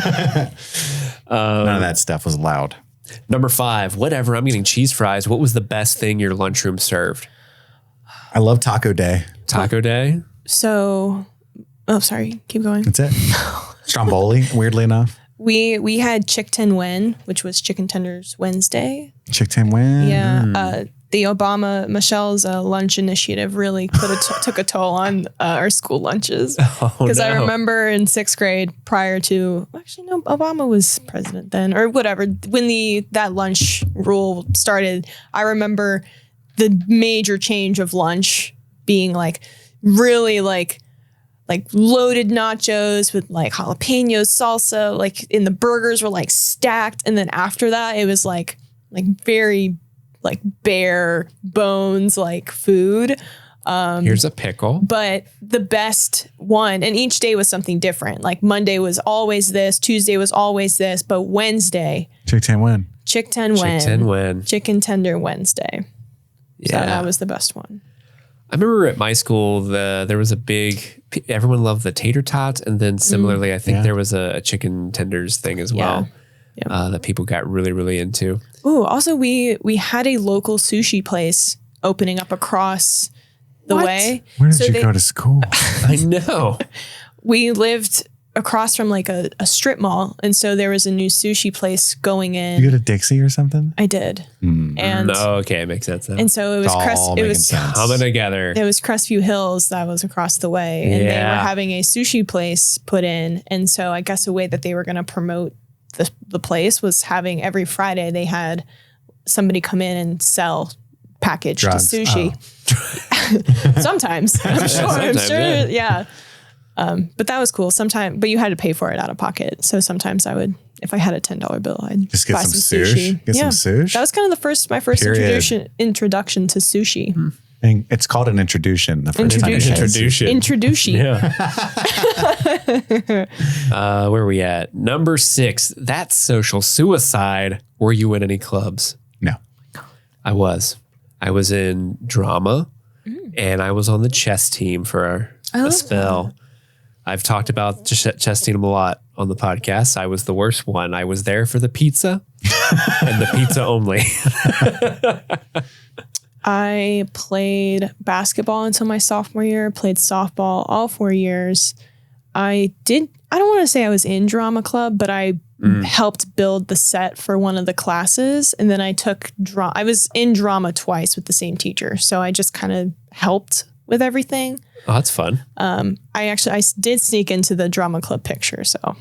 None of that stuff was allowed. Number 5, whatever. I'm getting cheese fries. What was the best thing your lunchroom served? I love Taco Day. Taco Day? So, sorry. Keep going. That's it. Stromboli, weirdly enough. We had Chick Ten Wen, which was Chicken Tenders Wednesday. Chick Ten Wen. Yeah. Michelle's lunch initiative really took a toll on our school lunches. Because I remember in 6th grade, prior to, actually no, Obama was president then, or whatever, when that lunch rule started, I remember the major change of lunch being like really like loaded nachos with like jalapenos, salsa, like in the burgers were like stacked. And then after that, it was like very like bare bones, like food. Here's a pickle. But the best one, and each day was something different. Like Monday was always this, Tuesday was always this, but Wednesday, Chick 10 win. Chick 10 win. Chick 10 win. Chicken tender Wednesday. So Yeah. that was the best one. I remember at my school, there was a big, everyone loved the tater tots. And then similarly, I think there was a chicken tenders thing as well that people got really, really into. Ooh, also we had a local sushi place opening up across the way. Where did you go to school? I know. We lived across from like a strip mall. And so there was a new sushi place going in. You go to Dixie or something? I did. And Okay, it makes sense. and so it was Coming together. it was Crestview Hills that was across the way. And they were having a sushi place put in. And so I guess the way that they were going to promote the place was having every Friday they had somebody come in and sell packaged Drugs. sushi. Sometimes. I'm sure. Yeah. But that was cool. But you had to pay for it out of pocket. So sometimes I would, if I had a $10 bill, I'd Just get buy some some sushi. sushi. Get some sushi. That was kind of my first Period. introduction to sushi. And it's called an introduction. The first time you Introduction. Introduction. Introduction. Yeah. Where are we at? Number 6. That's social suicide. Were you in any clubs? No. I was in drama and I was on the chess team for a spell. I've talked about chess team a lot on the podcast. I was the worst one. I was there for the pizza and the pizza only. I played basketball until my sophomore year, played softball all 4 years. I don't want to say I was in drama club, but I helped build the set for one of the classes. And then I took I was in drama twice with the same teacher. So I just kind of helped with everything. Oh, that's fun. I did sneak into the drama club picture. So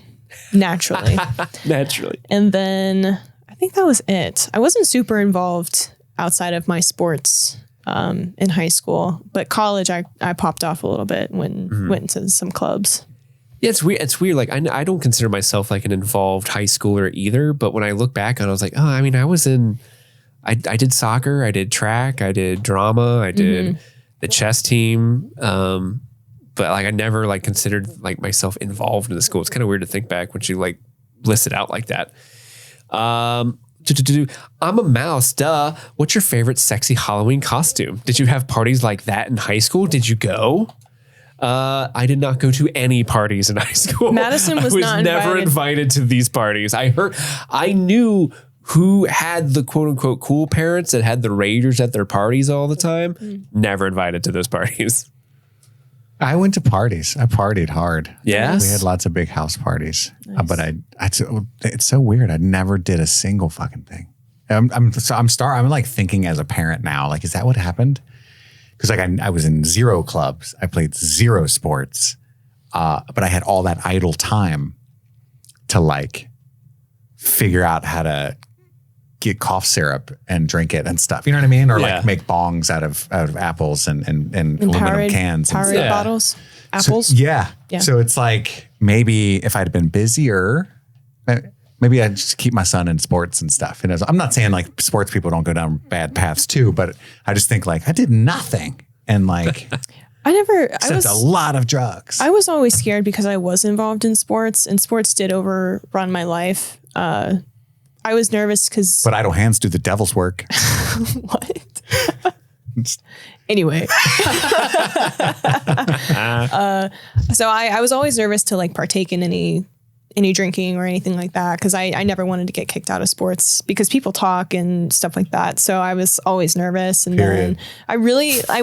naturally. Naturally. And then I think that was it. I wasn't super involved outside of my sports in high school, but college I popped off a little bit when went into some clubs. Yeah, it's weird. It's weird. Like I don't consider myself like an involved high schooler either. But when I look back on it, I was like, oh, I mean, I did soccer, I did track, I did drama, I did the chess team. But like I never like considered like myself involved in the school. It's kind of weird to think back when you like list it out like that. I'm a mouse, duh. What's your favorite sexy Halloween costume? Did you have parties like that in high school? Did you go? I did not go to any parties in high school. Madison was not never invited to these parties. I knew who had the quote unquote cool parents that had the ragers at their parties all the time. Never invited to those parties. I went to parties. I partied hard. Yes? We had lots of big house parties. But it's so weird. I never did a single fucking thing. I'm like thinking as a parent now, like, is that what happened? Because like I was in 0 clubs. I played 0 sports. But I had all that idle time to like figure out how to get cough syrup and drink it and stuff. You know what I mean? Or like make bongs out of apples and aluminum cans. Powerade bottles, apples. So, yeah. So it's like maybe if I'd been busier, maybe I'd just keep my son in sports and stuff. You know, I'm not saying like sports people don't go down bad paths too, but I just think like I did nothing and like except a lot of drugs. I was always scared because I was involved in sports and sports did overrun my life. I was nervous because... But idle hands do the devil's work. What? Anyway. So I was always nervous to like partake in any drinking or anything like that because I never wanted to get kicked out of sports because people talk and stuff like that. So I was always nervous. And then I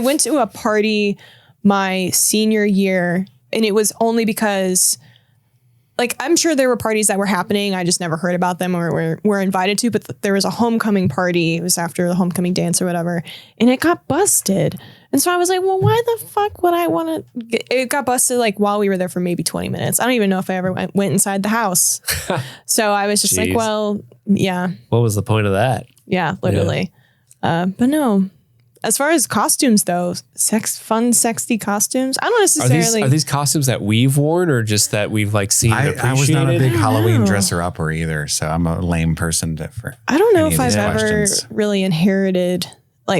went to a party my senior year and it was only because... Like, I'm sure there were parties that were happening. I just never heard about them or were invited to. But there was a homecoming party. It was after the homecoming dance or whatever. And it got busted. And so I was like, well, why the fuck would I want to? It got busted like while we were there for maybe 20 minutes. I don't even know if I ever went inside the house. So I was just like, well, yeah. What was the point of that? Yeah, literally. But no, As far as costumes, though, fun, sexy costumes. I don't necessarily. Are these costumes that we've worn or just that we've like seen and appreciated? I was not a big Halloween dresser upper either, so I'm a lame person for. I don't know if I've ever really inherited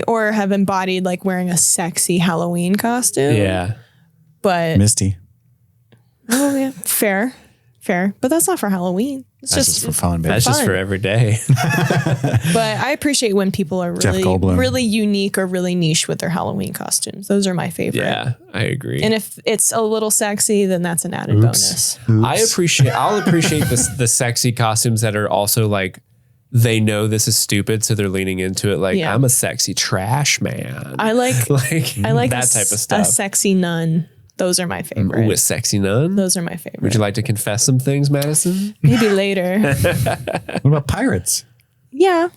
or have embodied like wearing a sexy Halloween costume. Yeah, but Misty. Oh yeah, fair. But that's not for Halloween. It's that's just for fun. That's just for every day. But I appreciate when people are really unique or really niche with their Halloween costumes. Those are my favorite. Yeah, I agree. And if it's a little sexy, then that's an added bonus. I'll appreciate the sexy costumes that are also like, they know this is stupid, so they're leaning into it. Like, I'm a sexy trash man. I like that type of stuff. A sexy nun. Those are my favorite. Ooh, a sexy nun? Those are my favorite. Would you like to confess some things, Madison? Maybe later. What about pirates? Yeah.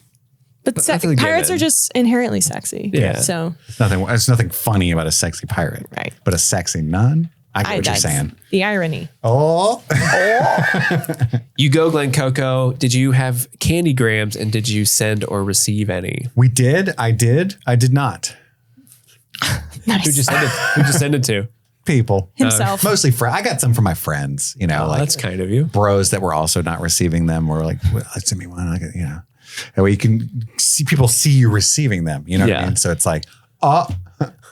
But pirates are just inherently sexy. Yeah. So there's nothing funny about a sexy pirate. Right. But a sexy nun? I get what you're saying. The irony. Oh. You go, Glen Coco. Did you have candygrams and did you send or receive any? We did. I did. I did not. Nice. Who'd you send it to? People. Himself. Mostly I got some from my friends, that's kind of you. Bros that were also not receiving them were like, well, send me one. That way you can see people see you receiving them. You know what I mean? So it's like, but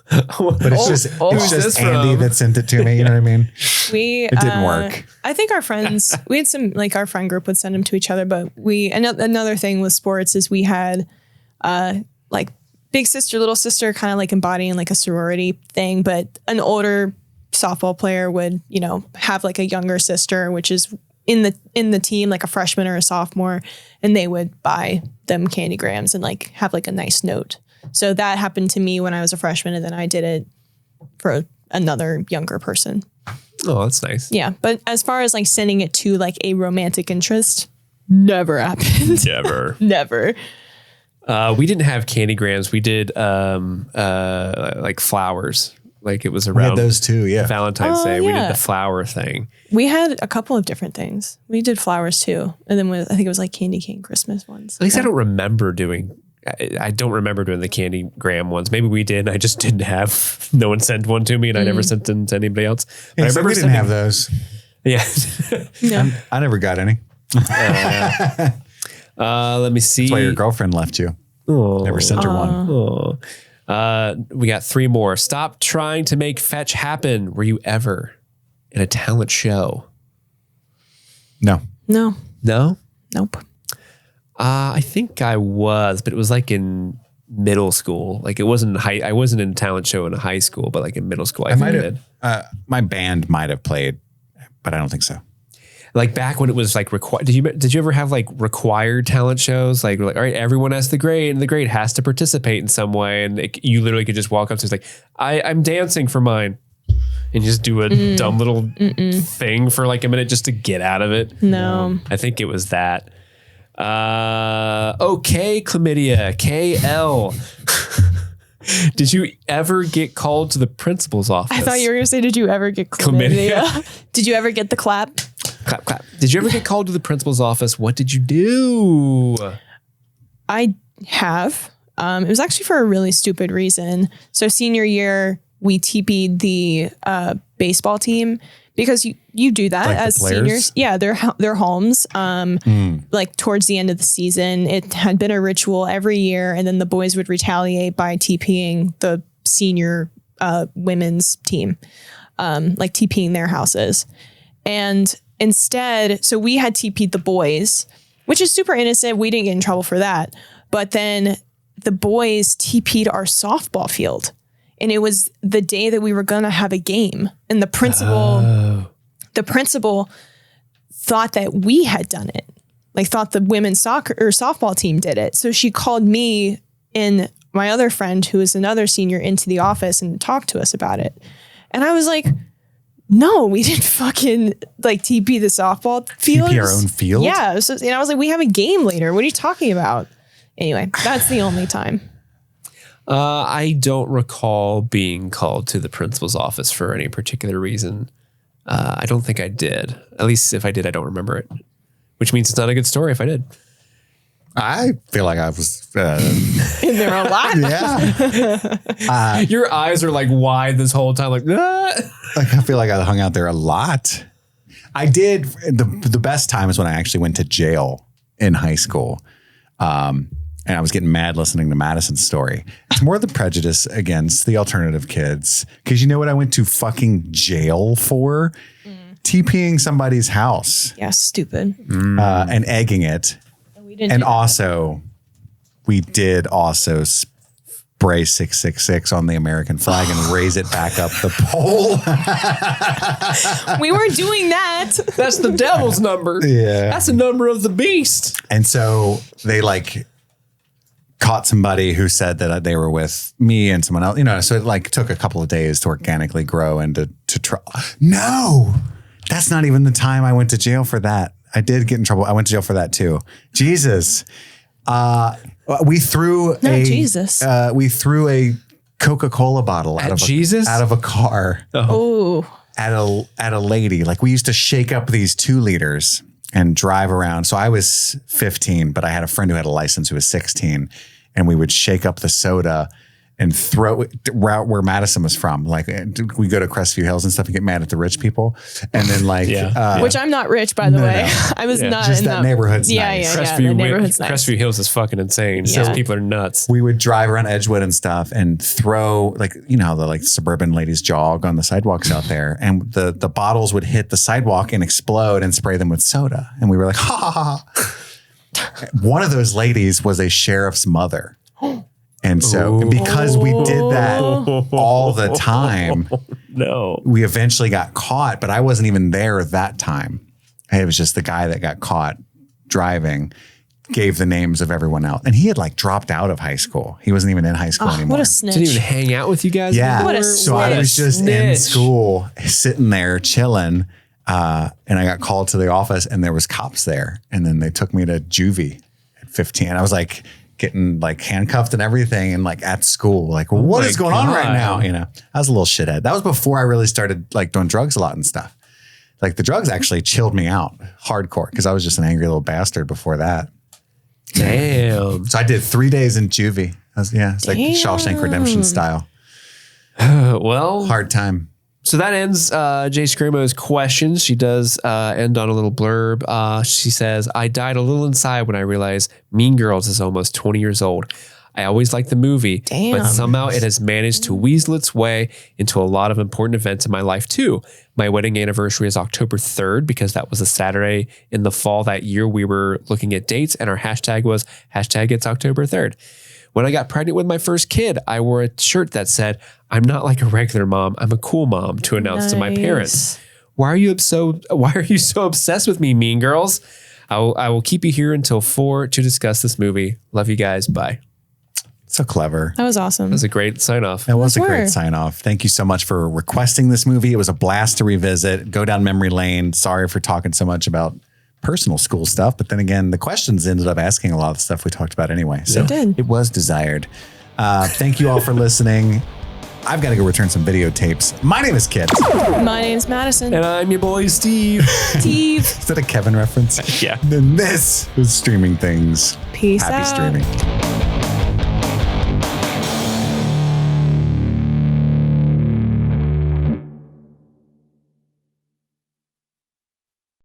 it's just Andy that sent it to me. You know what I mean? It didn't work. I think our friends, we had some, like our friend group would send them to each other, but another thing with sports is we had like big sister, little sister, kind of like embodying like a sorority thing, but an older softball player would, have like a younger sister, which is in the team, like a freshman or a sophomore, and they would buy them candygrams and like have like a nice note. So that happened to me when I was a freshman, and then I did it for another younger person. Oh, that's nice. Yeah. But as far as like sending it to like a romantic interest, never happened. Never. We didn't have candygrams. We did like flowers. Like it was around we had those too, yeah. Valentine's Day. We did the flower thing. We had a couple of different things. We did flowers too. And then I think it was like candy cane Christmas ones. At least I don't remember doing the candygram ones. Maybe we did. I just didn't have, no one sent one to me and I never sent them to anybody else. But I remember we didn't have those. Yeah. No. I never got any. Let me see. That's why your girlfriend left you. Oh. Never sent her one. Oh. We got 3 more. Stop trying to make fetch happen. Were you ever in a talent show? No. No. No? Nope. I think I was, but it was like in middle school. Like it wasn't I wasn't in a talent show in a high school, but like in middle school, I might have. My band might have played, but I don't think so. Like back when it was like required. Did you ever have like required talent shows? Like, all right, everyone has the grade, and the grade has to participate in some way, and you literally could just walk up to it's like, I'm dancing for mine, and just do a dumb little thing for like a minute just to get out of it. No, I think it was that. Okay, chlamydia, KL. Did you ever get called to the principal's office? I thought you were going to say, did you ever get chlamydia? Did you ever get the clap? Clap, clap. Did you ever get called to the principal's office? What did you do? I have. It was actually for a really stupid reason. So senior year, we TP'd the baseball team because you do that like as seniors. Yeah, their homes. Like towards the end of the season, it had been a ritual every year, and then the boys would retaliate by TPing the senior women's team, like TPing their houses. And instead, so we had TP'd the boys, which is super innocent. We didn't get in trouble for that. But then the boys TP'd our softball field. And it was the day that we were going to have a game. And the principal thought that we had done it. Like thought the women's soccer or softball team did it. So she called me and my other friend, who is another senior, into the office and talked to us about it. And I was like, no, we didn't fucking like TP the softball field. TP our own field? Yeah. So, and I was like, we have a game later. What are you talking about? Anyway, that's the only time. I don't recall being called to the principal's office for any particular reason. I don't think I did. At least if I did, I don't remember it. Which means it's not a good story if I did. I feel like I was, In there a lot. yeah. Your eyes are like wide this whole time, like, ah. Like, I feel like I hung out there a lot. I did. The best time is when I actually went to jail in high school. And I was getting mad listening to Madison's story. It's more the prejudice against the alternative kids. Because you know what I went to fucking jail for? TPing somebody's house. Yeah, stupid. And egging it. We didn't. And also, we did also spray 666 on the American flag and raise it back up the pole. We were doing that. That's the devil's number. Yeah. That's the number of the beast. And so they like caught somebody who said that they were with me and someone else, you know, so it like took a couple of days to organically grow and to try. No, that's not even the time I went to jail for that. I did get in trouble. I went to jail for that too. Jesus. We threw we threw a Coca-Cola bottle out of a car at a lady. Like, we used to shake up these 2 liters and drive around. So I was 15, but I had a friend who had a license who was 16, and we would shake up the soda and throw it right where Madison was from. Like, we go to Crestview Hills and stuff and get mad at the rich people. And then like, which I'm not rich, by the way. I was not just in that neighborhood's nice. The neighborhood's nice. Crestview Hills is fucking insane. Those people are nuts. We would drive around Edgewood and stuff and throw, like, you know how the like suburban ladies jog on the sidewalks out there, and the bottles would hit the sidewalk and explode and spray them with soda. And we were like, ha ha ha. One of those ladies was a sheriff's mother. And so because we did that all the time, we eventually got caught, but I wasn't even there that time. It was just the guy that got caught driving gave the names of everyone else. And he had like dropped out of high school. He wasn't even in high school anymore. What a snitch. Didn't even hang out with you guys Yeah. anymore? So I was just in school sitting there chilling. And I got called to the office and there was cops there. And then they took me to juvie at 15. I was like, getting like handcuffed and everything, and like at school, like, what is going on right now? You know, I was a little shithead. That was before I really started like doing drugs a lot and stuff. Like, the drugs actually chilled me out hardcore because I was just an angry little bastard before that. Damn. So I did 3 days in juvie. It's like Shawshank Redemption style. Well, Hard time. So that ends JScramo's questions. She does end on a little blurb. She says, I died a little inside when I realized Mean Girls is almost 20 years old. I always liked the movie, but somehow it has managed to weasel its way into a lot of important events in my life too. My wedding anniversary is October 3rd because that was a Saturday in the fall that year. We were looking at dates and our hashtag was #it's October 3rd. When I got pregnant with my first kid, I wore a shirt that said, I'm not like a regular mom, I'm a cool mom, to announce to my parents. Why are you so obsessed with me, Mean Girls? I will keep you here until 4 to discuss this movie. Love you guys. Bye. So clever. That was awesome. That was a great sign off. That was a great sign off. Thank you so much for requesting this movie. It was a blast to revisit, go down memory lane. Sorry for talking so much about personal school stuff, but then again, the questions ended up asking a lot of the stuff we talked about anyway. So it was desired. Thank you all for listening. I've got to go return some videotapes. My name is Kit. My name's Madison. And I'm your boy, Steve. Steve. Is that a Kevin reference? Yeah. Then this is Streaming Things. Peace Happy out. streaming.